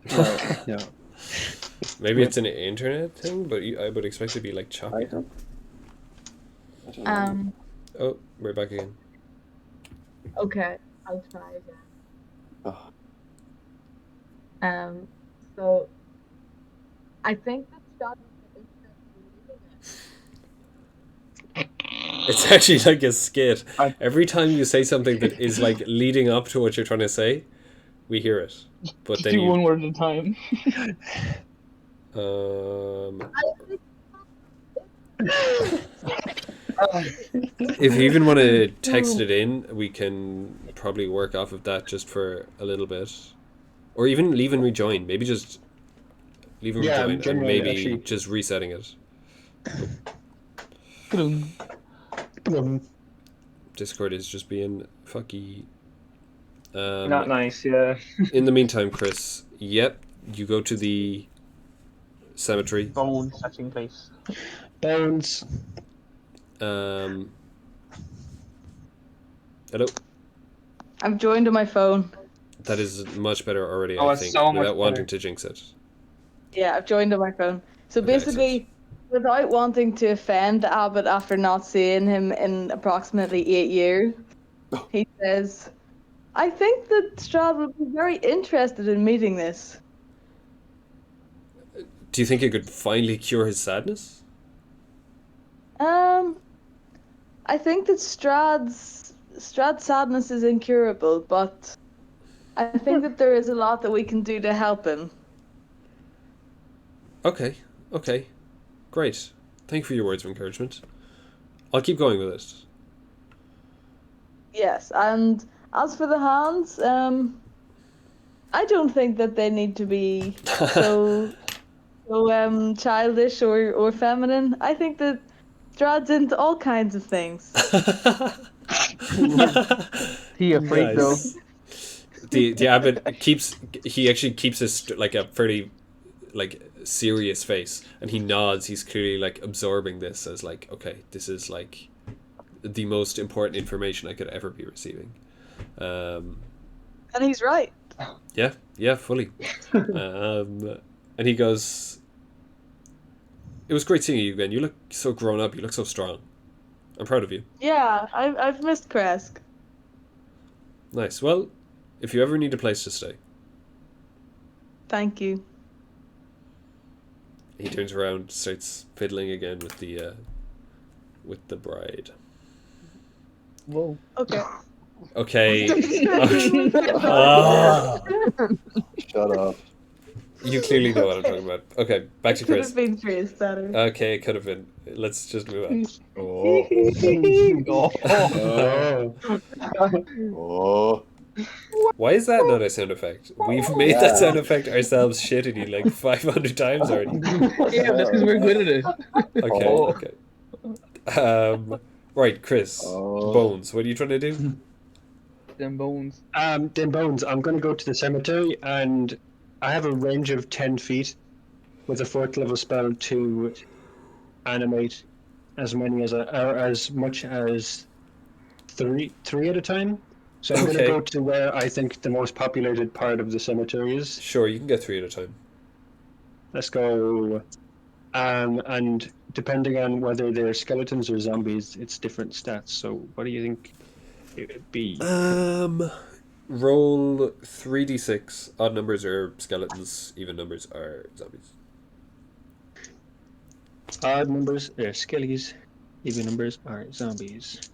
No. Maybe it's an internet thing, but I would expect it to be like choppy. I don't know. Oh, we're back again. Okay, I'll try again. Oh. So I think that Scott It's actually like a skit. Every time you say something that is like leading up to what you're trying to say, we hear it. But then do you one word at a time. If you even want to text it in, we can probably work off of that just for a little bit, or even leave and rejoin. Maybe just leave and rejoin, and maybe actually just resetting it. Discord is just being fucky. Not nice, yeah. In the meantime, Chris, yep, you go to the cemetery. Bone touching place. Bones. Hello. I've joined on my phone. That is much better already, Oh, I it's think, so much without wanting better. to jinx it. Yeah, I've joined on my phone. So Okay, basically, without wanting to offend the abbot after not seeing him in approximately 8 years, he says, I think that Strahd would be very interested in meeting this. Do you think it could finally cure his sadness? I think that Strahd's sadness is incurable, but I think that there is a lot that we can do to help him. Okay. Great. Thank you for your words of encouragement. I'll keep going with it. Yes, and as for the hands, I don't think that they need to be so childish or feminine. I think that Strahd's into all kinds of things. He a freak though. Nice. The abbot actually keeps a fairly serious face, and he nods. He's clearly absorbing this as okay, this is the most important information I could ever be receiving. And he's right. Yeah, fully. And he goes, "It was great seeing you again. You look so grown up. You look so strong. I'm proud of you." Yeah, I've missed Kresk. Nice. Well, if you ever need a place to stay. Thank you. He turns around, starts fiddling again with the bride. Whoa. Okay. Okay. Shut up. You clearly know what I'm talking about. Okay, back to Could Chris. have been phrased better. Okay, it could have been. Let's just move on. Oh. Why is that not a sound effect? We've made that sound effect ourselves shittily 500 times already. Yeah, that's because we're good at it. Okay. Right, Chris. Bones, what are you trying to do? Them bones. I'm going to go to the cemetery, and I have a range of 10 feet with a 4th level spell to animate as much as three at a time. So I'm going to go to where I think the most populated part of the cemetery is. Sure, you can get 3 at a time. Let's go. And depending on whether they're skeletons or zombies, it's different stats. So what do you think it would be? Roll 3d6. Odd numbers are skeletons, even numbers are zombies. Odd numbers are skellies, even numbers are zombies.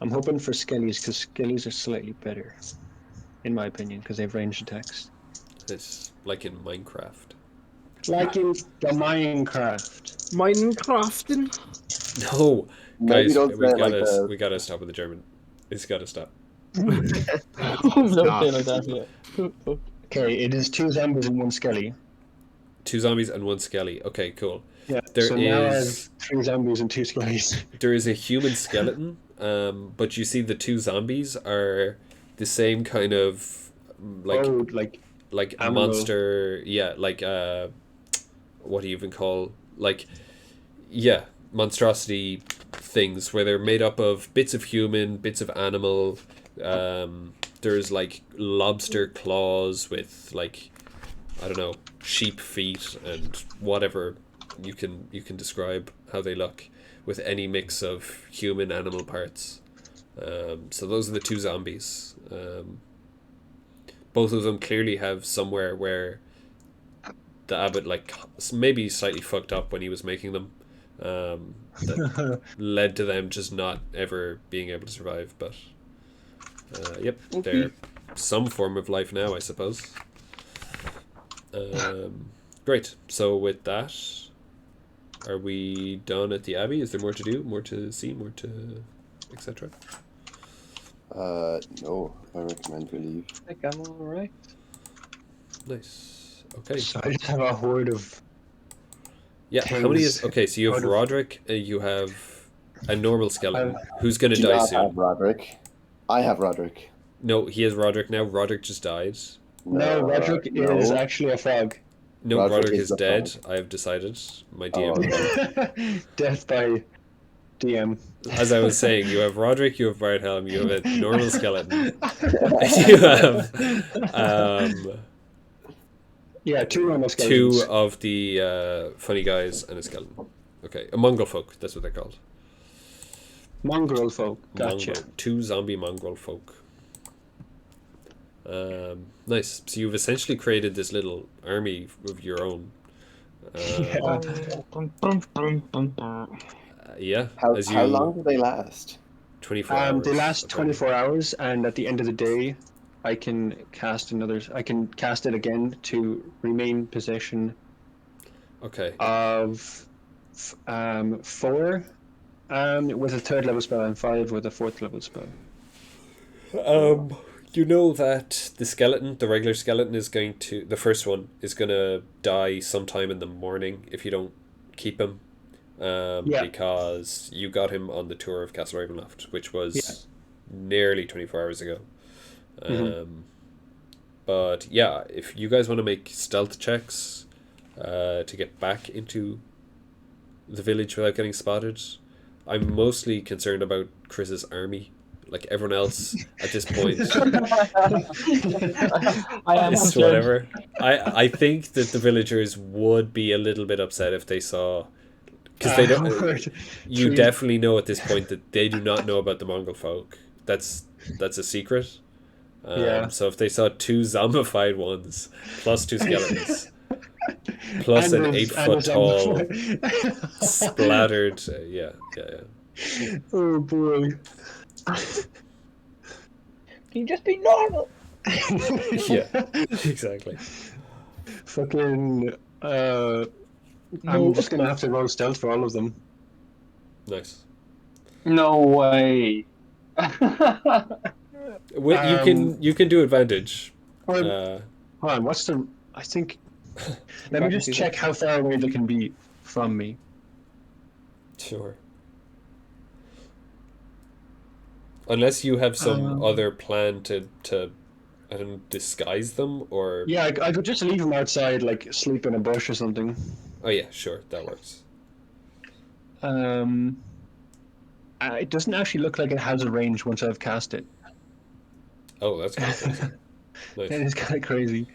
I'm hoping for skellies because skellies are slightly better, in my opinion, because they have ranged attacks. It's like in Minecraft. Like in the Minecraft. Minecrafting? No, guys, don't say it like that. we gotta stop with the German. It's gotta stop. Don't say it like that, yeah. Okay, it is 2 zombies and 1 skelly. 2 zombies and 1 skelly. Okay, cool. Yeah, There so now I have is 3 zombies and 2 skellies. there is a human skeleton, but you see the 2 zombies are the same kind of like a animal. monster. Yeah, what do you even call monstrosity things where they're made up of bits of human, bits of animal. There's lobster claws with I don't know, sheep feet and whatever you can describe how they look with any mix of human animal parts. So those are the 2 zombies. Both of them clearly have somewhere where the abbot maybe slightly fucked up when he was making them. That led to them just not ever being able to survive, but they're some form of life now, I suppose. Great. So with that, are we done at the Abbey? Is there more to do? More to see? More to etc.? No, I recommend we leave. I think I'm alright. Nice. Okay. So I just have a horde of... Yeah, how many is... Okay, so you have Roderick, you have a normal skeleton. Who's going to die soon? I have Roderick. I have Roderick. No, he has Roderick now. Roderick just died. No, Roderick is actually a frog. No, Roderick is dead. frog. I have decided. My DM. Death by DM. As I was saying, you have Roderick, you have Bardhelm, you have a normal skeleton. You have... Yeah, 2 normal skeletons. 2 of the funny guys and a skeleton. Okay, a mongrel folk, that's what they're called. Mongrel folk, gotcha. 2 zombie mongrel folk. Nice. So you've essentially created this little army of your own. Yeah. How long do they last? 24 hours. They last 24 hours, and at the end of the day, I can cast another. I can cast it again to remain possession Okay. of 4 with a 3rd level spell and 5 with a 4th level spell. You know that the skeleton, the regular skeleton, the first one is gonna die sometime in the morning if you don't keep him. Yeah. Because you got him on the tour of Castle Ravenloft, which was nearly 24 hours ago. But yeah, if you guys want to make stealth checks to get back into the village without getting spotted, I'm mostly concerned about Chris's army. Like everyone else at this point, I am it's concerned. whatever. I think that the villagers would be a little bit upset if they saw, because they don't. You definitely know at this point that they do not know about the Mongol folk. That's a secret. So if they saw 2 zombified ones plus 2 skeletons plus an 8-foot tall splattered, yeah. Oh boy. Can you just be normal? Yeah, exactly. Fucking. I'm just gonna have to roll stealth for all of them. Nice. No way. You can do advantage. Hold on, what's the? I think. Let me just check how far away they can be from me. Sure. Unless you have some other plan to I don't know, disguise them, or Yeah, I could just leave them outside, like sleep in a bush or something. oh yeah, sure, that works. It doesn't actually look like it has a range once I've cast it. Oh, that's kind of crazy. Nice. That is kind of crazy.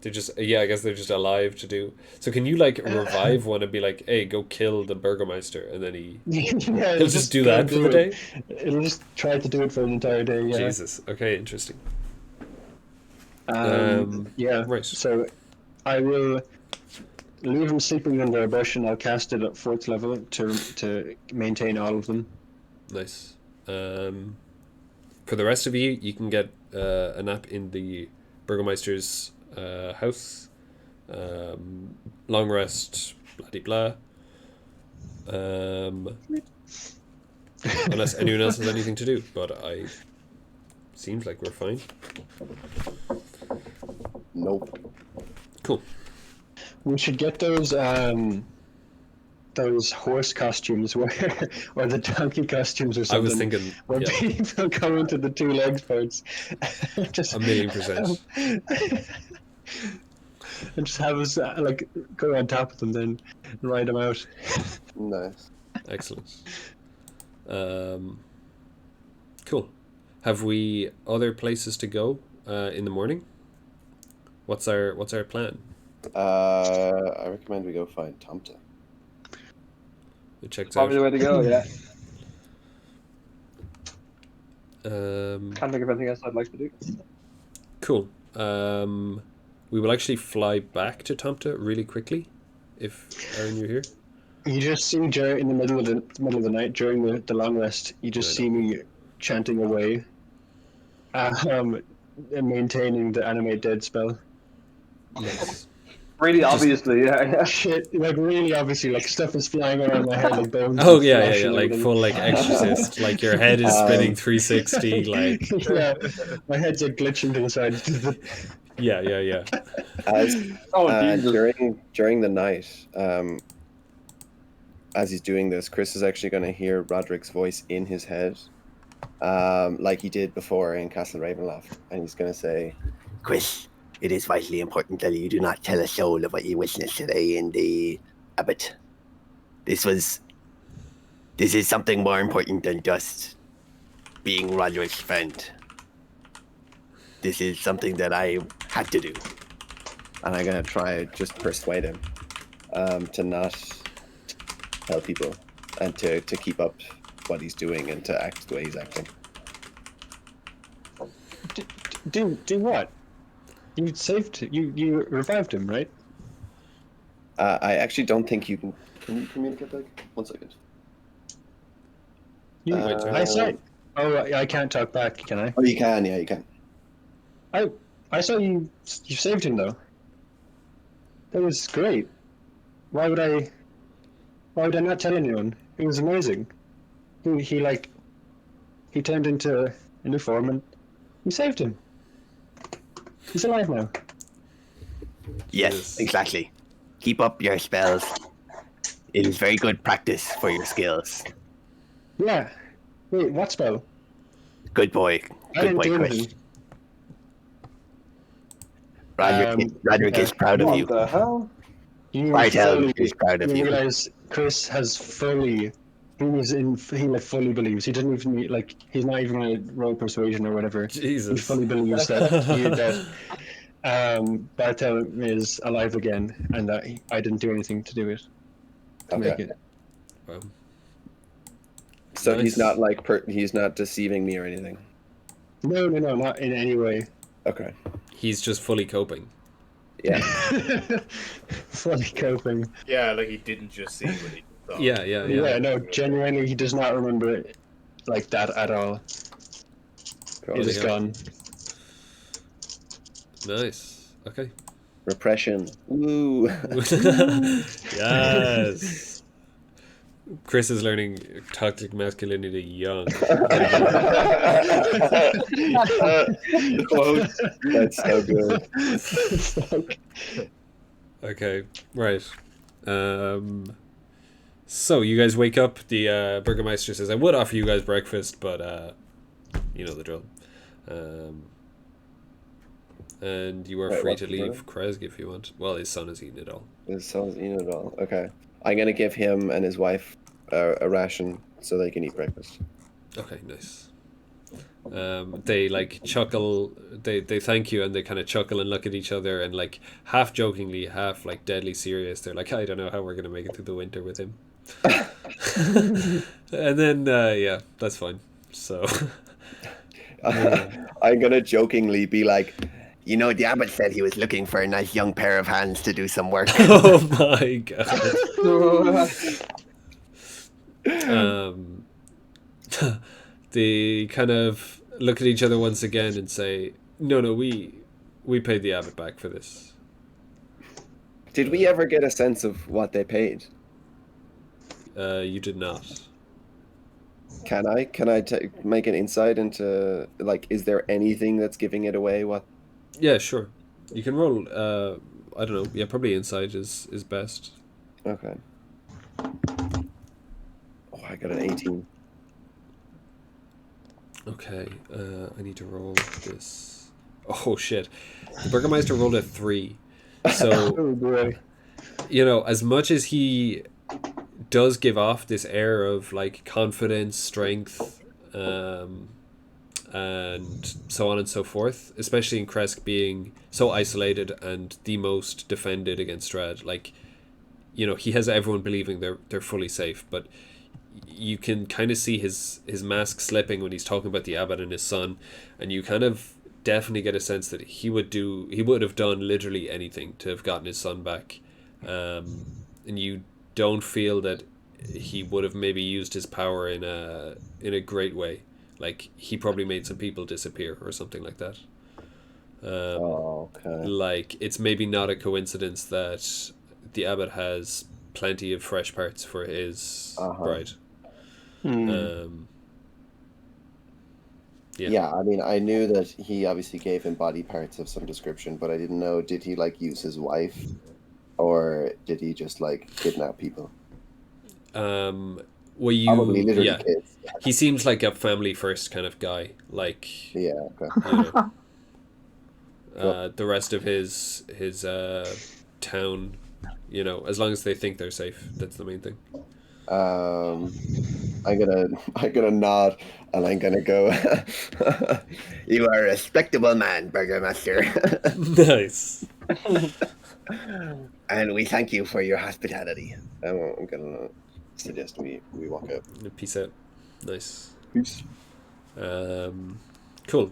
They're just I guess they're just alive to do. So can you like revive one and be like, hey, go kill the Burgomaster, and then he'll just do that for the day? It'll just try to do it for the entire day. Yeah. Jesus. Okay, interesting. Yeah. Right. So I will leave him sleeping under a bush, and I'll cast it at 4th level to maintain all of them. Nice. For the rest of you, you can get a nap in the Burgomeister's house. Long rest, blah blah. Unless anyone else has anything to do, but seems like we're fine. Nope. Cool. We should get those horse costumes or the donkey costumes or something. I was thinking, where people come into the 2 legs parts. Just 1,000,000%. And just have us like go on top of them, then ride them out. Nice. Excellent. Cool. Have we other places to go in the morning? What's our plan? I recommend we go find Tomte. It checks Probably the way to go, yeah. out. Can't think of anything else I'd like to do. Cool. We will actually fly back to Tomte really quickly, if Aaron, you're here. You just see in the middle of the night during the long rest. You just see me chanting away, and maintaining the animate dead spell. Yes. Really obviously, yeah. Shit, like really obviously, like stuff is flying around my head, like bones. Oh and yeah, flesh and like everything. full like Exorcist, like your head is spinning 360, like Yeah, my head's like glitching to the side. yeah. As Jesus. during the night, as he's doing this, Chris is actually going to hear Roderick's voice in his head, like he did before in Castle Ravenloft, and he's going to say, Chris, it is vitally important that you do not tell a soul of what you witnessed today in the abbot. This is something more important than just being Roderick's friend. This is something that I had to do. and I'm going to try just persuade him to not tell people and to keep up what he's doing and to act the way he's acting. Do what? You saved you revived him, right? I actually don't think you can you communicate that? 1 second. I said. Oh, I can't talk back, can I? Oh, you can. Yeah, you can. I saw you saved him though. That was great. Why would I not tell anyone? It was amazing. He turned into a new form and you saved him. He's alive now. Yes, exactly. Keep up your spells. It is very good practice for your skills. Yeah. Wait, what spell? Good boy. I Good didn't boy, do Chris. anything. Roderick is proud of you. What the hell? You Bartel is proud of you. realize Chris has fully. He fully believes. He doesn't even he's not even gonna roll persuasion or whatever. Jesus. He fully believes that Bartel is alive again, and that I didn't do anything to do it. To make it. Wow. So he's Nice. not he's not deceiving me or anything. No, not in any way. Okay. He's just fully coping. Yeah. Fully coping. Yeah, like he didn't just see what he thought. Yeah, no, genuinely, he does not remember it like that at all. Cool. It is Yeah. gone. Nice. Okay. Repression. Woo. Yes. Chris is learning toxic masculinity young. Quote. That's so good. Fuck. Okay, right. So you guys wake up. The Burgermeister says, "I would offer you guys breakfast, but you know the drill." And you are Wait, free what's to the leave Krezg if you want. Well, his son has eaten it all. His son's eating it all. Okay. I'm gonna give him and his wife a ration so they can eat breakfast. Okay, nice. They like chuckle. They thank you and they kind of chuckle and look at each other and like half jokingly, half like deadly serious. They're like, I don't know how we're gonna make it through the winter with him. And then yeah, that's fine. So I'm gonna jokingly be like, you know, the abbot said he was looking for a nice young pair of hands to do some work. oh my god. They kind of look at each other once again and say, no, we paid the abbot back for this. Did we ever get a sense of what they paid? You did not. Can I make an insight into, like, is there anything that's giving it away? What? Yeah, sure. You can roll, I don't know, yeah, probably insight is best. Okay. Oh, I got an 18. Okay, I need to roll this. Oh shit. The Burgermeister rolled a 3. So, Oh boy. you know, as much as he does give off this air of like confidence, strength, and so on and so forth, especially in Kresk being so isolated and the most defended against Strahd, like, you know, he has everyone believing they're fully safe, but you can kind of see his mask slipping when he's talking about the abbot and his son, and you kind of definitely get a sense that he would have done literally anything to have gotten his son back, and you don't feel that he would have maybe used his power in a great way. Like, he probably made some people disappear or something like that. Okay. Like, it's maybe not a coincidence that the abbot has plenty of fresh parts for his bride. Yeah. Yeah, I mean, I knew that he obviously gave him body parts of some description, but I didn't know, did he, like, use his wife? Or did he just, like, kidnap people? Well, Probably literally yeah. kids. He seems like a family first kind of guy. Like, Yeah, okay. you know, the rest of his town, you know, as long as they think they're safe, that's the main thing. I'm gonna nod and I'm gonna go. You are a respectable man, Burgermaster. Nice. And we thank you for your hospitality. I'm gonna suggest we walk out. Peace out. Nice. Peace. Cool.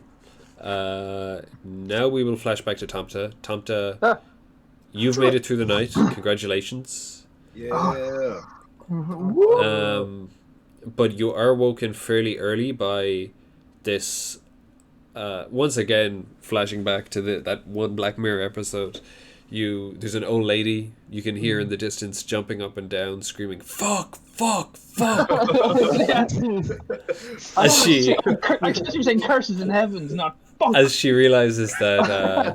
Now we will flash back to Tomte. Tomte, you've made it through the night. Congratulations. Yeah. But you are woken fairly early by this once again, flashing back to that one Black Mirror episode, there's an old lady you can hear in the distance jumping up and down, screaming "fuck, fuck, fuck" as she I thought you were saying curses in heavens, not fuck. as she realizes that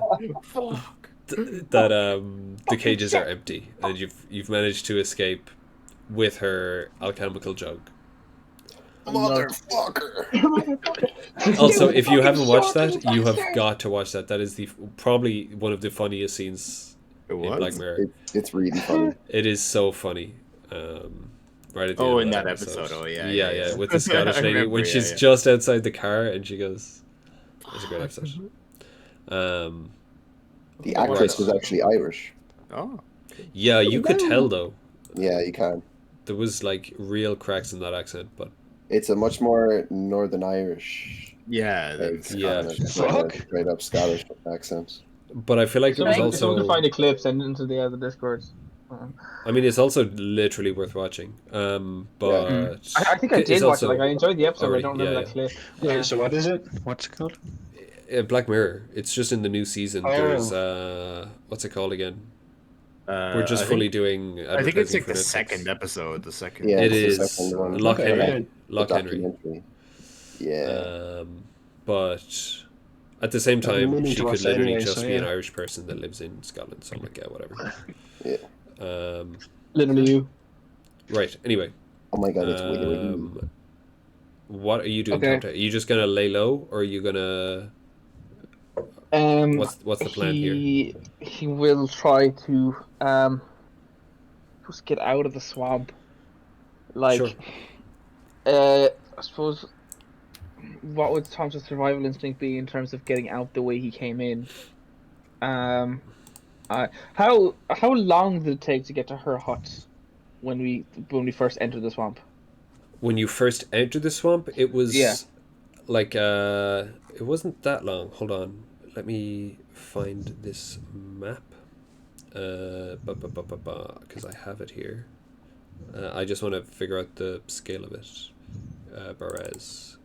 the cages are empty and you've managed to escape with her alchemical jug. Motherfucker. Also, if you haven't watched that, you have got to watch that. That is probably one of the funniest scenes in Black Mirror. It's really funny. It is so funny. Right at the Oh, end in of that episode. Oh, yeah. yeah, with the Scottish I lady remember, when yeah, she's yeah. just outside the car and she goes, "It's a great episode." The actress was actually Irish. Oh. Yeah, you could tell though. Yeah, you can. There was like real cracks in that accent, but It's a much more Northern Irish. Yeah. It's Yeah. kind of like a straight up Scottish accent. I feel like So it was if someone also. can find a clip, send it into the other Discords. I mean, it's also literally worth watching. But I think I it's did watch it. also Like, I enjoyed the episode. already- I don't remember yeah, that clip. Wait, so what is it? What's it called? Black Mirror. It's just in the new season. Oh. There's what's it called again? We're just I fully think, doing. I think it's advertising like for the Netflix. second episode. The second. Yeah, It it's the is second one. Loch Okay. Henry. Loch The Henry. documentary. Yeah. But at the same time, meaning she to could watch that literally anyway, just so be an yeah. Irish person that lives in Scotland. So I'm like, yeah, whatever. Yeah. Literally you. Right. Anyway. Oh my god, it's wiggy. What are you doing, Okay. Tomte? Are you just gonna lay low, or are you gonna? What's the plan here? He will try to just get out of the swamp. Like, Sure. I suppose, what would Tom's survival instinct be in terms of getting out the way he came in? How long did it take to get to her hut when we first entered the swamp? When you first entered the swamp, it was Yeah. like it wasn't that long. Hold on, let me find this map. Because I have it here. I just want to figure out the scale of it. Whereas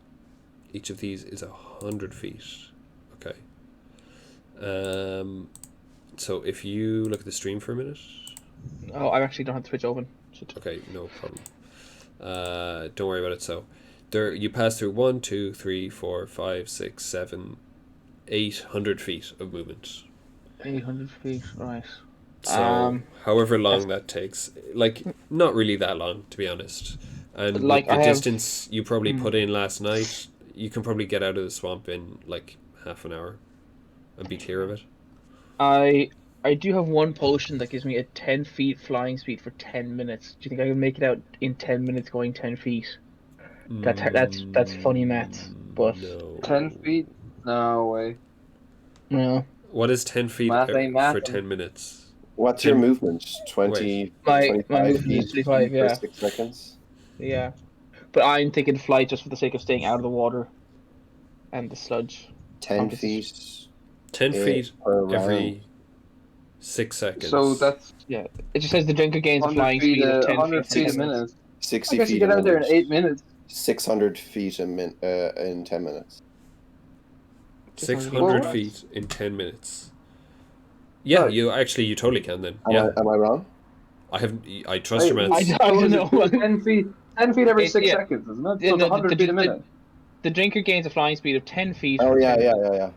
each of these is 100 feet. Okay. So if you look at the stream for a minute. Oh, I actually don't have Twitch open. Shit. Okay, no problem. Don't worry about it. So, there you pass through 1, 2, 3, 4, 5, 6, 7, 800 feet of movement. 800 feet, right. So, however long that takes, like not really that long, to be honest. And Like, with the I have- distance you probably put in last night, you can probably get out of the swamp in like half an hour, and be clear of it. I do have one potion that gives me a 10 feet flying speed for 10 minutes. Do you think I can make it out in 10 minutes going 10 feet? That's funny maths, but No. 10 feet? No way. no. What is 10 feet Math ain't math. for 10 minutes? What's your movement? 20, My 25 movement is feet 25, for yeah. 6 seconds? Yeah. But I'm thinking flight just for the sake of staying out of the water and the sludge. 10 Just- feet 10 feet per round. every 6 seconds. So that's Yeah. It just says the drinker gains a 100 flying feet, speed of 10 100 feet. feet a minute. 60 I guess feet you get a out there in minute. 8 minutes. 600 feet in 10 minutes. 600 What? feet in 10 minutes. Yeah, Oh. you totally can then. Am, Yeah, I, am I wrong? I trust your Wait, maths. I don't know. 10 feet. 10 feet every It- 6 yeah. seconds, isn't it? Yeah, So it's no, 100 feet a minute. The drinker gains a flying speed of 10 feet. Oh, for yeah, 10 yeah.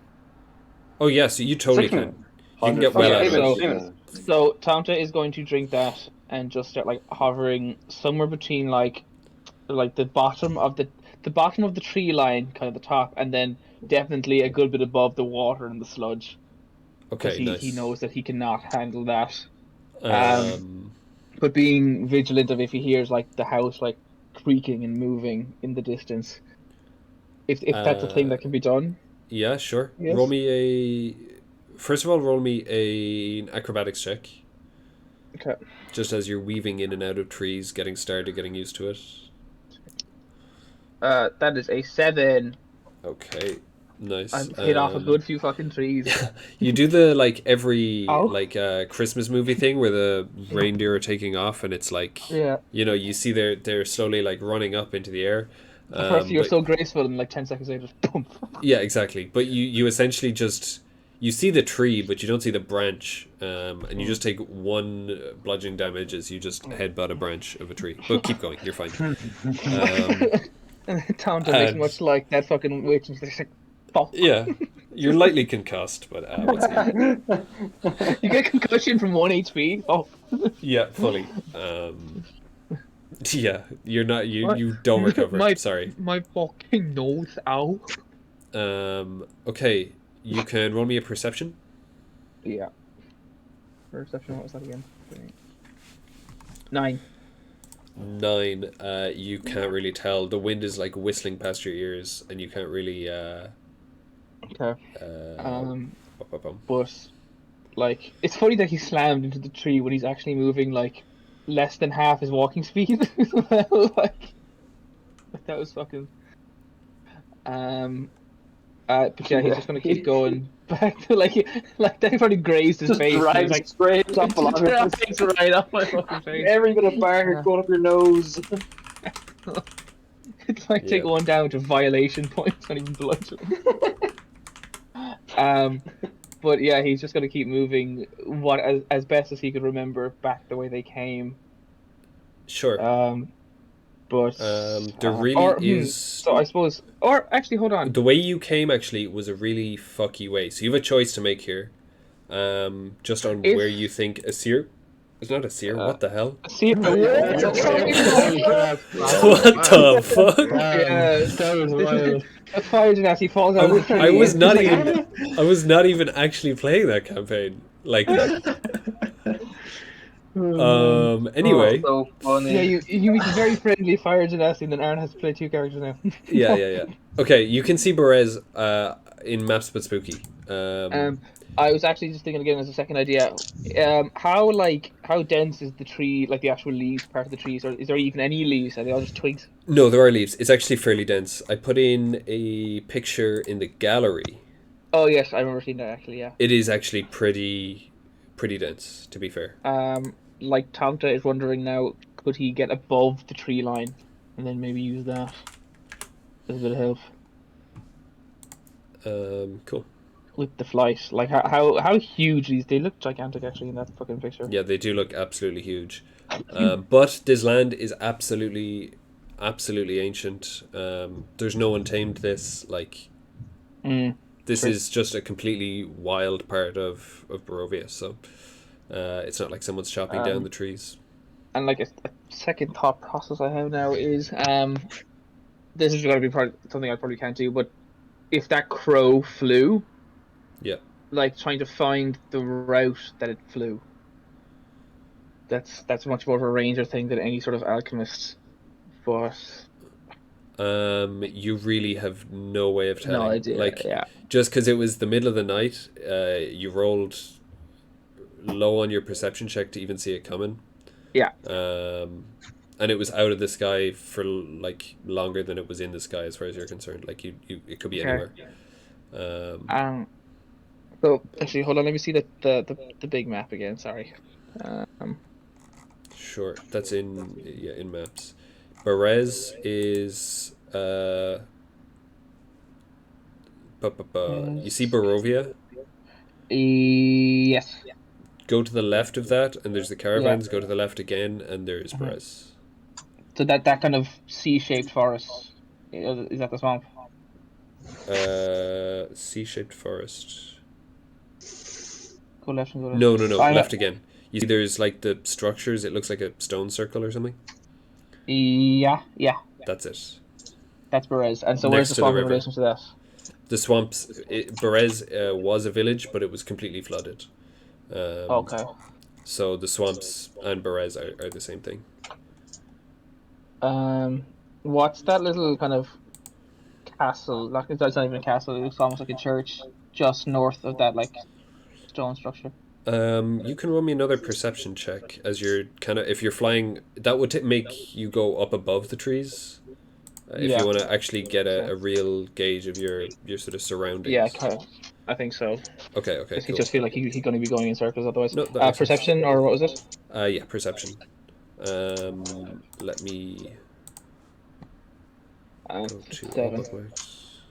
Oh yeah, so you totally 6 can. minutes. You can get well out of Okay, it. minutes. So Tomte is going to drink that and just start like hovering somewhere between like the bottom of the tree line, kind of the top, and then definitely a good bit above the water and the sludge. Because Okay, nice. he knows that he cannot handle that. Um, But being vigilant of if he hears like the house like creaking and moving in the distance. If that's a thing that can be done. yeah, sure. Yes. Roll me first of all, roll me an acrobatics check. Okay. Just as you're weaving in and out of trees, getting started, getting used to it. That is a 7. Okay, nice. I've hit off a good few fucking trees. You do the like every Oh. Christmas movie thing where the reindeer are taking off and it's like Yeah. you see they're slowly like running up into the air, At first you were But- so graceful, and like 10 seconds later, boom. Yeah, exactly. But you essentially just you see the tree, but you don't see the branch, and you just take one bludgeoning damage as you just headbutt a branch of a tree. But keep going, you're fine. Tomte makes and- much like that fucking witch, and she's like, "Fuck." Yeah, you're lightly concussed, but what's it? You get concussion from 1 HP. Oh, Yeah, fully. Yeah, you're not. You don't recover. Sorry. My fucking nose, ow. Okay, you can roll me a perception. Yeah. Perception, what was that again? 9. 9. You can't really tell. The wind is like whistling past your ears, and you can't really. Okay. Bum, bum, bum. But like, it's funny that he slammed into the tree when he's actually moving like less than half his walking speed. like that was fucking. But yeah, he's just gonna keep going back to like that. He probably grazed his Just face. drives He's like, straight up along your face. drives right off my fucking face. Every bit of bark Yeah. going up your nose. It's like take Yeah. one down to violation points, not even bludgeoning. But yeah, he's just gonna keep moving as best as he could remember back the way they came. Sure. But There really is. So I suppose, or actually, hold on. The way you came actually was a really fucky way. So you have a choice to make here. Just on If- where you think a seer. It's not a seer. What the hell? See if What the fuck? Yeah, That was wild. a fire genasi falls out. of the I was tree. not It's like, even. I was not even actually playing that campaign. Like. Anyway. Oh, so funny. Yeah, you meet a very friendly fire genasi, and then Aaron has to play 2 characters now. Yeah. Okay, you can see Berez in Maps But Spooky. I was actually just thinking again as a second idea. How dense is the tree, like the actual leaves part of the trees, or is there even any leaves? Are they all just twigs? No, there are leaves. It's actually fairly dense. I put in a picture in the gallery. Oh yes, I remember seeing that actually. Yeah. It is actually pretty dense, to be fair. Like Tomte is wondering now, could he get above the tree line, and then maybe use that as a bit of help Cool. with the flight? Like how huge they look gigantic actually in that fucking picture. Yeah, they do look absolutely huge. But this land is absolutely ancient. There's no one tamed this. Like, this True. is just a completely wild part of Barovia. So, it's not like someone's chopping down the trees. And like a second thought process I have now is this is going to be something I probably can't do, but if that crow flew, Yeah. like trying to find the route that it flew, that's much more of a ranger thing than any sort of alchemist. But You really have no way of telling. no idea. Like, yeah. just because it was the middle of the night, you rolled low on your perception check to even see it coming. Yeah. And it was out of the sky for like longer than it was in the sky, as far as you're concerned. Like it could be Okay. anywhere. So actually, hold on. Let me see the big map again. Sorry. Sure, that's in maps. Berez is you see Barovia? Yes. Go to the left of that, and there's the caravans. Go to the left again, and there's Berez. So that kind of C-shaped forest, is that the swamp? C-shaped forest. Go left and go left. No, I- left again. You see there's like the structures, it looks like a stone circle or something. Yeah. That's it. That's Berez. And so Next where's the to the swamp in river. relation to that? The swamps, Berez was a village, but it was completely flooded. Okay. So the swamps and Berez are the same thing. What's that little kind of castle? Like it's not even a castle. It looks almost like a church just north of that like stone structure. You can roll me another perception check as you're if you're flying. That would make you go up above the trees. If Yeah. you want to actually get a real gauge of your sort of surroundings. Yeah, kind of. I think so. Okay, Does he cool. just feel like he's going to be going in circles otherwise? No, that makes sense. Perception, or what was it? Yeah, perception. Let me. Go to all 7. bookmarks.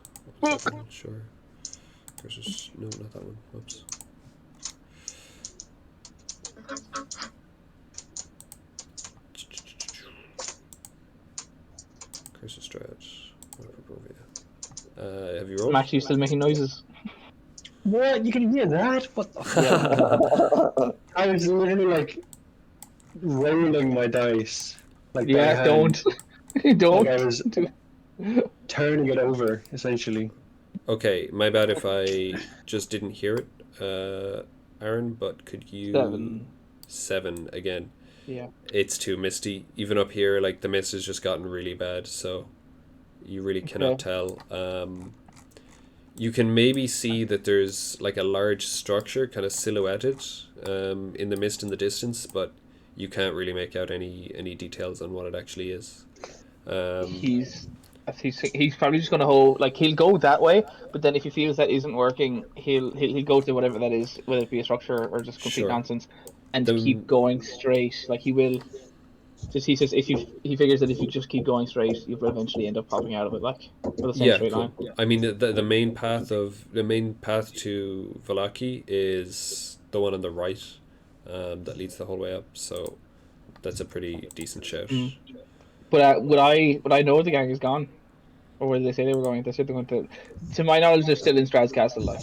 What was that one? Sure. No, not that one. Whoops. Curse of Strahd. Barovia. Have you rolled? I'm actually still making noises. What? You can hear that? What the fuck? I was literally like rolling my dice. Like by Yeah, hand. don't. Like I was turning it over, essentially. Okay, my bad if I just didn't hear it, Aaron, but could you... 7. 7 again. Yeah. It's too misty. Even up here, like, the mist has just gotten really bad, so you really cannot tell. You can maybe see that there's, like, a large structure kind of silhouetted in the mist in the distance, but you can't really make out any details on what it actually is. He's probably just gonna hold, like, he'll go that way, but then if he feels that isn't working, he'll go to whatever that is, whether it be a structure or just complete nonsense, and keep going straight. Like, he will. Just, he says he figures that if you just keep going straight, you'll eventually end up popping out of it, like, with the same straight line. I mean, the main path to Vallaki is the one on the right, that leads the whole way up. So that's a pretty decent shout. But would I know the gang is gone, or where did they say they were going? They said they're going to. To my knowledge, they're still in Strahd's castle, like.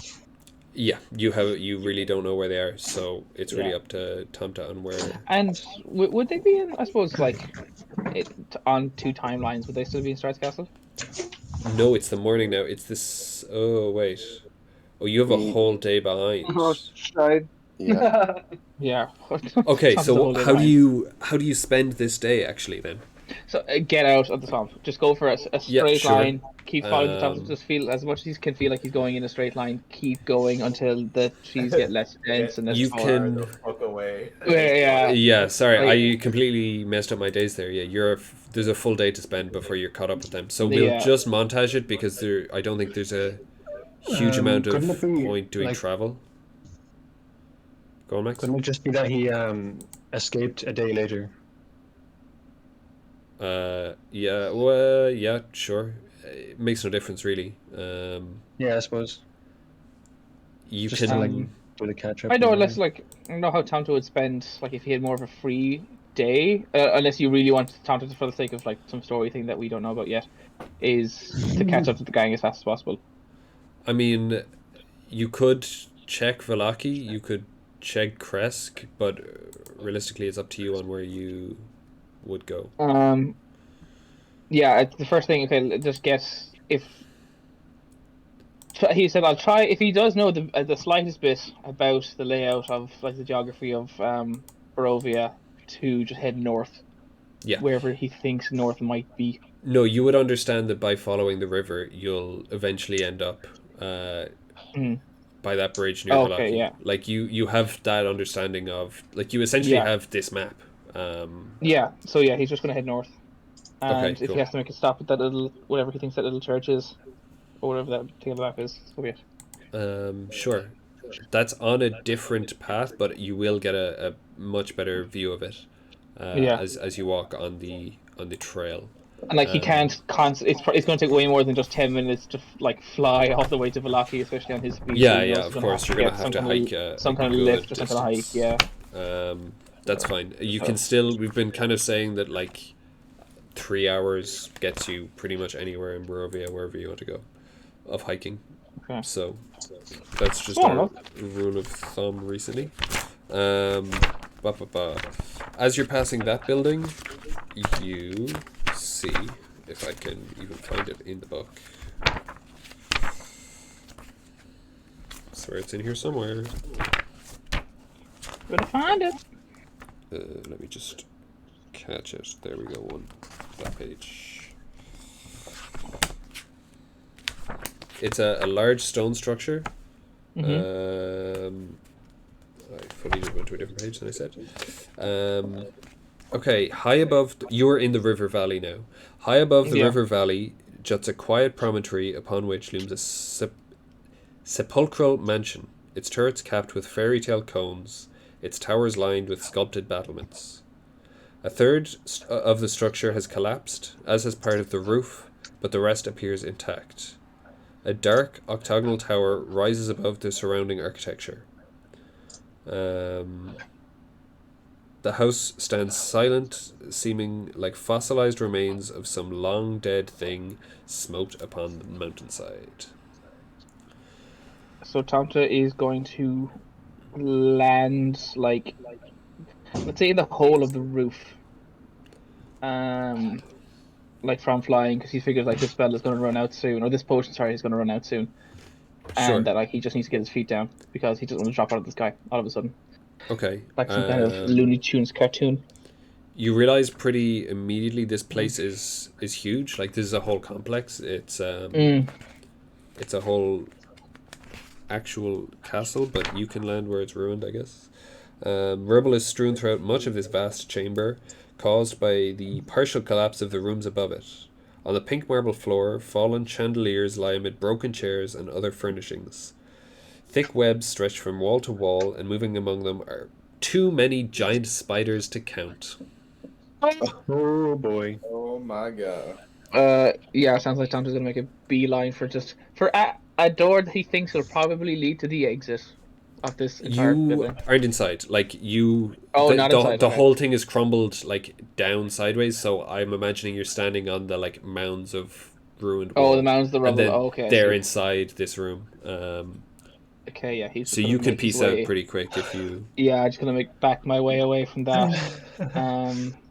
Yeah, you really don't know where they are, so it's really up to Tomte on where. And would they be in? I suppose, like, on 2 timelines. Would they still be in Strahd's castle? No, it's the morning now. It's this. Oh wait. Oh, you have a whole day behind. Oh, shite. Yeah. Yeah. Okay, so how do you spend this day actually then? So get out of the swamp. Just go for a straight line. Keep following the top. Just feel as much as he can feel like he's going in a straight line. Keep going until the trees get less dense and you can. The fuck away. Yeah. Sorry, I completely messed up my days there. Yeah, there's a full day to spend before you're caught up with them. So we'll just montage it because I don't think there's a huge amount of point doing travel. Go on, Max. Couldn't it just be that he escaped a day later? Yeah, sure. It makes no difference really. Yeah, I suppose. You just can do the catch up. I know, less like I don't know how Tomte would spend, like, if he had more of a free day, unless you really want Tomte, for the sake of, like, some story thing that we don't know about yet, is to catch up to the gang as fast as possible. I mean, you could check Vallaki, you could check Kresk, but realistically it's up to you on where you would go. Yeah, the first thing, okay, just guess if he said I'll try, if he does know the slightest bit about the layout of, like, the geography of Barovia, to just head north. Yeah. Wherever he thinks north might be. No, you would understand that by following the river you'll eventually end up by that bridge near Vallaki. Yeah. Like you have that understanding of, like, you essentially have this map. Yeah, so yeah, he's just gonna head north. And Okay, if he has to make a stop at that little, whatever he thinks that little church is, or whatever that thing on the map is, so be it. Sure. That's on a different path, but you will get a much better view of it as you walk on the trail. And, like, he can't it's going to take way more than just 10 minutes to, like, fly all the way to Vallaki, especially on his speed. Yeah, of course you're gonna have to hike some kind of lift or some kind of hike. Yeah. That's fine. You can still. We've been kind of saying that, like, 3 hours gets you pretty much anywhere in Barovia, wherever you want to go, of hiking. Okay. So that's just our rule of thumb recently. As you're passing that building, you see, if I can even find it in the book. I swear it's in here somewhere. Gonna find it. Let me just catch it. There we go. That page. It's a large stone structure. I fully just went to a different page than I said. Okay, high above... You're in the river valley now. High above the river valley juts a quiet promontory upon which looms a sepulchral mansion, its turrets capped with fairy tale cones, its towers lined with sculpted battlements. A third of the structure has collapsed, as has part of the roof, but the rest appears intact. A dark octagonal tower rises above the surrounding architecture. The house stands silent, seeming like fossilized remains of some long dead thing smote upon the mountainside. So Tomte is going to land, like, let's say in the hole of the roof. Like from flying, because he figures like this spell is going to run out soon, or this potion, sorry, is going to run out soon. Sure. And that like he just needs to get his feet down because he doesn't want to drop out of the sky all of a sudden. Okay. Like some kind of Looney Tunes cartoon. You realize pretty immediately this place is huge. Like, this is a whole complex. It's a whole actual castle, but you can land where it's ruined, I guess. Rubble is strewn throughout much of this vast chamber, caused by the partial collapse of the rooms above it. On the pink marble floor, fallen chandeliers lie amid broken chairs and other furnishings. Thick webs stretch from wall to wall, and moving among them are too many giant spiders to count. Oh boy. Oh my god. Yeah, sounds like Tomte's gonna make a beeline for a door that he thinks will probably lead to the exit of this entire You building. aren't inside. Like, you... Oh, not inside, The okay. whole thing is crumbled, like, down sideways, so I'm imagining you're standing on the, like, mounds of ruined wall. Oh, the mounds, the rubble. And then Oh, okay. I they're see. inside this room. Okay, yeah. He's So just you gonna can make his piece out way- pretty quick if you... Yeah, I'm just gonna back my way away from that.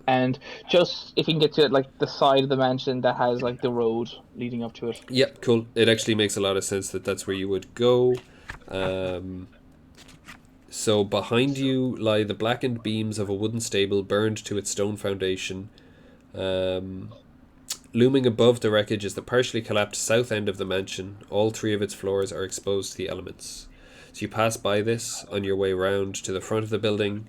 And just if you can get to like the side of the mansion that has like the road leading up to it. Yep, cool. It actually makes a lot of sense that that's where you would go. So behind you lie the blackened beams of a wooden stable burned to its stone foundation. Looming above the wreckage is the partially collapsed south end of the mansion. All three of its floors are exposed to the elements. So you pass by this on your way round to the front of the building,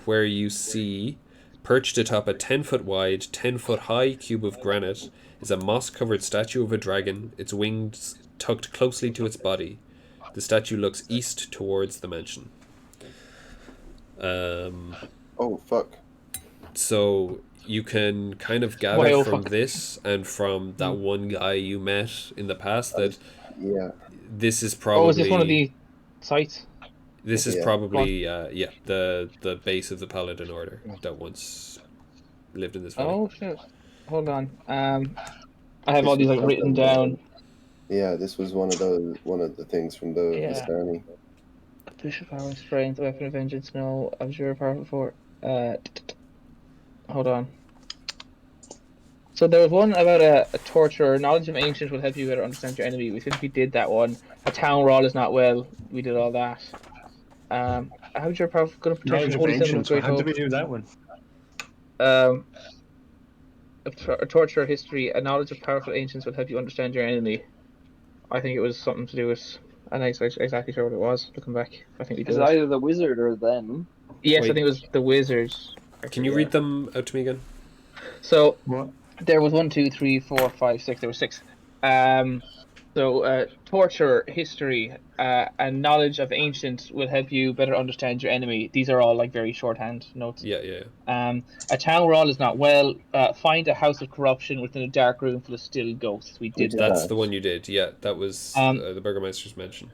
where you see, perched atop a 10-foot wide, 10-foot high cube of granite, is a moss-covered statue of a dragon, its wings tucked closely to its body. The statue looks east towards the mansion. Oh, fuck. So you can kind of gather Why, oh, from fuck. this and from that one guy you met in the past that Yeah. this is probably... Oh, is this one of the sites? This is Yeah. probably the base of the paladin order that once lived in this valley. Oh shit. Hold on. I have all these like written down. Yeah, this was one of the things from the Yeah. Vistani. Bishop power and strength, weapon of vengeance, no, abjure power for hold on. So there was one about a torture. Knowledge of ancient will help you better understand your enemy. We think we did that one. A town brawl is not well. We did all that. Abjure power for good protection. Knowledge of Holy symbol of ancients. great How did hope. we do that one? A torture history. A knowledge of powerful ancients will help you understand your enemy. I think it was something to do with. I'm not exactly sure what it was. Looking back, I think we did. Is it either the wizard or them? Yes, Wait. I think it was the wizards. Can you read them out to me again? So What? there was 1, 2, 3, 4, 5, 6. There were 6. Torture history and knowledge of ancient will help you better understand your enemy. These are all like very shorthand notes. Yeah. A town brawl is not well. Find a house of corruption within a dark room full of still ghosts. We did that. That's the one you did. Yeah, that was the Burgermeister's mention.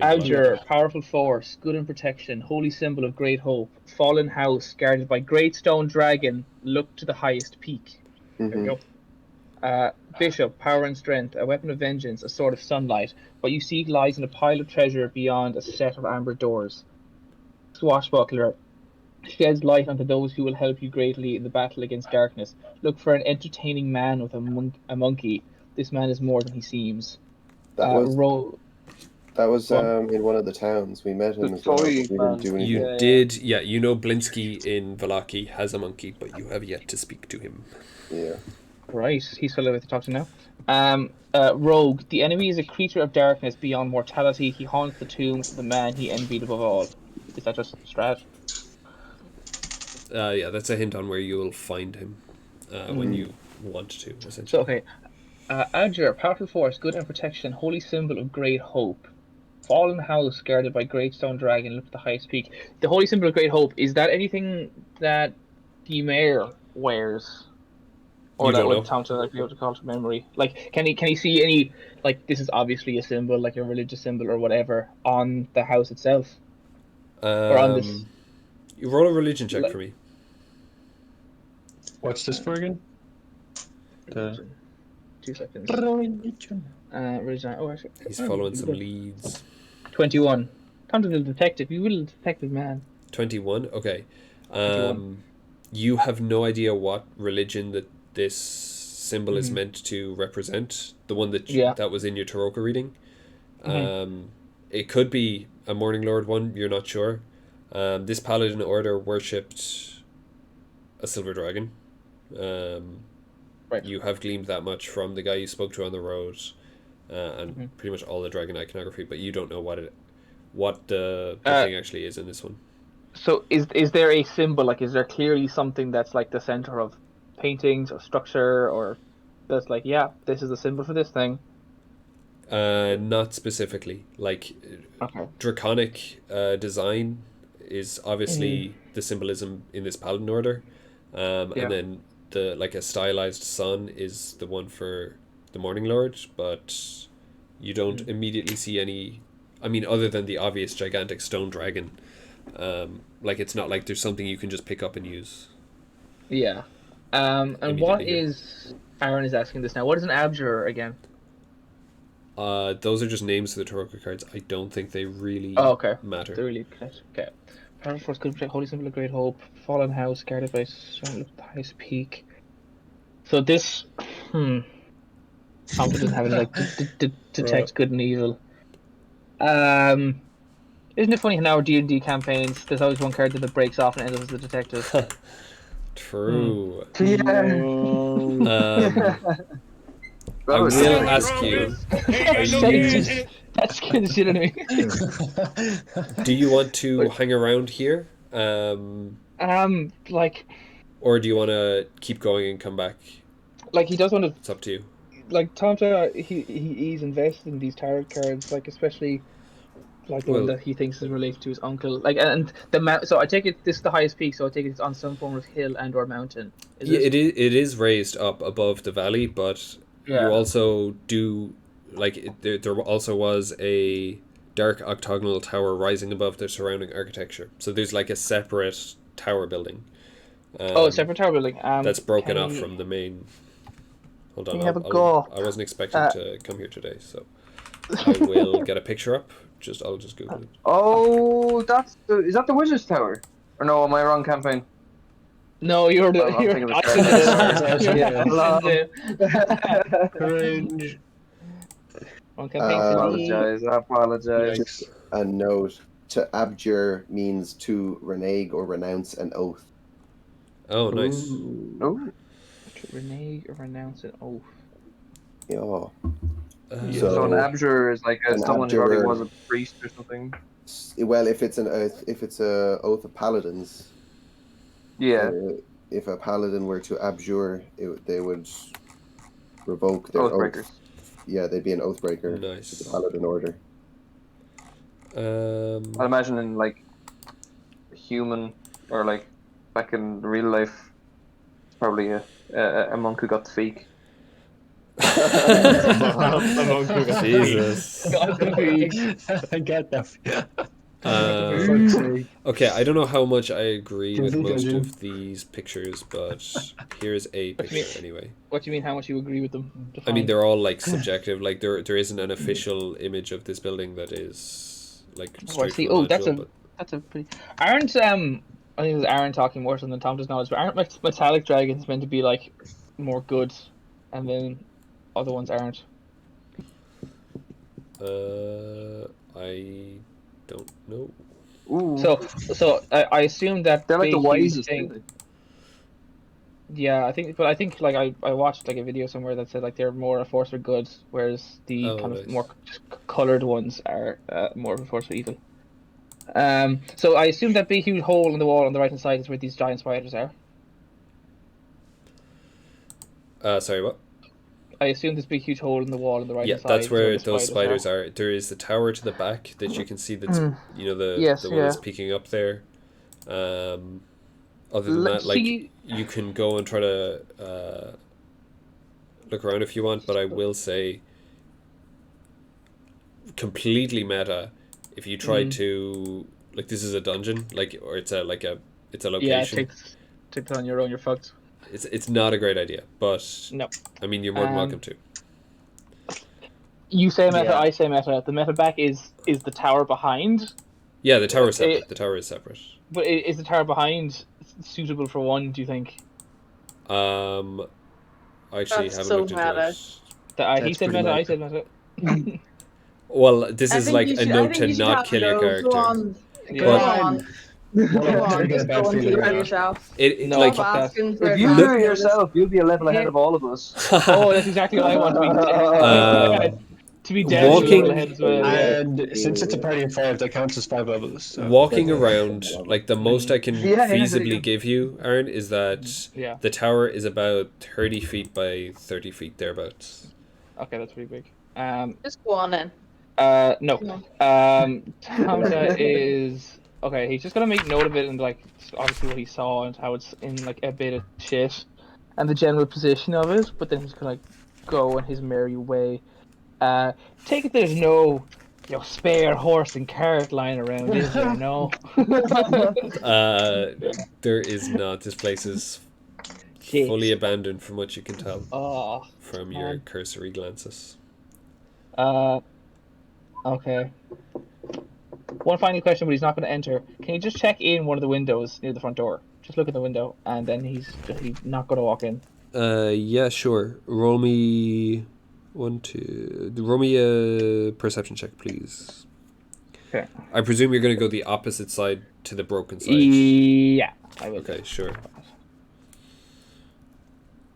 Abjure, powerful force, good in protection, holy symbol of great hope, fallen house, guarded by great stone dragon, look to the highest peak. There we go. Bishop, power and strength, a weapon of vengeance, a sword of sunlight. What you seek lies in a pile of treasure beyond a set of amber doors. Swashbuckler, sheds light onto those who will help you greatly in the battle against darkness. Look for an entertaining man with a monkey. This man is more than he seems. That was Go on. in one of the towns. We met him The as well. toy We didn't man. do anything. You did, yeah. You know Blinsky in Valaki has a monkey, but you have yet to speak to him. Yeah. Right, he's still able to talk to now. Rogue, the enemy is a creature of darkness beyond mortality. He haunts the tomb of the man he envied above all. Is that just Strahd? Yeah, that's a hint on where you'll find him when you want to, essentially. So, okay. Adjure, powerful force, good in protection, holy symbol of great hope. Fallen house, guarded by great stone dragon, look at the highest peak. The holy symbol of great hope, is that anything that the mayor wears? Or You that don't would know. Tomte like be able to call to memory? Like, can he see any, like, this is obviously a symbol, like a religious symbol or whatever, on the house itself? Or on this? You roll a religion check Like- for me. What's this for again? Religion. 2 seconds. Religion. Religion. Oh, actually. He's following some leads. 21. Tomte the detective. You will detective man. 21. Okay. 21. You have no idea what religion that this symbol is meant to represent. The one that that was in your Taroka reading. It could be a Morning Lord one. You're not sure. This paladin order worshipped a silver dragon. Right. You have gleaned that much from the guy you spoke to on the road, and pretty much all the dragon iconography, but you don't know what the thing actually is in this one. So is there a symbol, like, is there clearly something that's like the center of paintings or structure, or that's like, yeah, this is the symbol for this thing? Not specifically. Like, draconic design is obviously the symbolism in this paladin order, and then the like a stylized sun is the one for the Morning Lord, but you don't immediately see any. I mean, other than the obvious gigantic stone dragon, like, it's not like there's something you can just pick up and use. Yeah. And what is Aaron is asking this now? What is an abjurer again? Those are just names for the Taroka cards. I don't think they really matter. They're really connected. Okay. Powerful force, good protect, holy symbol of great hope, fallen house, guarded by strong the highest peak. So this, Tomte doesn't have any like detect good and evil. Isn't it funny how in our D&D campaigns there's always one character that breaks off and ends up as the detective? True. That I was will sick. ask you. That scared the shit out of me. Do you want to hang around here? Like, or do you want to keep going and come back? Like, he does want to. It's up to you. Like, Tomte, he's invested in these tarot cards, like, especially like the one that he thinks is related to his uncle. Like, and the so I take it this is the highest peak, so I take it it's on some form of hill and or mountain. It is raised up above the valley, but you also do there also was a dark octagonal tower rising above the surrounding architecture. So there's like a separate tower building. A separate tower building. That's broken off from the main. Hold on, I wasn't expecting to come here today, so I will get a picture up. I'll just Google it. Oh, is that the Wizard's Tower? Or no, am I wrong campaign? No, you're the. I'm thinking of Cringe. I apologize. Just a note: to abjure means to renege or renounce an oath. Oh, nice. Oh. To renege or renounce an oath. Yeah. So an abjurer is like someone who probably was a priest or something. Well, if it's a oath of paladins. Yeah. If a paladin were to abjure, they would revoke their Oathbreakers. oath. Yeah, they'd be an oathbreaker. Nice. The paladin order. I imagine in like human or like back in real life, it's probably a monk who got to speak. Jesus. I get that. Okay, I don't know how much I agree with most of these pictures, but here's a picture anyway. What do you mean? How much you agree with them? I mean, they're all like subjective. Like there isn't an official image of this building that is like straight from Oh, Nigel, that's a pretty. Aren't I think it was Aaron talking more so than Tom does knowledge, but aren't metallic dragons meant to be like more good, and then other ones aren't? I don't know. Ooh. So I assume that they're like the wisest thing. Yeah, I think like I watched like a video somewhere that said like they're more a force for good, whereas the of more colored ones are more of a force for evil. So I assume that big huge hole in the wall on the right hand side is where these giant spiders are. Sorry, what? I assume this big huge hole in the wall on the right hand side. Yeah, that's where those spiders are. There is the tower to the back that you can see. That's the one that's peeking up there. Other than that, like you can go and try to look around if you want, but I will say, completely meta, if you try to, like, this is a dungeon, like, or it's a location. Yeah, take it on your own. You're fucked. It's not a great idea, but No. I mean, you're more than welcome to. You say meta, Yeah. I say meta. The meta back is the tower behind. Yeah, the tower is separate. The tower is separate. But is the tower behind suitable for one? Do you think? I actually That's haven't so looked into meta. it. He said meta. I said meta. Well, this is think like you a should- I note think to you should not have kill your go. character. Go on. Yeah. Go But- on. Go on. Just go and keep it yourself. No, Like, fuck that. Asking for If you advice. do it yourself, you'll be a level ahead of all of us. Oh, that's exactly what I want to be. To be dead walking- level ahead as well. Yeah. And since it's a party of 5, that counts as 5 levels. So. walking around, like, the most I can Yeah, there you feasibly go. give you, Aaron, is that Yeah. the tower is about 30 feet by 30 feet, thereabouts. Okay, that's pretty big. Just go on then. No. Tomte is okay. He's just gonna make note of it and like obviously what he saw and how it's in like a bit of shit, and the general position of it. But then he's gonna like go in his merry way. Take it there's no, spare horse and cart lying around, is there? No. There is not. This place is Shit. fully abandoned from what you can tell Oh. from your cursory glances. Okay. One final question, but he's not going to enter. Can you just check in one of the windows near the front door? Just look at the window, and then he's not going to walk in. Yeah, sure. Roll me a perception check, please. Okay. I presume you're going to go the opposite side to the broken side. Yeah, I will. Okay, sure.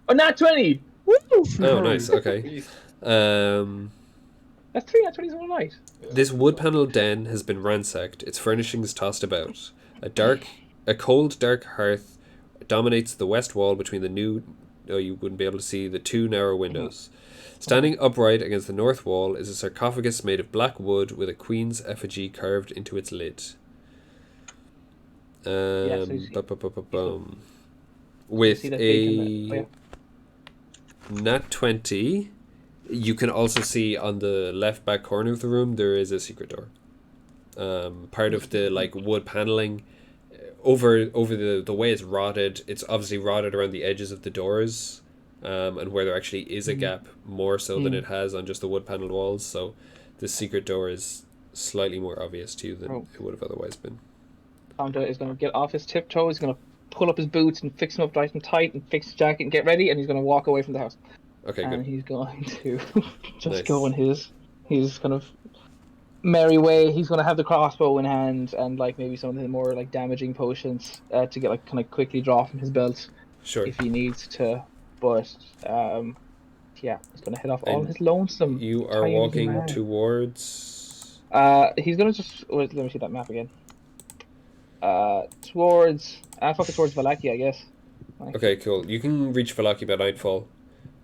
Oh, not 20! Woo! Oh, nice. Okay. That's 3 not 20s all night. This wood paneled den has been ransacked, its furnishings tossed about. A cold, dark hearth dominates the west wall between you wouldn't be able to see the two narrow windows. Standing upright against the north wall is a sarcophagus made of black wood with a queen's effigy carved into its lid. With a nat 20, you can also see on the left back corner of the room there is a secret door. Part of the wood paneling over the way it's rotted. It's obviously rotted around the edges of the doors, and where there actually is a gap more so than it has on just the wood paneled walls. So the secret door is slightly more obvious to you than it would have otherwise been. Tomte is going to get off his tiptoe. He's going to pull up his boots and fix them up nice and tight and fix his jacket and get ready, and he's going to walk away from the house. Okay, And good. he's going to just Nice. go in his kind of merry way. He's going to have the crossbow in hand and maybe some of the more damaging potions to get kind of quickly draw from his belt Sure. if he needs to. But yeah, he's going to head off all And his lonesome. You are tiny walking man. towards... He's going to just let me see that map again. Towards Valakia, I guess. Okay, cool. You can reach Valaki by nightfall.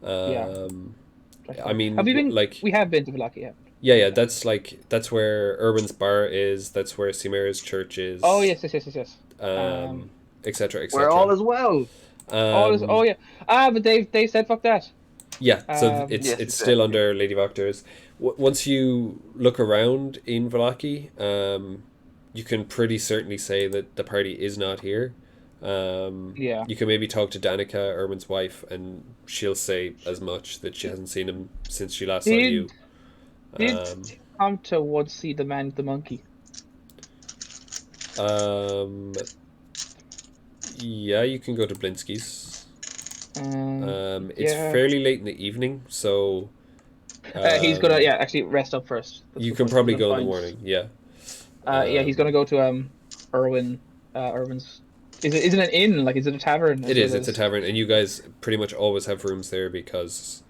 I mean, have we been? We have been to Valakia. Yeah. That's where Urwin's bar is. That's where Cymer's church is. Oh yes. Etc. Where all is well. Oh yeah. But they said fuck that. Yeah, so it's Yes, it's still under Lady Voctor's. Once you look around in Valaki, you can pretty certainly say that the party is not here. Yeah. You can maybe talk to Danica, Urwin's wife, and she'll say as much, that she hasn't seen him since she last saw you. Did Tomte once see the man with the monkey? Yeah, you can go to Blinsky's. It's yeah. fairly late in the evening, so he's gonna actually rest up first. That's you the can first probably thing go I'm in the fine. morning. Yeah. Yeah, he's gonna go to Urwin's. Is it an inn? Is it a tavern? It is. It's a tavern, and you guys pretty much always have rooms there because,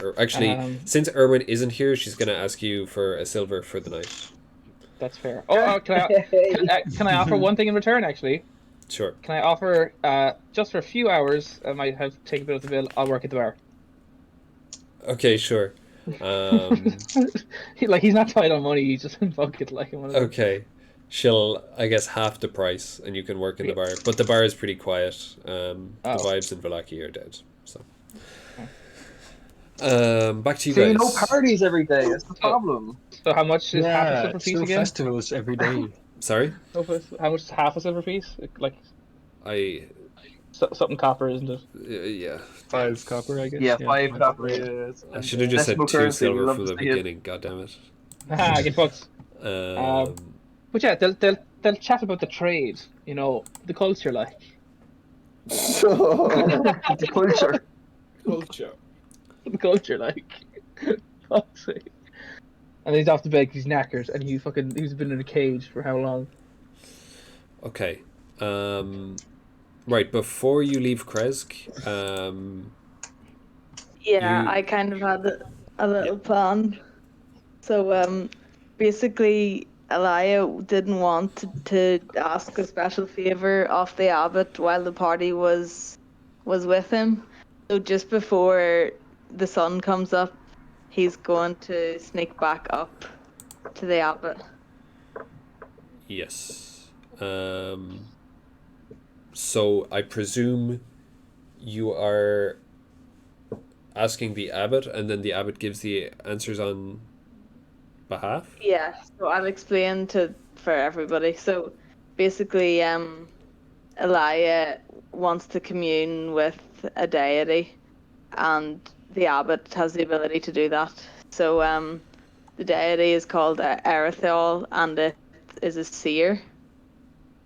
or actually, since Urwin isn't here, she's gonna ask you for a silver for the night. That's fair. Can I offer one thing in return? Actually, Sure. can I offer just for a few hours? I might have to take a bit of the bill. I'll work at the bar. Okay, sure. He's not tight on money. He's just in bucket one of those. Okay. She'll, I guess, half the price, and you can work in the bar. But the bar is pretty quiet. The vibes in Valaki are dead. So. Back to you See, guys. no parties every day. That's the problem. So how much is half a Yeah, silver it's piece no again? festivals every day. Sorry, How much is half a silver piece? Like I something copper, isn't it? yeah. 5 copper, I guess. Yeah, 5 copper. Yeah. Yeah, I should have just said decimal 2 currency. We silver love from to the see it. beginning. God damn it. Ah, get fucked. Um, But yeah, they'll chat about the trade, you know, the culture, like. The culture. Culture. The culture, like. Fuck's sake. And he's off the bed 'cause he's knackered, and he's been in a cage for how long? okay. Right before you leave Kresk, Yeah, You- I kind of had a little plan. So, basically, Elia didn't want to ask a special favor of the abbot while the party was with him. So just before the sun comes up, he's going to sneak back up to the abbot. yes. So I presume you are asking the abbot, and then the abbot gives the answers on behalf. Yeah, so I'll explain for everybody. So basically, Elia wants to commune with a deity, and the abbot has the ability to do that. So the deity is called Erithol, and it is a seer.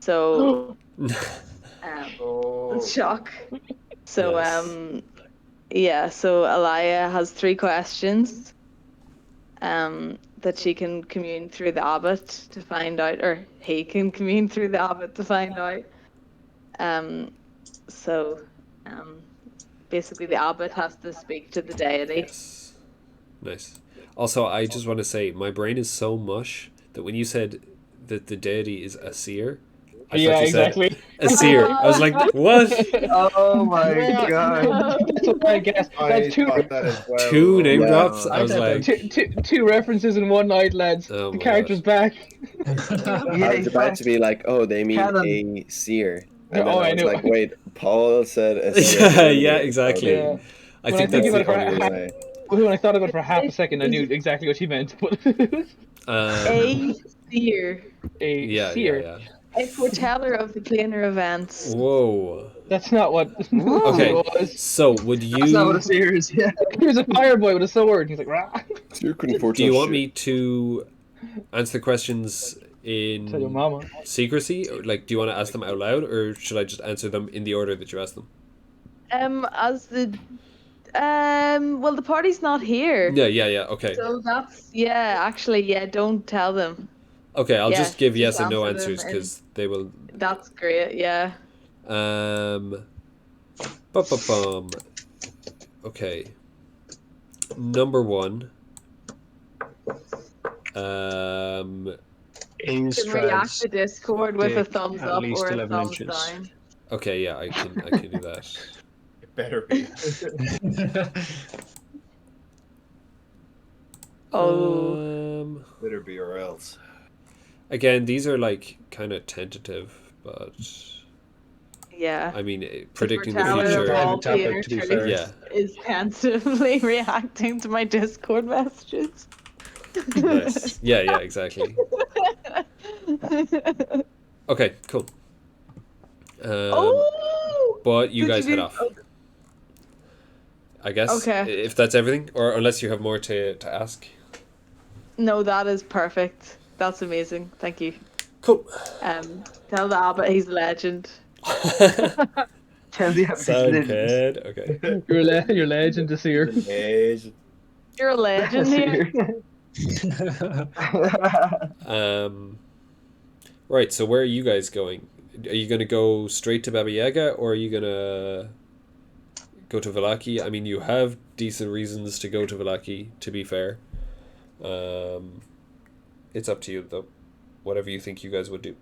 So shock. So Nice. yeah, so Elia has 3 questions that she can commune through the abbot to find out, or he can commune through the abbot to find out. So basically the abbot has to speak to the deity. Yes. Nice. Also, I just want to say my brain is so mush that when you said that the deity is a seer, I Yeah, thought you exactly. said a seer. I was like, what? Oh my god. That's what I guess. I That's thought that as well. 2 name yeah. drops. I I was thought like, two references in one night, lads. Oh The my character's God. back. Yeah, I was about to be like, oh, they mean Canon. a seer. Yeah, And then oh, I I was knew. like, wait, Paul said a seer. Yeah, earlier. yeah, exactly. Yeah. I When think I think that's about the it for only half- reason. When I thought about it for half a second, I knew exactly what she meant. But A seer, Yeah, seer. yeah. a foreteller of the planar events. Whoa. That's not what. Okay. It was. So, would That's not what you a seer is. Yeah. He was a fire boy with a sword. He's like, rah. You couldn't do you want me to answer the questions Tell your in mama. secrecy, or like, do you want to ask them out loud, or should I just answer them in the order that you asked them? As the well, the party's not here. Yeah. Okay. So actually, don't tell them. Okay, I'll yeah, just give just yes and no answer them answers because they will. That's great, yeah. Bum. Okay. Number 1. In You can react Strahd's to Discord with a dick thumbs at up least or a 11 thumbs inches. down. Okay, yeah, I can do that. It better be. Oh. Better be or else. Again, these are like kind of tentative, but Yeah. I mean, predicting the Foreteller of future. all Private topic, planar to be truths fair. Yeah. is tentatively reacting to my Discord messages. Nice. Yeah, exactly. Okay, cool. But you Did guys you head do- off. I guess. Okay. If that's everything, or unless you have more to ask. No, that is perfect. That's amazing. Thank you. Cool. Tell the abbot he's a legend. Tell the Sound good. Okay. You're a legend to see her. You're a legend here. Right. So where are you guys going? Are you gonna go straight to Baba Yaga, or are you gonna go to Vallaki? I mean, you have decent reasons to go to Vallaki. To be fair, it's up to you though. Whatever you think you guys would do.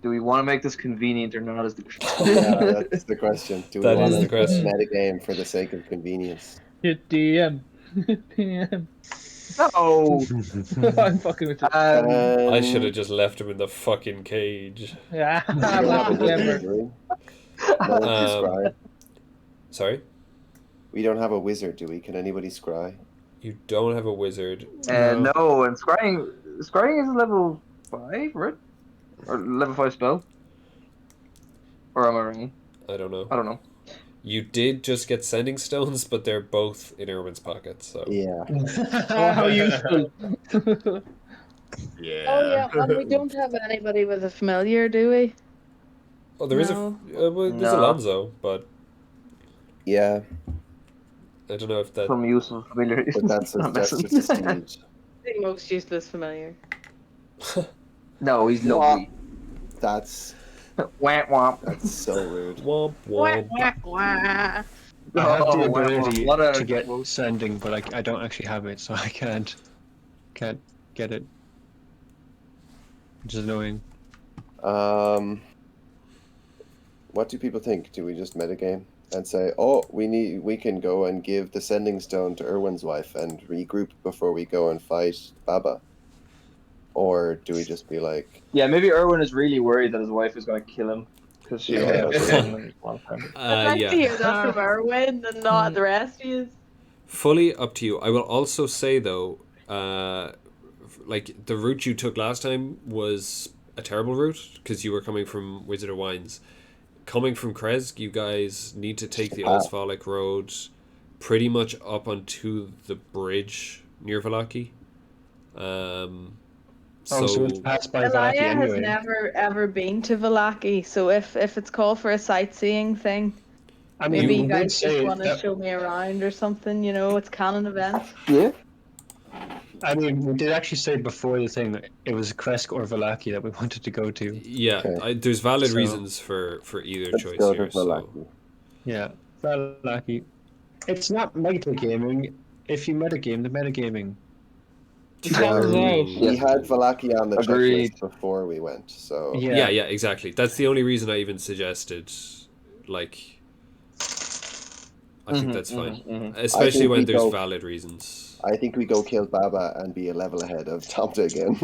Do we want to make this convenient or not? Is the Yeah, that's the question. Do we That want is the to question. metagame for the sake of convenience? Hit DM. DM. No. I'm fucking with you. I should have just left him in the fucking cage. Yeah. You don't have a Clever. room. No one Um, subscribe. Sorry. We don't have a wizard, do we? Can anybody scry? You don't have a wizard. No, and scrying is a level 5, right? Or level 5 spell? Or am I wrong? I don't know. I don't know. You did just get sending stones, but they're both in Urwin's pocket, so... Yeah. Oh, how useful! Yeah. Oh yeah, and we don't have anybody with a familiar, do we? Oh, there is No. there's No. Alonso, but Yeah, I don't know if that... Some useful familiar. but that's Not just messing. a steed. The most useless familiar. No, he's lovely. That's Wah, wah. so rude. Womp Wah, womp. wah, wah. I have the Oh, wow, ability what a to get quote. sending, but I don't actually have it, so I can't get it. Which is annoying. What do people think? Do we just metagame and say, "Oh, we can go and give the sending stone to Urwin's wife and regroup before we go and fight Baba," or do we just be like, Yeah, maybe Urwin is really worried that his wife is going to kill him because she Yeah. only has one time. I'd like to Yeah. hear that from Urwin and not the rest of you. Fully up to you. I will also say, though, like, the route you took last time was a terrible route, because you were coming from Wizard of Wines. Coming from Kresk, you guys need to take the Osphalic road pretty much up onto the bridge near Vallaki. So it's passed by Vallaki Elia has anyway. never ever been to Vallaki, so if it's called for a sightseeing thing, I mean, maybe we you did guys just say want to that- show me around or something. You know, it's canon event. Yeah. I mean, we did actually say before the thing that it was Kresk or Vallaki that we wanted to go to. Yeah, Okay. there's valid So- reasons for either "Let's choice go to here. So. Vallaki"? Yeah, Vallaki. It's not metagaming. If you metagame, the metagaming. We had Vallaki on the Agreed. checklist before we went, so Yeah, exactly. That's the only reason I even suggested, like, I think that's fine. Especially when we there's go- valid reasons. I think we go kill Baba and be a level ahead of Tomte again.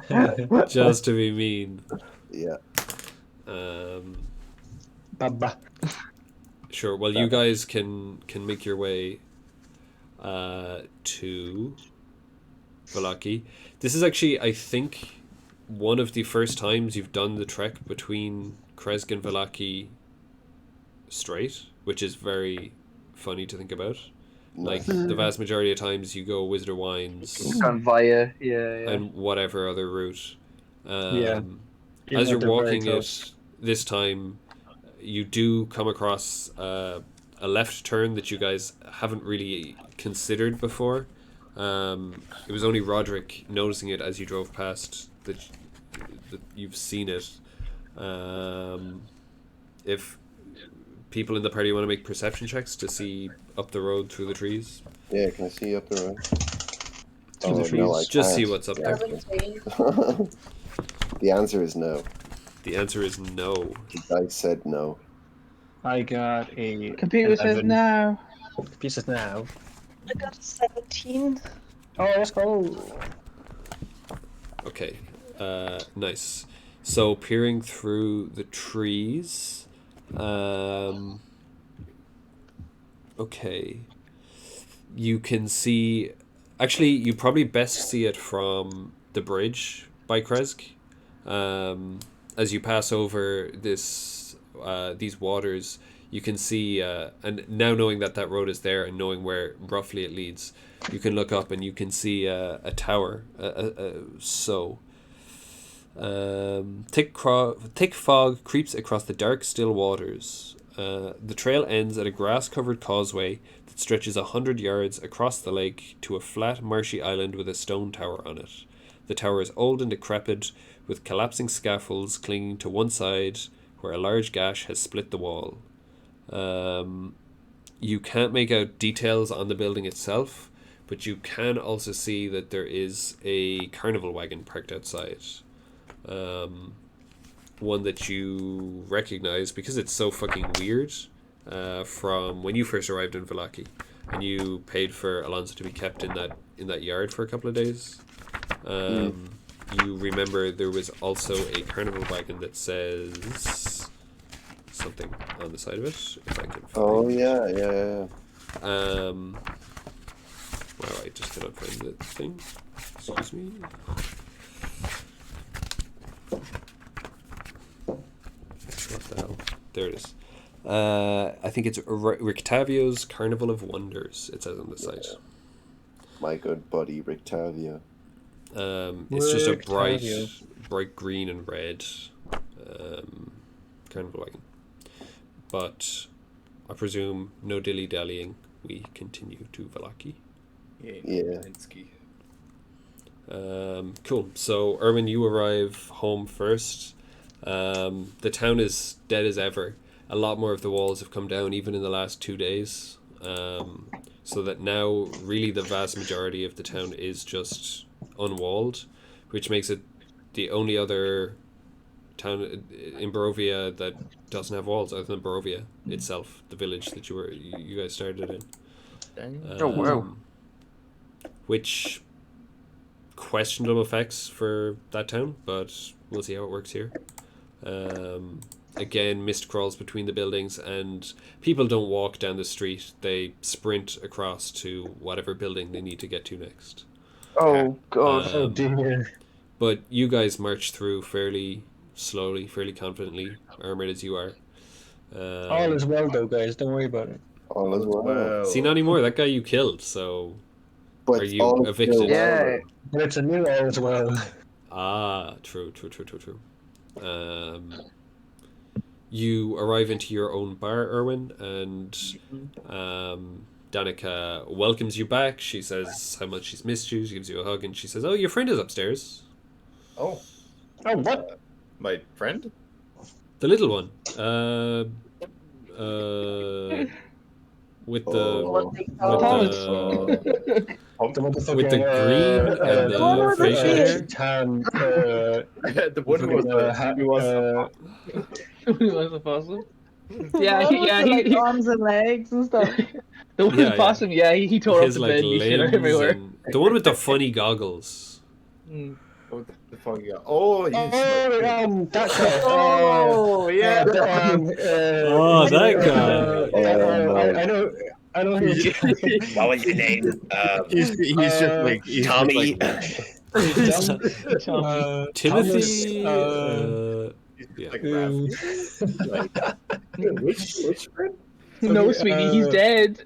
Nice. Just to be mean. Yeah. Baba. Sure. Well, you guys can make your way to Vallaki. This is actually, I think, one of the first times you've done the trek between Kresk and Vallaki straight, which is very funny to think about. Like, the vast majority of times you go Wizard of Wines Gone via, yeah. and whatever other route. Yeah. As you're They're very walking close. it this time, you do come across a left turn that you guys haven't really considered before. It was only Roderick noticing it as you drove past that you've seen it. If people in the party want to make perception checks to see up the road through the trees, Yeah, can I see up the road? Through the No, I trees. just see can't. what's up there. The answer is no. The answer is no. The dice said no. I got a Computer says 11. no. Computer says now. I got a 17. Oh, let's go. Okay, nice. So peering through the trees, okay, you can see. Actually, you probably best see it from the bridge by Kresk. As you pass over these waters, you can see, and now knowing that road is there and knowing where roughly it leads, you can look up and you can see a tower. Thick fog creeps across the dark, still waters. The trail ends at a grass-covered causeway that stretches 100 yards across the lake to a flat, marshy island with a stone tower on it. The tower is old and decrepit, with collapsing scaffolds clinging to one side, where a large gash has split the wall. You can't make out details on the building itself, but you can also see that there is a carnival wagon parked outside. One that you recognize because it's so fucking weird, from when you first arrived in Vallaki and you paid for Alonso to be kept in that yard for a couple of days. You remember there was also a carnival wagon that says something on the side of it if I can find. Oh yeah. Wow, I just cannot find the thing. Excuse me. What the hell? There it is. I think it's Rictavio's Carnival of Wonders, it says on the site. My good buddy Rictavio. It's just a Rictavio. bright green and red carnival wagon. But I presume no dilly-dallying, we continue to Vallaki. Yeah. Cool. So, Urwin, you arrive home first. The town is dead as ever. A lot more of the walls have come down, even in the last 2 days. So that now, really, the vast majority of the town is just unwalled, which makes it the only other town in Barovia that doesn't have walls, other than Barovia itself, the village that you guys started in. Oh wow. Which questionable effects for that town, but we'll see how it works here. Again, mist crawls between the buildings, and people don't walk down the street. They sprint across to whatever building they need to get to next. Oh god. Oh dear. But you guys march through fairly slowly, fairly confidently, armored as you are. All is well though, guys. Don't worry about it. All is well. See, not anymore. That guy you killed, so But are you all is evicted? still well. Yeah. But it's a new all as well. Ah, true. You arrive into your own bar, Urwin, and Danica welcomes you back. She says how much she's missed you. She gives you a hug, and she says, "Oh, your friend is upstairs. Oh, Oh, what? my friend? The little one. With the Oh. with the green and the facial hair. Tan, The one who was He was a possum. Yeah, One with the, like, he arms and legs and stuff. the one Yeah, with the possum. Yeah, he tore up His the like bed. He shit limbs everywhere. and the one with the funny goggles. Mm. What the fuck? Oh, he's that guy. oh, yeah. Oh, that guy. I know who you What was your name? He's just like Tommy. Timothy. Yeah. Which friend? No, sweetie, he's dead.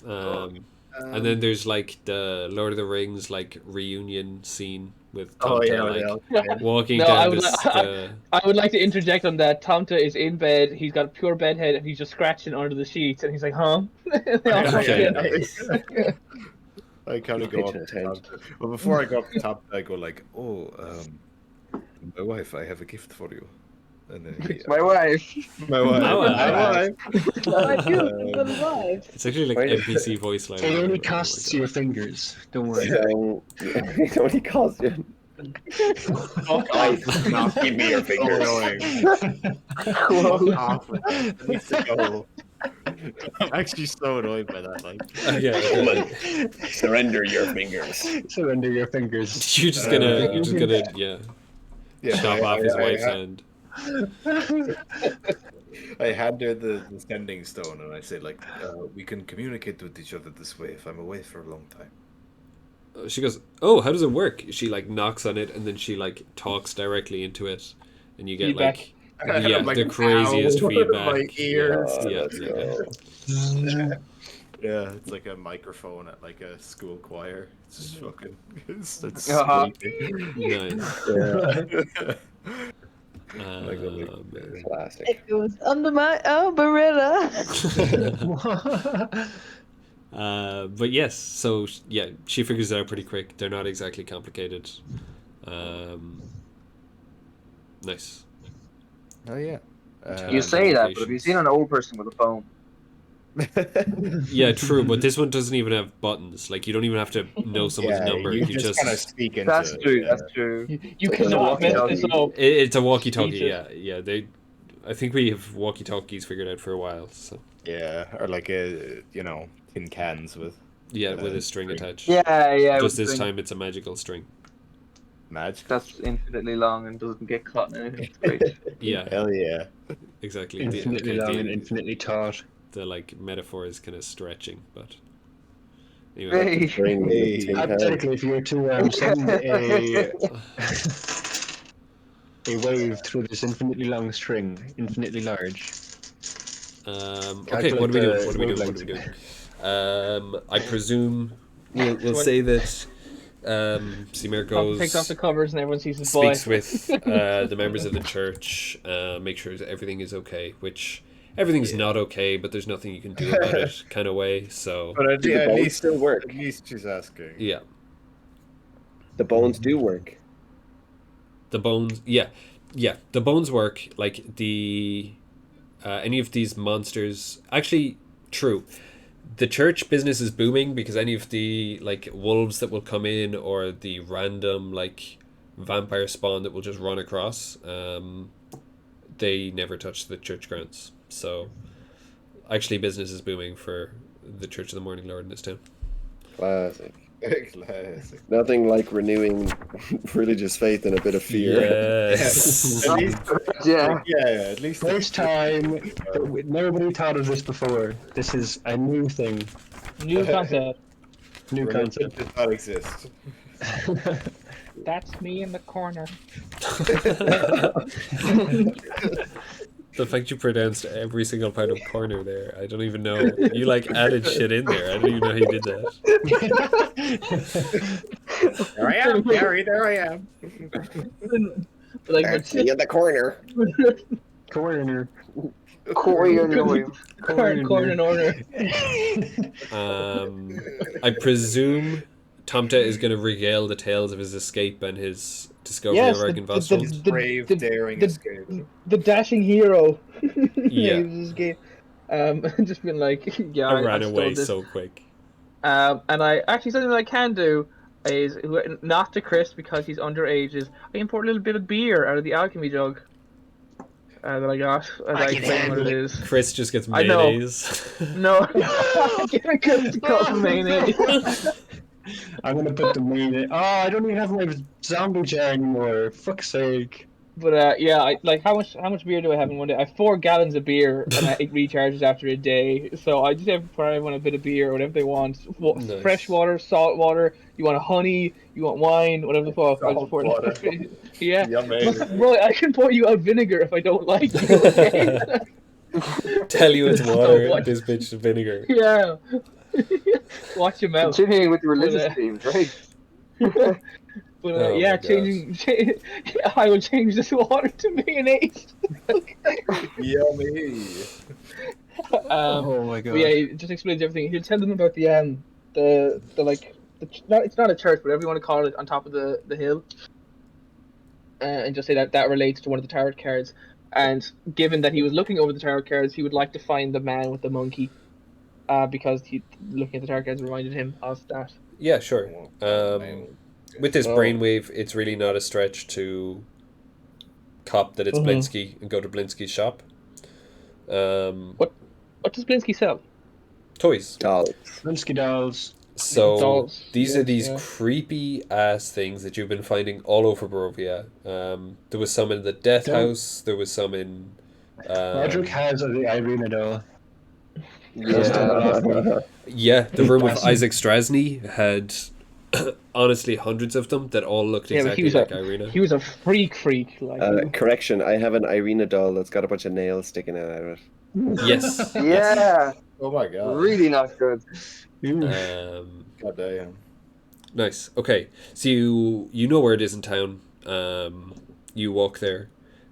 And then there's like the Lord of the Rings like reunion scene with Oh, Tomte yeah, like yeah. walking No, down this. I would like to interject on that. Tomte is in bed. He's got a pure bed head, and he's just scratching under the sheets. And he's like, "Huh?" They all come Okay. in. I kind of go up to the top. Well, before I go up the top, I go like, "Oh, my wife, I have a gift for you." And then It's my wife. my wife, My wife. Like you, good wife. It's actually like Wait. NPC voice line. It only costs your fingers. Don't worry. So, it only costs you. Guys, give me your so fingers. annoying. Fuck off. I need to go. I'm actually so annoyed by that. Like, Yeah. Woman, surrender your fingers. Surrender your fingers. You're just gonna chop off his wife's hand. I hand her the sending stone, and I say like, "We can communicate with each other this way if I'm away for a long time." She goes, "Oh, how does it work?" She like knocks on it, and then she like talks directly into it, and you get Feedback. like Like, the craziest ow, feedback. my ears. Yeah. Yeah, it's like a microphone at like a school choir. It's just fucking. It's Uh-huh. squeaky. Nice. Like a Classic. It goes under my umbrella. But yes, so yeah, she figures it out pretty quick. They're not exactly complicated. Nice. Oh yeah. You say that, but have you seen an old person with a phone? Yeah, true, but this one doesn't even have buttons. Like, you don't even have to know someone's number. You You just kind of speak into That's it, true. yeah. That's true. You It's cannot a mess this up. It's a walkie-talkie. Jesus. Yeah. I think we have walkie-talkies figured out for a while. So Yeah, or like tin cans with. yeah, with a string attached. Yeah. Just with this the- time, it's a magical string. Magic. That's infinitely long and doesn't get caught in anything. It's great. Yeah, Hell yeah. exactly. Infinitely long and infinitely taut. The like metaphor is kind of stretching, but anyway. Hey. Bring Hey. the tin can. Hypothetically, if you were to send a wave through this infinitely long string, infinitely large. Okay, what are we doing? What are we doing? What are we doing? I presume we'll say that Cymer goes, Takes off the covers and everyone sees his boy. speaks with the members of the church, make sure that everything is okay, which everything's not okay, but there's nothing you can do about it kind of way, so... But Do the bones still work? At least she's asking. Yeah. The bones do work. The bones... Yeah. The bones work, like the... any of these monsters... Actually, true. The church business is booming because any of the like wolves that will come in or the random like vampire spawn that will just run across, they never touch the church grounds. So actually business is booming for the Church of the Morning Lord in this town. Classic. Classic. Nothing like renewing religious faith and a bit of fear. Yes. At least, Yeah. at least First time, nobody thought of this before. This is a new thing. New concept. New religion concept. does not exist. That's me in the corner. The fact you pronounced every single part of corner there, I don't even know. You like added shit in there. I don't even know how you did that. There I am, Gary. There I am. Like, That's me in the corner. Corner. corner in order. I presume Tomte is going to regale the tales of his escape and his discovery of Argynvost. His brave, daring escape. The dashing hero. Yeah. His escape. Just been like, yeah, I ran stole away this. so quick. And I actually something that I can do is not to Chris because he's underage. Is I can pour a little bit of beer out of the alchemy jug that I got. And I explain what it is. Chris just gets I know. mayonnaise. No, give it Chris to call for mayonnaise. I'm gonna put the mayonnaise. Oh, I don't even have my zombie jar anymore. Fuck's sake. But yeah, how much beer do I have in one day? I have 4 gallons of beer and it recharges after a day. So I just have for everyone a bit of beer, whatever they want. Nice. Fresh water, salt water. You want a honey? You want wine? Whatever the fuck. I just pour water. it. Yeah. Yummy. Bro, I can pour you out vinegar if I don't like you. Okay? Tell you it's water, what? this bitch is vinegar. Yeah. Watch your mouth. Continuing with the religious But, themes, right? But Oh yeah, my I will change this water to mayonnaise. Yummy. Oh my god. But yeah, it just explains everything. He'll tell them about it's not a church, whatever you want to call it, on top of the hill, and just say that relates to one of the tarot cards. And given that he was looking over the tarot cards, he would like to find the man with the monkey, because looking at the tarot cards reminded him of that. Yeah, sure. With this brainwave, it's really not a stretch to cop that it's Blinsky and go to Blinsky's shop. What does Blinsky sell? Toys. Dolls. Blinsky dolls. So Dolls. these Yeah, are these yeah. creepy ass things that you've been finding all over Barovia. There was some in the Death Don't- House. There was some in. Roderick has the Ireena doll. Yeah, the room of Isaac Strasny had honestly hundreds of them that all looked Yeah, but exactly like Ireena. he was a freak. Like, Correction, I have an Ireena doll that's got a bunch of nails sticking out of it. Yes. Yeah. Oh my god. Really not good. God damn. Nice. Okay, so you know where it is in town. You walk there.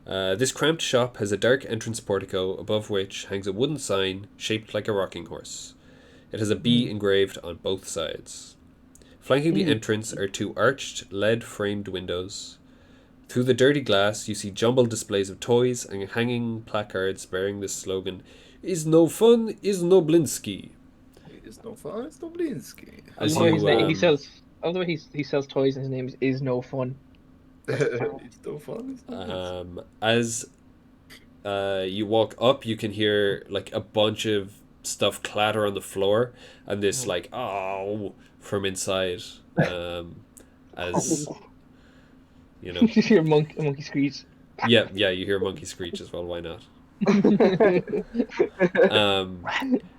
This cramped shop has a dark entrance portico above which hangs a wooden sign shaped like a rocking horse. It has a bee engraved on both sides. Flanking the entrance are 2 arched, lead-framed windows. Through the dirty glass, you see jumbled displays of toys and hanging placards bearing the slogan, "Is no fun, is no Blinsky." It's no fun, it's no Blinsky. As although you, he sells, although he sells toys and his name is No Fun. It's no fun, it's no Blinsky. As you walk up, you can hear like a bunch of stuff clatter on the floor, and this like "oh" from inside. As you know. You hear a monkey screech. Yeah, you hear a monkey screech as well. Why not?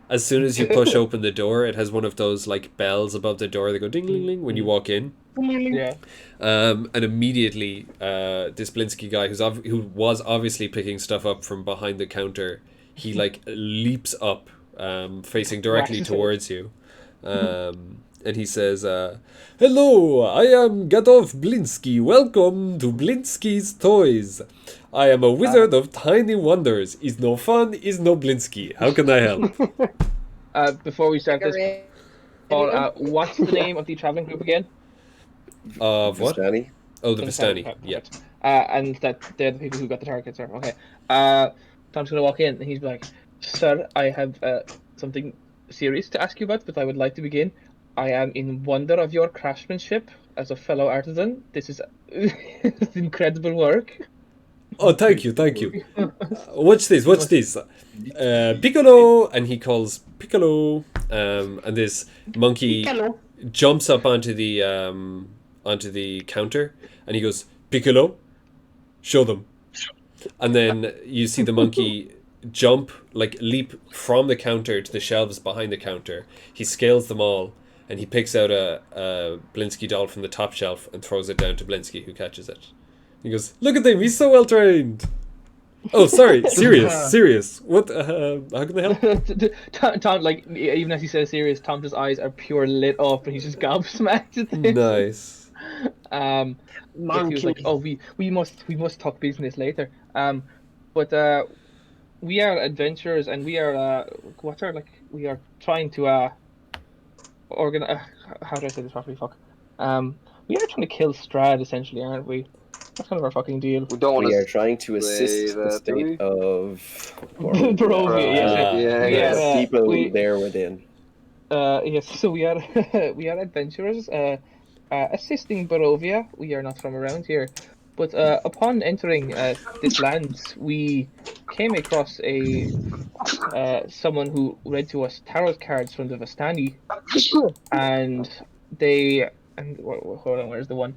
As soon as you push open the door, it has one of those like bells above the door that go ding ding ding when you walk in. Yeah. And immediately, this Blinsky guy who was obviously picking stuff up from behind the counter, he like leaps up, facing directly towards you, and he says, "Hello, I am Gadolf Blinsky. Welcome to Blinsky's Toys. I am a wizard of tiny wonders. Is no fun, is no Blinsky. How can I help?" Before we start this, Paul, what's the name of the traveling group again? Of what? Vistani? Oh, the Vistani. Yeah. And that they're the people who got the targets. Are okay. Tom's gonna walk in and he's like, "Sir, I have something serious to ask you about, but I would like to begin. I am in wonder of your craftsmanship as a fellow artisan. This is incredible work." Oh, thank you. Watch this. Piccolo, and he calls Piccolo, and this monkey jumps up onto the counter, and he goes, "Piccolo, show them." And then you see the monkey leap from the counter to the shelves behind the counter. He scales them all, and he picks out a Blinsky doll from the top shelf and throws it down to Blinsky, who catches it. He goes, "Look at him, he's so well trained." Oh, sorry, serious. What? How can I help? Tom, like, even as he says serious, Tom's eyes are pure lit up, and he's just gobsmacked at this. Nice. But he was like, "Oh, we must talk business later." But we are adventurers, and we are we are trying to organize. How do I say this properly? Fuck. We are trying to kill Strahd, essentially, aren't we? That's kind of our fucking deal. We are trying to assist the state of Barovia. Yes. People there within. Yes, so we are we are adventurers assisting Barovia. We are not from around here, but upon entering this land, we came across someone who read to us tarot cards from the Vistani, and hold on, where's the one?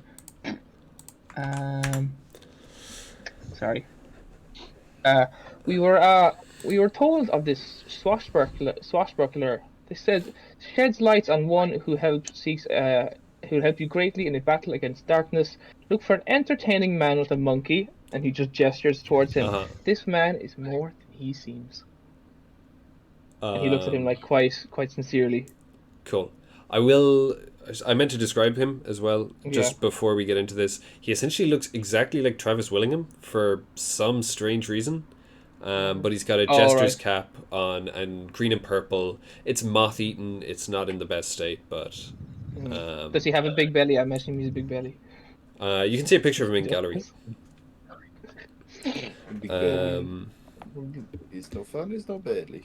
Sorry. We were told of this swashbuckler. They said sheds light on one who helped you greatly in a battle against darkness. Look for an entertaining man with a monkey, and he just gestures towards him. This man is more than he seems. And he looks at him like quite sincerely. Cool. I meant to describe him as well, just before we get into this. He essentially looks exactly like Travis Willingham for some strange reason. But he's got a jester's cap on, and green and purple. It's moth-eaten. It's not in the best state, but... Does he have a big belly? I imagine he's a big belly. You can see a picture of him in gallery. He's no fun, he's no badly.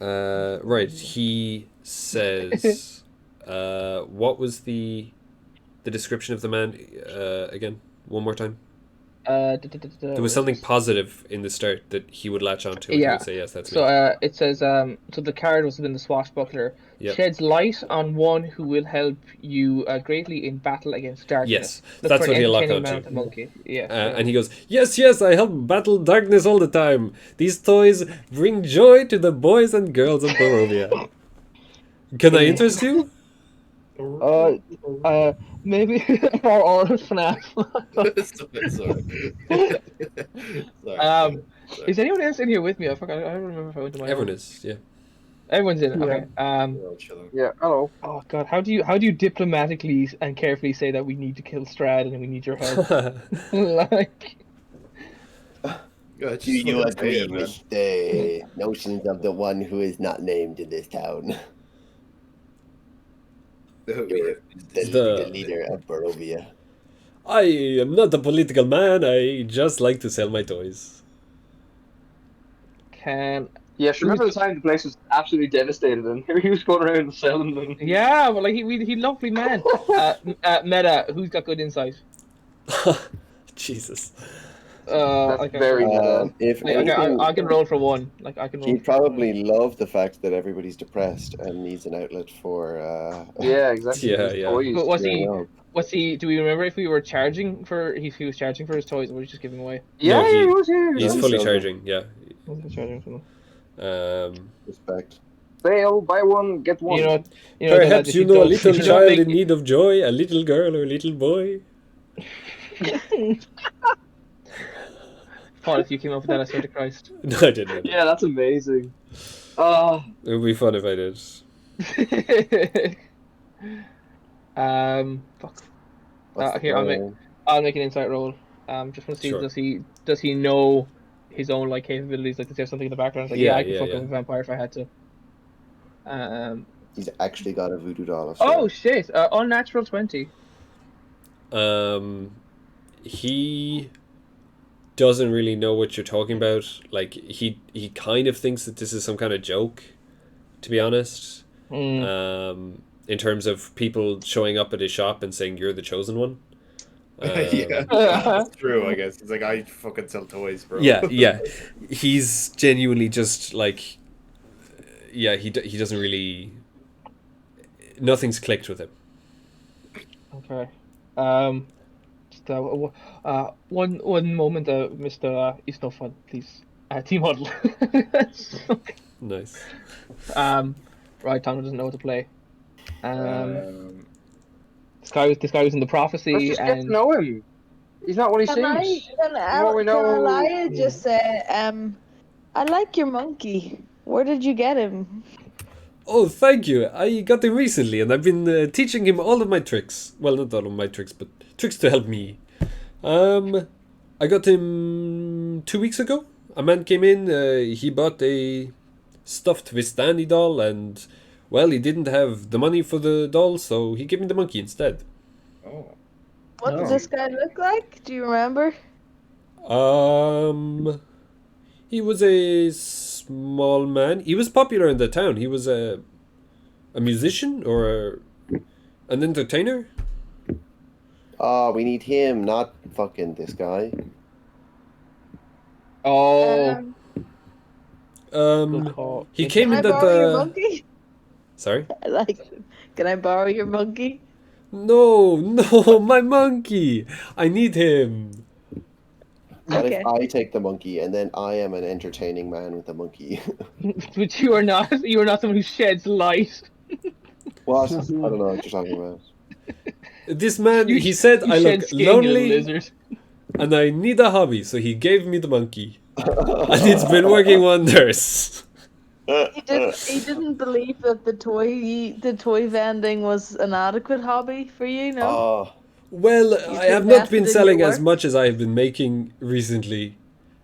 Right, he says... what was the description of the man again? One more time. There was something positive in the start that he would latch on to. And he would say, "Yes, that's me." So it says, so the card was within the swashbuckler. Yep. Sheds light on one who will help you greatly in battle against darkness. Yes, that's what he'll lock on to. Monkey. Yeah. And he goes, yes, I help battle darkness all the time. These toys bring joy to the boys and girls of Barovia. Can I interest you? Maybe or FNAF. Sorry. Is anyone else in here with me? I forgot. I don't remember if I went to my. Everyone is, yeah. Everyone's in. Okay. Yeah. Hello. Oh God, how do you diplomatically and carefully say that we need to kill Strahd and we need your help? Like. Do you agree with the notions of the one who is not named in this town? The leader of Barovia. I am not a political man. I just like to sell my toys. Yeah, remember the time the place was absolutely devastated and he was going around and selling them. Yeah, well, like he lovely man. Meta, who's got good insight? Jesus. That's very if I can roll for one. Like I can. Roll he'd probably love the fact that everybody's depressed and needs an outlet for. Yeah, exactly. Yeah. But was he? Was he? Do we remember if we were charging for? If he was charging for his toys, or was he just giving away? Yeah, No, he was here. He's Yeah. fully So- charging. Yeah. Was he charging for them? Respect. Sale, buy one, get one. You know. the Perhaps lads, you if know a don't- little if you don't child make in need of joy, a little girl or a little boy. Paul, if you came up with that, I swear to Christ. No, I didn't. Yeah, that's amazing. Ah, It would be fun if I did. Fuck. What's Here, the- I'll make an insight roll. Just want to see Sure. does he know his own like capabilities? Like, does he have something in the background? Like, Yeah, I can yeah, fuck yeah. up a vampire if I had to. He's actually got a voodoo doll of Oh sorts. shit! Unnatural 20. He doesn't really know what you're talking about. Like he kind of thinks that this is some kind of joke, to be honest. In terms of people showing up at his shop and saying you're the chosen one. Yeah, that's true. I guess it's like I fucking sell toys, bro. Yeah. He's genuinely just like, yeah. He doesn't really. Nothing's clicked with him. Okay. Just one moment, Mr. It's no fun, please. Team huddle. Nice. Right, Tom doesn't know what to play. This guy was in the prophecy, let's just get and to know him. He's not what he Can seems. I, What we can know- Elia just say, I like your monkey. Where did you get him? Oh, thank you. I got him recently, and I've been teaching him all of my tricks. Well, not all of my tricks, but tricks to help me. I got him 2 weeks ago. A man came in. He bought a stuffed Vistani doll, and well, he didn't have the money for the doll, so he gave me the monkey instead. Oh. What does this guy look like? Do you remember? He was a small man. He was popular in the town. He was a musician or an entertainer. Oh, we need him, not fucking this guy. oh, good call. He came Can I in that. borrow your monkey? Sorry. I like him. Can I borrow your monkey? No, my monkey. I need him. What Okay. if I take the monkey and then I am an entertaining man with the monkey? But you are not. You are not someone who sheds light. What? I don't know what you're talking about. This man, You- he said, you I shed look skin, you lonely lizard. and I need a hobby, so he gave me the monkey. And it's been working wonders. He didn't believe that the toy vending was an adequate hobby for you, no? Oh, Well, I have not invested been in your selling as work? much as I have been making recently.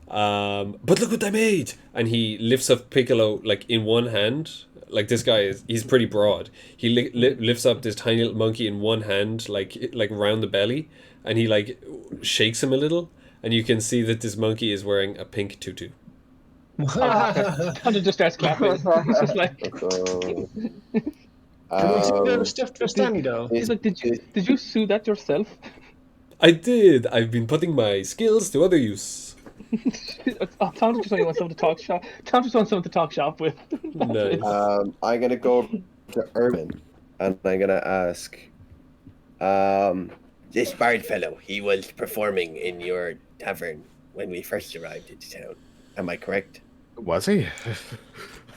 But look what I made! And he lifts up Piccolo like in one hand. Like this guy he's pretty broad. He lifts up this tiny little monkey in one hand, like around the belly, and he like shakes him a little, and you can see that this monkey is wearing a pink tutu. Hunter just starts clapping. He's just like, so, Can we see the um, stuffed Vistani doll? he's like, did you sew that yourself? I did. I've been putting my skills to other use. Tom just wants someone to talk shop. Tom just wants someone to talk shop with. Nice. I'm gonna go to Urwin and I'm gonna ask. This bard fellow, he was performing in your tavern when we first arrived into town. Am I correct? Was he?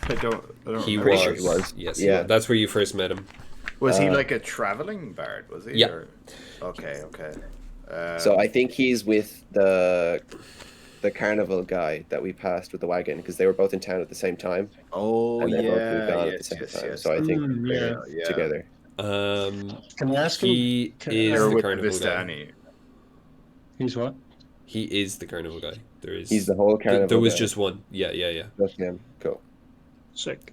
I don't He remember. was. sure he was. Yes, Yeah. that's where you first met him. Was he like a traveling bard? Was he? Yeah. Or... Okay. So I think he's with the carnival guy that we passed with the wagon because they were both in town at the same time. Oh And they both yeah. moved on at the Yes, same yes, time. yes. So I think Yeah. they're together. Can I ask him? He is They're the with carnival guy. Vistani. He's what? He is the carnival guy. There is. He's the whole carnival. There was guy. just one. Yeah. That's him. Cool. Sick.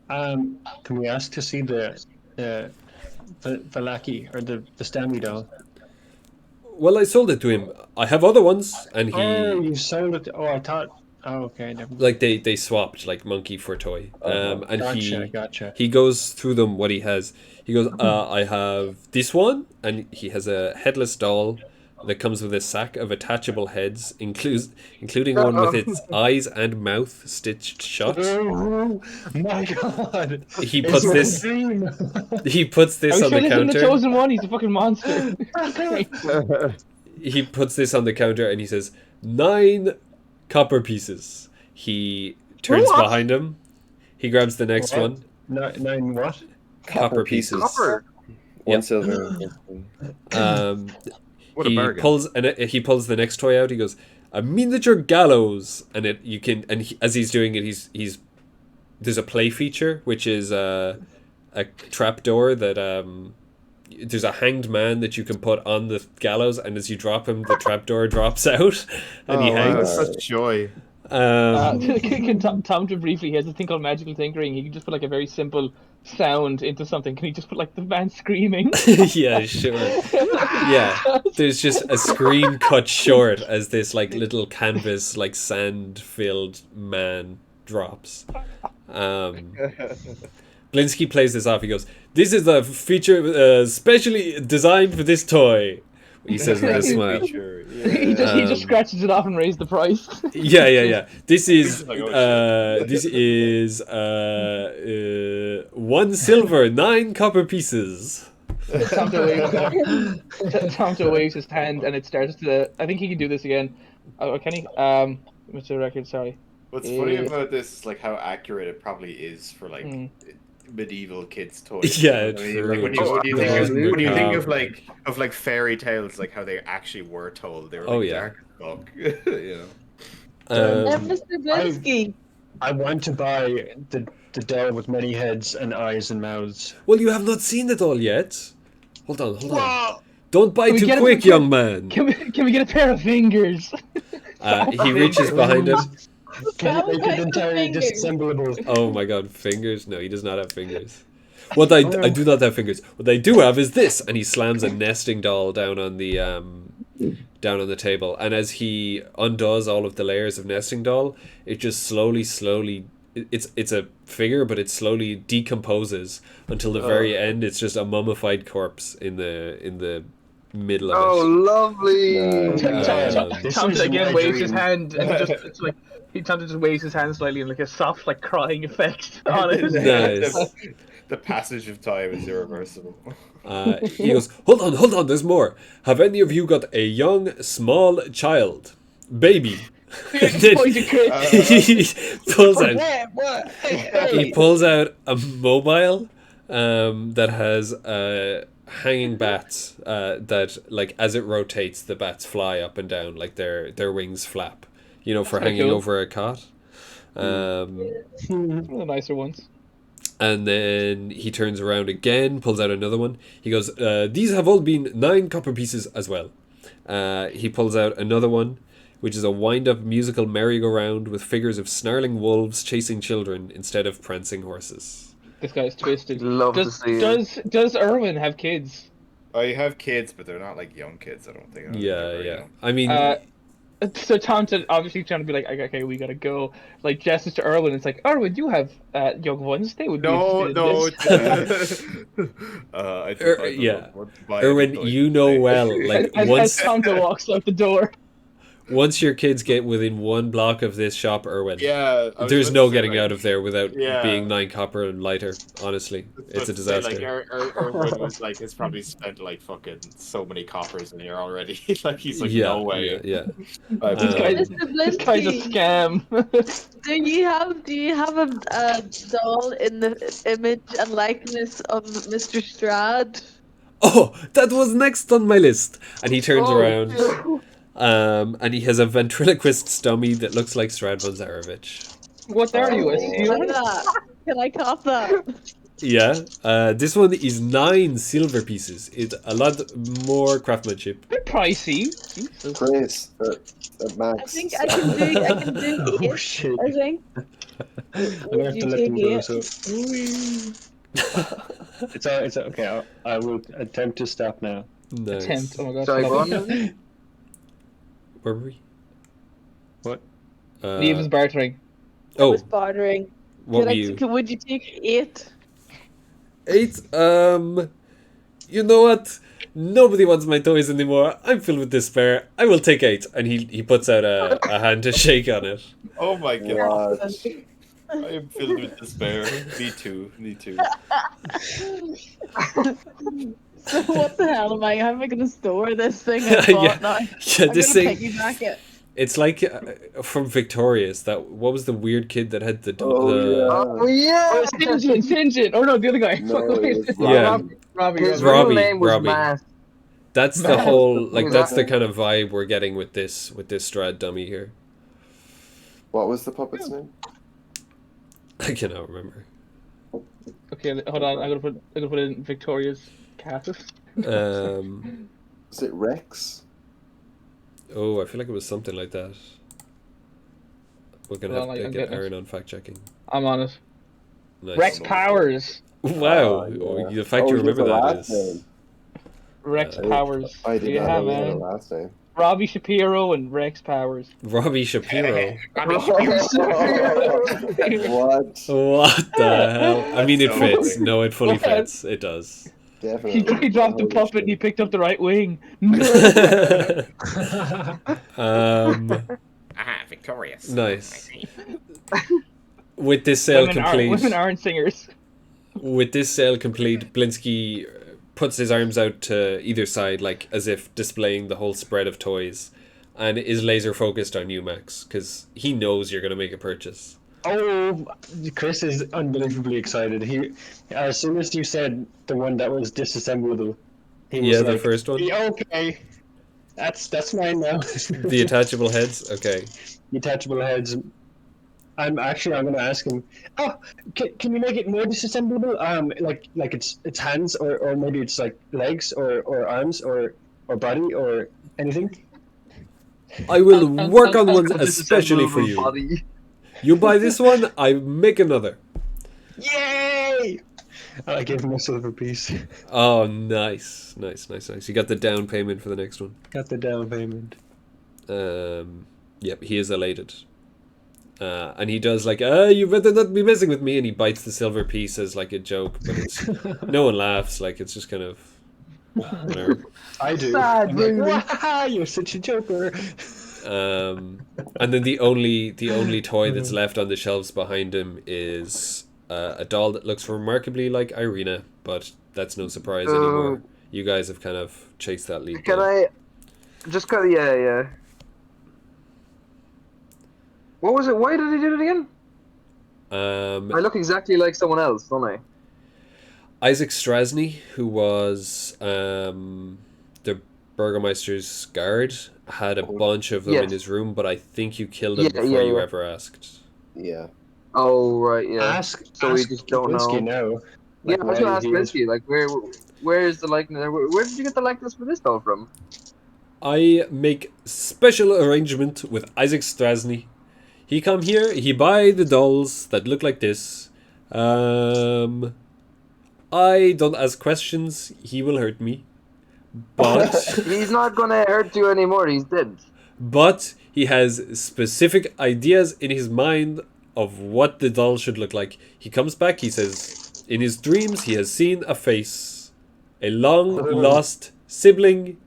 Can we ask to see the lackey or the Vistani doll? Well, I sold it to him. I have other ones, and he Oh, you sold it. Oh, I thought. Oh, okay. Never mind. like they swapped like monkey for toy. And Gotcha. he goes through them what he has. He goes, I have this one, and he has a headless doll, that comes with a sack of attachable heads, including one with its eyes and mouth stitched shut. Oh my god! He It's puts my this. dream. He puts this Are we on sure the this isn't the counter. chosen one? He's a fucking monster. He puts this on the counter and he says 9 copper pieces. He turns What? behind him. He grabs the next What? one. 9 what? Copper pieces. Copper. One Yeah. silver. What a He bargain. pulls the next toy out. He goes, a miniature gallows, and as he's doing it, he's there's a play feature which is a trapdoor that there's a hanged man that you can put on the gallows, and as you drop him, the trapdoor drops out, and he Wow, hangs. such joy. Can Tom to briefly, he has a thing called magical tinkering. He can just put like a very simple sound into something. Can he just put like the man screaming? Yeah, sure. Yeah, there's just a screen cut short as this like little canvas, like sand-filled man drops. Blinsky plays this off. He goes, "This is a feature specially designed for this toy." He says with a smile. He just scratches it off and raises the price. Yeah. This is Like, oh, this is 1 silver, 9 copper pieces. Tomte waves his hand and it starts to. I think he can do this again. Oh, can he? Mr. Record, sorry. What's funny about this is like how accurate it probably is for like medieval kids' toys. Yeah, you know what I mean? true. Like when you think of like fairy tales, like how they actually were told, they were like dark as fuck. You know. Mr. Blinsky. I want to buy the doll with many heads and eyes and mouths. Well, you have not seen it all yet. Hold on. Don't buy too get quick, young man. Can we get a pair of fingers? He reaches behind him. Can you make it entirely disassemblable? Oh my god, fingers? No, he does not have fingers. What I do not have fingers. What I do have is this, and he slams a nesting doll down on the table. And as he undoes all of the layers of nesting doll, it just slowly. It's a figure, but it slowly decomposes until the very end. It's just a mummified corpse in the middle of it. Oh, lovely! Tomte again waves his hand, and Tomte just waves his hand slightly, and like a soft, like crying effect on it. Nice. The passage of time is irreversible. He goes, hold on, there's more. Have any of you got a young, small child? Baby. He pulls out a mobile that has hanging bats that, like, as it rotates, the bats fly up and down, like their wings flap, for hanging over a cot. One of the nicer ones. And then he turns around again, pulls out another one. He goes, these have all been 9 copper pieces as well. He pulls out another one, which is a wind-up musical merry-go-round with figures of snarling wolves chasing children instead of prancing horses. This guy's twisted. To see Does Urwin have kids? I have kids, but they're not like young kids. I don't think. Yeah. I mean, so Tom's obviously trying to be like, okay, we gotta go. Like gestures to Urwin. It's like, Urwin, you have young ones. They would be interested in this. Urwin, you know well, like as Tomte walks out the door. Once your kids get within 1 block of this shop, Urwin, there's I no was getting like, out of there without being 9 copper and lighter. Honestly, it's a disaster. Like Urwin was like, it's probably spent like fucking so many coppers in here already. Like he's like, no way. Yeah. This guy's a scam. Do you have a doll in the image and likeness of Mr. Strahd? Oh, that was next on my list. And he turns around. And he has a ventriloquist dummy that looks like Strahd von Zarevich. What are you, a seal? Can I cop that? Yeah. This one is 9 silver pieces. It's a lot more craftsmanship. They're pricey. Jesus. Chris, Max. I think I can do it. Oh shit! I think. I'm gonna have to let them go. So it's okay. I will attempt to stop now. Nice. Attempt. Oh my god. Sorry, stop. go on. Where were we? What? Leave is bartering. I was bartering. What were you? Would you take 8? 8. you know what? Nobody wants my toys anymore. I'm filled with despair. I will take 8. And he puts out a hand to shake on it. Oh my What? god. I am filled with despair. Me too. Me too. So what the hell am I? How am I going to store this thing I bought now? Yeah, I'm this going to thing. piggyback it. It's like from Victorious. What was the weird kid that had the Oh yeah, Sinjin. Oh no, the other guy. No, it was Yeah. Robbie. His Robbie, real name was Robbie. Matt. That's the Man. whole like that's the Exactly. kind of vibe we're getting with this Strahd dummy here. What was the puppet's name? I cannot remember. Okay, hold on. I'm gonna put in Victoria's cat. Um, Was it Rex? oh, I feel like it was something like that. We're gonna Well, have to I'm get getting it. Aaron on fact checking. I'm on it. Nice. Rex Powers. Wow, Yeah. the fact you he has remember a that last is. name. Rex I- Powers. I did Yeah, not know he had a man. last name. Robbie Shapiro and Rex Powers. Robbie Shapiro. What? What the hell? I mean, it So fits. funny. No, it fully What? fits. It does. Definitely. He dropped the Holy puppet shit. and he picked up the right wing. Victorious. Nice. With this sale complete, Women aren't singers. with this sale complete, Blinsky puts his arms out to either side, like as if displaying the whole spread of toys, and is laser focused on you, Max, because he knows you're gonna make a purchase. Oh, Chris is unbelievably excited. He, as soon as you said the one that was disassemblable, he was Yeah, like, the first one, "Yeah, okay, that's mine now." the attachable heads. Okay. Detachable heads. I'm gonna ask him. Oh, can you make it more disassemblable? Like it's hands or maybe it's like legs or arms or body or anything. I will work on one especially for you. Body. You buy this one, I make another. Yay! I gave him a silver piece. Oh, nice. You got the down payment for the next one. Got the down payment. Yep, he is elated. And he does like, you better not be messing with me, and he bites the silver piece as like a joke, but it's no one laughs, like it's just kind of whatever. I do. Sad I'm like, movie. "Wah, you're such a joker." And then the only toy that's left on the shelves behind him is a doll that looks remarkably like Ireena, but that's no surprise anymore. You guys have kind of chased that lead. Can now. I just kind of yeah? What was it? Why did he do it again? I look exactly like someone else, don't I? Isaac Strasny, who was the Burgomeister's guard, had a bunch of them in Yes. his room, but I think you killed him Yeah, before you yeah. ever asked. Yeah. Oh right, yeah. Ask. So we ask just don't Blinsky know. now. Yeah, Like, I was why gonna ask he is- Blinsky, like where is the likeness? Where did you get the likeness for this doll from? I make special arrangement with Isaac Strasny. He come here, he buy the dolls that look like this. I don't ask questions, he will hurt me. But He's not gonna hurt you anymore. He's dead. but he has specific ideas in his mind of what the doll should look like. He comes back, he says in his dreams he has seen a face, a long lost sibling,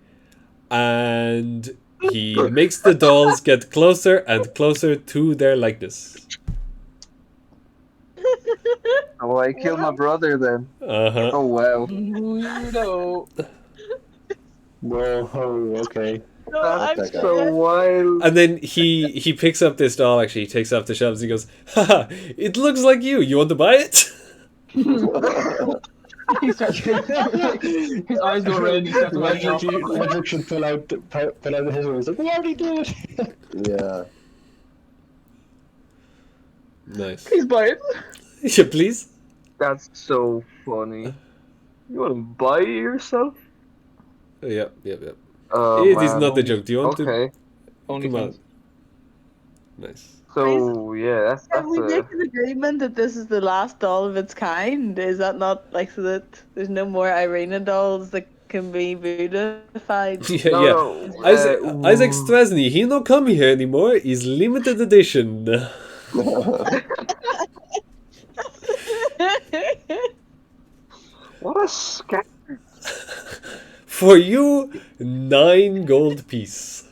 and he makes the dolls get closer and closer to their likeness. Oh, I killed my brother then. Uh-huh. Oh wow. Weirdo. Whoa, okay. No, I'm That's that guy. so scared. wild. And then he picks up this doll, actually, he takes it off the shelves and he goes, haha, it looks like you want to buy it? He starts. His eyes go red. He starts running off. Roderick should pull out his one. He's like, "We already did it." Yeah. Nice. Please buy it. Yeah, please? That's so funny. You want to buy it yourself? Yep. It Oh, is man. not a joke. Do you want to? Okay. Only Come on. fans. Nice. So yeah, that's Can we a... make an agreement that this is the last doll of its kind? Is that not like so that there's no more Ireena dolls that can be beautified? Yeah, No, yeah. no, Isaac Strasny, he no come here anymore. He's limited edition. What a scam. For you, 9 gold piece.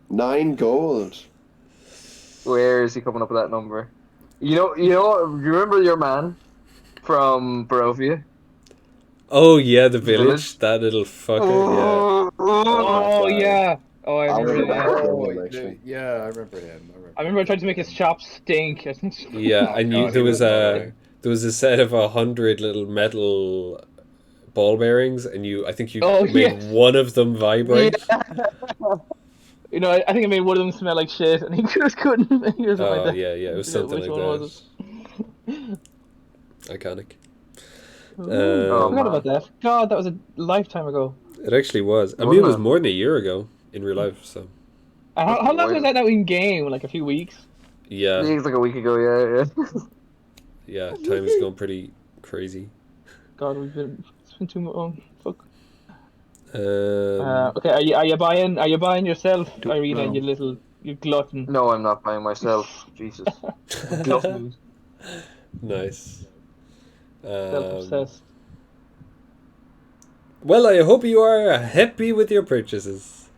9 gold. Where is he coming up with that number? You remember your man from Barovia? Oh yeah, the village. That little fucker. Oh yeah. Oh, I remember that. Actually. Yeah, I remember him. I remember I tried to make his shop stink. I think. Yeah, Oh, and God, there he was was a set of 100 little metal ball bearings, and I think you made yes. one of them vibrate. You know, I think I made one of them smell like shit, and he just couldn't. He was Oh like that. yeah, it was something Which like one that. was it? Iconic. I forgot about that. God, that was a lifetime ago. It actually was. I mean, it was more than a year ago in real life. So. How long was that now in game? Like a few weeks? Yeah. I think it's like a week ago. Yeah. Yeah, time is going pretty crazy. God, it's been too long. Fuck. Um, Okay, are you buying yourself, Ireena? No. You glutton. No, I'm not buying myself. Jesus. Glutton. Nice. Self-obsessed. Well, I hope you are happy with your purchases.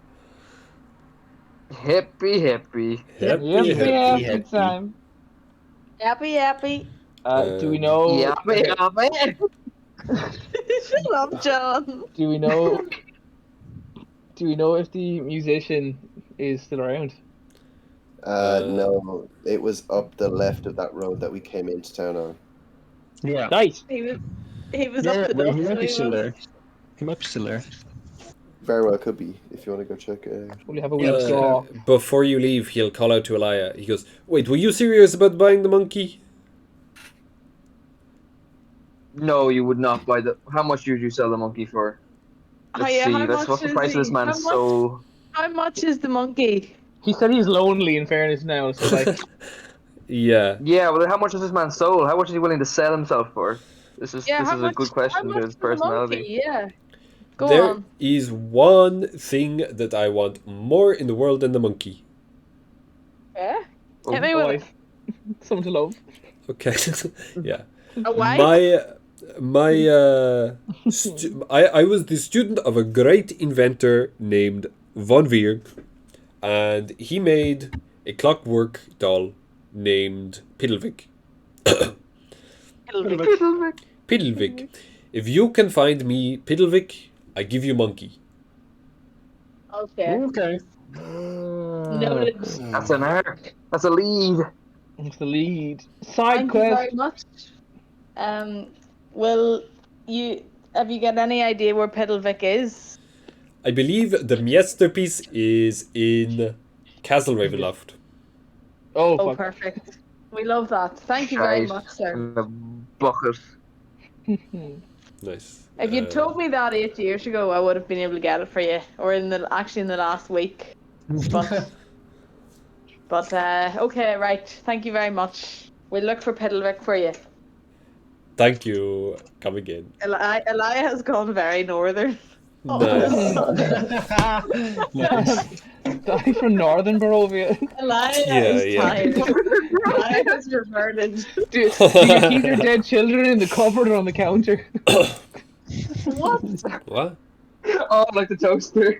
Happy. Happy time. Happy. Do we know? Yappy. Shut up, John. Do we know? Do we know if the musician is still around? No, it was up the left of that road that we came into town on. Yeah. Nice. He was Yeah, up the well, duck. he might be so still was. there. He might be still there. Very well could be, if you want to go check it out. Only have a week straw. Before you leave, he'll call out to Elia. He goes, "Wait, were you serious about buying the monkey?" No, you would not buy the. How much did you sell the monkey for? Let's Hiya, see. how What's much the is price of this he? man's soul? How much is the monkey? He said he's lonely. In fairness, now, so like, Yeah. Yeah, well, how much is this man's soul? How much is he willing to sell himself for? This is Yeah, this how is much? a good question How to much his for the monkey? personality. Yeah. Go There on. is one thing that I want more in the world than the monkey. Yeah. Oh, Hit me with it. someone to love. Okay. Yeah. A wife? I was the student of a great inventor named Von Vier, and he made a clockwork doll named Piddlevik. Piddlevik. If you can find me Piddlevik, I give you monkey. Okay. Okay. Noted. That's an arc. That's a lead. It's the lead. Side Thank you quest. very much. Have you got any idea where Piddlevik is? I believe the masterpiece is in Castle Ravenloft. Oh, Oh, fuck. perfect. We love that. Thank you very Shite much, sir. in the bucket. Nice. If you'd told me that 8 years ago, I would have been able to get it for you, or in the last week. But okay, right. Thank you very much. We'll look for Piddlevik for you. Thank you. Come again. Elia has gone very northern. Nice. Nice. Die from Northern Barovia. Elia is Yeah. tired. Elia has reverted. Do you keep your dead children in the cupboard or on the counter? What? What? Oh, like the toaster.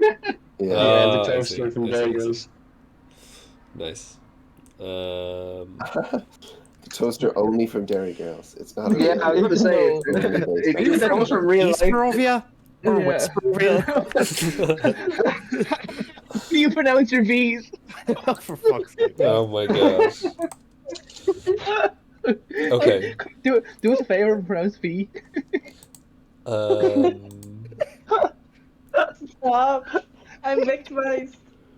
Yeah, Ah, the I toaster see, from I see, There I see. Goes. Nice. The toaster only from Dairy Girls. It's not. Yeah, I was gonna say. It comes from real East life. Barovia? Or West Barovia? You pronounce your V's. For fuck's sake. Oh my gosh. Okay. Do us a favor and pronounce V. Stop. I'm victimized.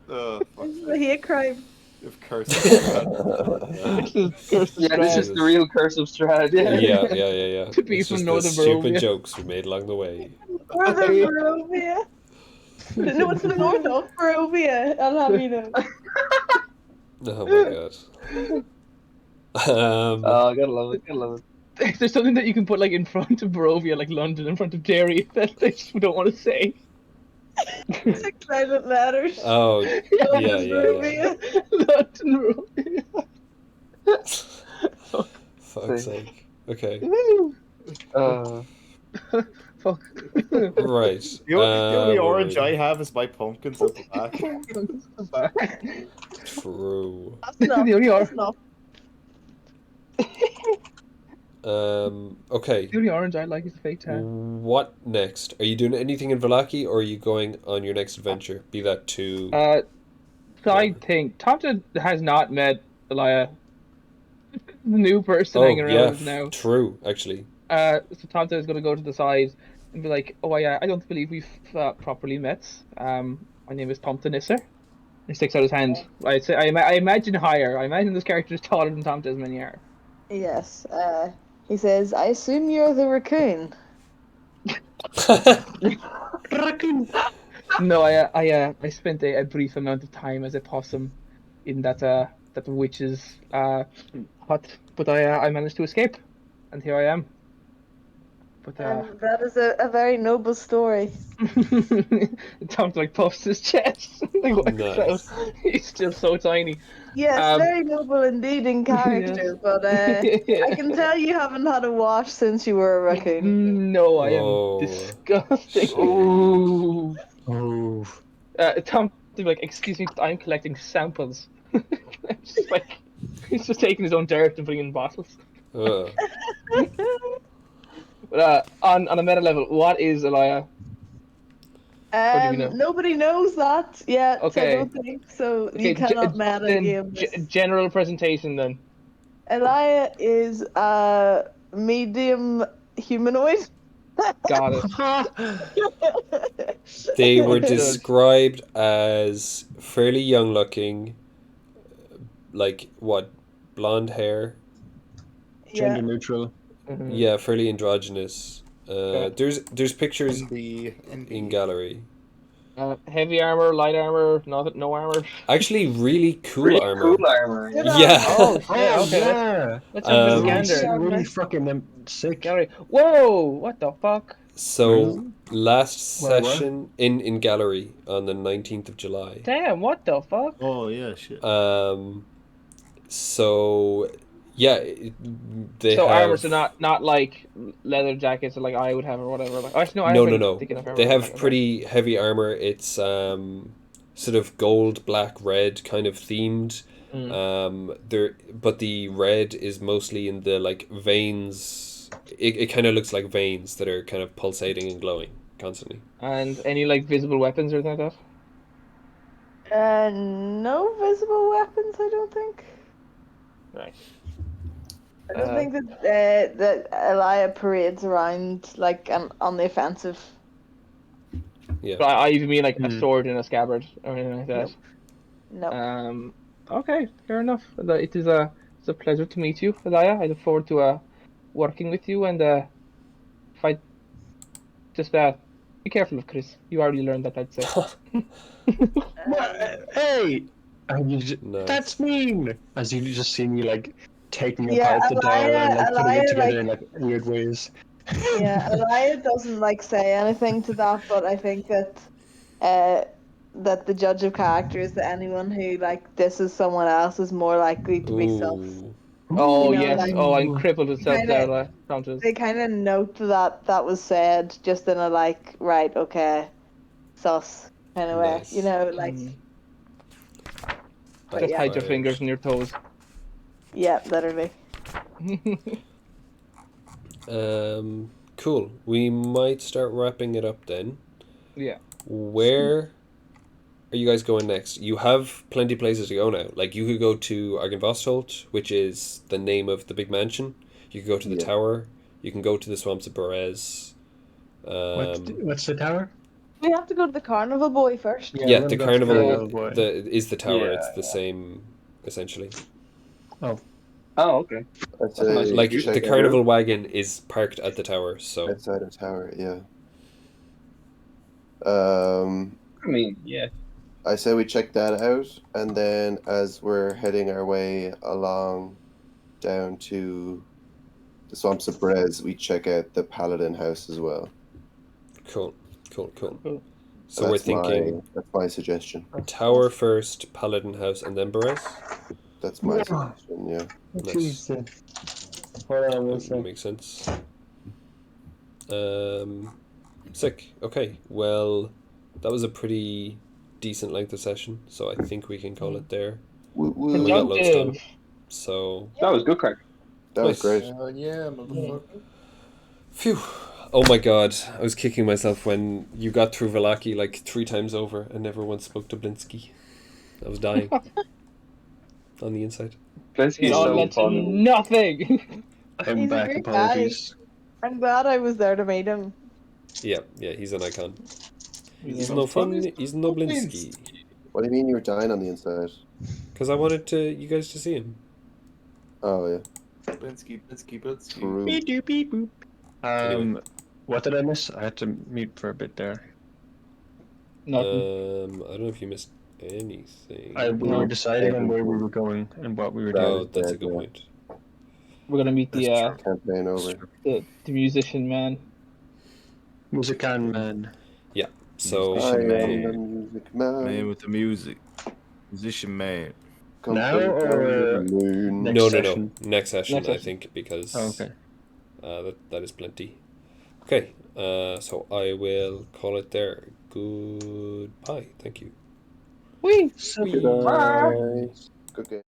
Oh, fuck. This is a hate crime. If Curse of Strahd. This is Curse of Yeah, this is Strahd. the real Curse of Strahd. Yeah. To be It's from just Northern the stupid Barovia. jokes we made along the way. Northern Barovia. No, it's the north of Barovia. I'll have you know. Oh my god. Oh, I gotta love it. If there's something that you can put like in front of Barovia, like London, in front of Derry, that they just don't want to say. Six silent letters. Oh, London, yeah. Barovia. London, Barovia. Fuck's sake. Okay. Fuck. Right. The only where orange were we? I have is my pumpkins at the back. True. That's enough. The only That's or- enough. Okay. The only orange I like is the fake tan. What next? Are you doing anything in Vallaki, or are you going on your next adventure? Be that to... So I think Tomte has not met Elia. The new person Oh, hanging yeah, around now. true, actually. So Tomte is going to go to the side and be like, "Oh, I don't believe we've properly met. My name is Tomte Nisser." He sticks out his hand. I'd say I imagine higher. I imagine this character is taller than Tomte's many are. Yes. He says, "I assume you're the raccoon." No, I spent a brief amount of time as a possum in that witch's hut, but I managed to escape, and here I am. But That is a very noble story. Tom like puffs his chest. Like, Nice. he's still so tiny. Yes, very noble indeed in character, Yes. but I can tell you haven't had a wash since you were a raccoon. No, I am Oh, disgusting. shame. Ooh. Oh. Tom be like, "Excuse me, I'm collecting samples." It's just like he's just taking his own dirt and putting it in bottles. But on a meta level, what is Elia? What do we know? Nobody knows that yet. Okay. I don't think so. You cannot meta then game this. General presentation then. Elia is a medium humanoid. Got it. They were Understood. described as fairly young looking, like, what, blonde hair? Gender Yeah. neutral. Mhm. Yeah, fairly androgynous. There's pictures In in gallery. Heavy armor, light armor, no armor. Actually, really cool Really armor. cool armor. Yeah. Oh shit! Okay, yeah. let's have a Um, scander. Yeah. Really fucking sick. Gallery. Whoa! What the fuck? So last Where, what? session in gallery on the 19th of July. Damn! What the fuck? Oh yeah, shit. So yeah, they So have armor, so not like leather jackets, or like I would have or whatever. Like, actually, no, I no have no thick enough armor. they have Okay. pretty heavy armor. It's sort of gold, black, red kind of themed. But the red is mostly in the like veins. It kind of looks like veins that are kind of pulsating and glowing constantly. And any like visible weapons or anything like that? No visible weapons, I don't think. Nice. I don't think that Elia parades around like on the offensive. Yeah. But I even mean like a sword and a scabbard or anything like that. No. Okay, fair enough. It's a pleasure to meet you, Elia. I look forward to working with you, and if I just be careful of Chris. You already learned that, I'd say. Hey! And you just, Nice. That's mean! As you just see me like taking Yeah, apart the doll and like putting Elia, it together like- in like weird ways. Yeah, Elia doesn't like say anything to that, but I think that that the judge of character is that anyone who like this is someone else is more likely to be self. Ooh. Oh You know, yes. like- Oh, I'm crippled with self doubt. They kind of note that was said just in a like, right, okay, sus kind of way, Nice. you know, like. Just yeah. hide your fingers and your toes. Yeah, literally. Cool. We might start wrapping it up then. Yeah. Where are you guys going next? You have plenty of places to go now. Like, you could go to Argynvostolt, which is the name of the big mansion. You could go to the tower. You can go to the swamps of Berez. What's the tower? We have to go to the carnival boy first. Yeah, we're the gonna go to carnival boy. is the tower. Yeah, It's the same, essentially. Oh, okay. That's Like, you the check carnival wagon is parked at the tower, so... outside of tower, yeah. I mean, yeah. I say we check that out, and then as we're heading our way along down to the swamps of Brez, we check out the paladin house as well. Cool. So That's we're thinking that's my suggestion. tower first, paladin house, and then Berez? That's my suggestion. Yeah. Nice. Jesus. Hold on, one That second. makes sense. Sick. Okay. Well, that was a pretty decent length of session, so I think we can call it there. And we got loads done. So That was good, Craig. That was great. Yeah, motherfucker. phew. Oh my god, I was kicking myself when you got through Velaki like 3 times over and never once spoke to Blinsky. I was dying on the inside. Blinsky is God so lets fun. nothing. I'm He's a back. great Apologies. I'm glad I was there to meet him. Yeah, he's an icon. He's Yeah. no fun. He's no Blinsky. What do you mean you were dying on the inside? Because I wanted you guys to see him. Oh yeah. Blinsky. True. Beep, doop, beep, boop. Anyway. What did I miss? I had to mute for a bit there. Nothing. I don't know if you missed anything. We were deciding on where we were going and what we were doing. Oh, that's a good point. We're gonna meet the Campaign over. the musician man. Musican man. Yeah. So I am man. the music man. Man with the music. Musician man. Come Now from or the moon. next no. session? Next session, Next I session. think, because Oh, okay. that is plenty. Okay. So I will call it there. Goodbye. Thank you. Whee! Good game.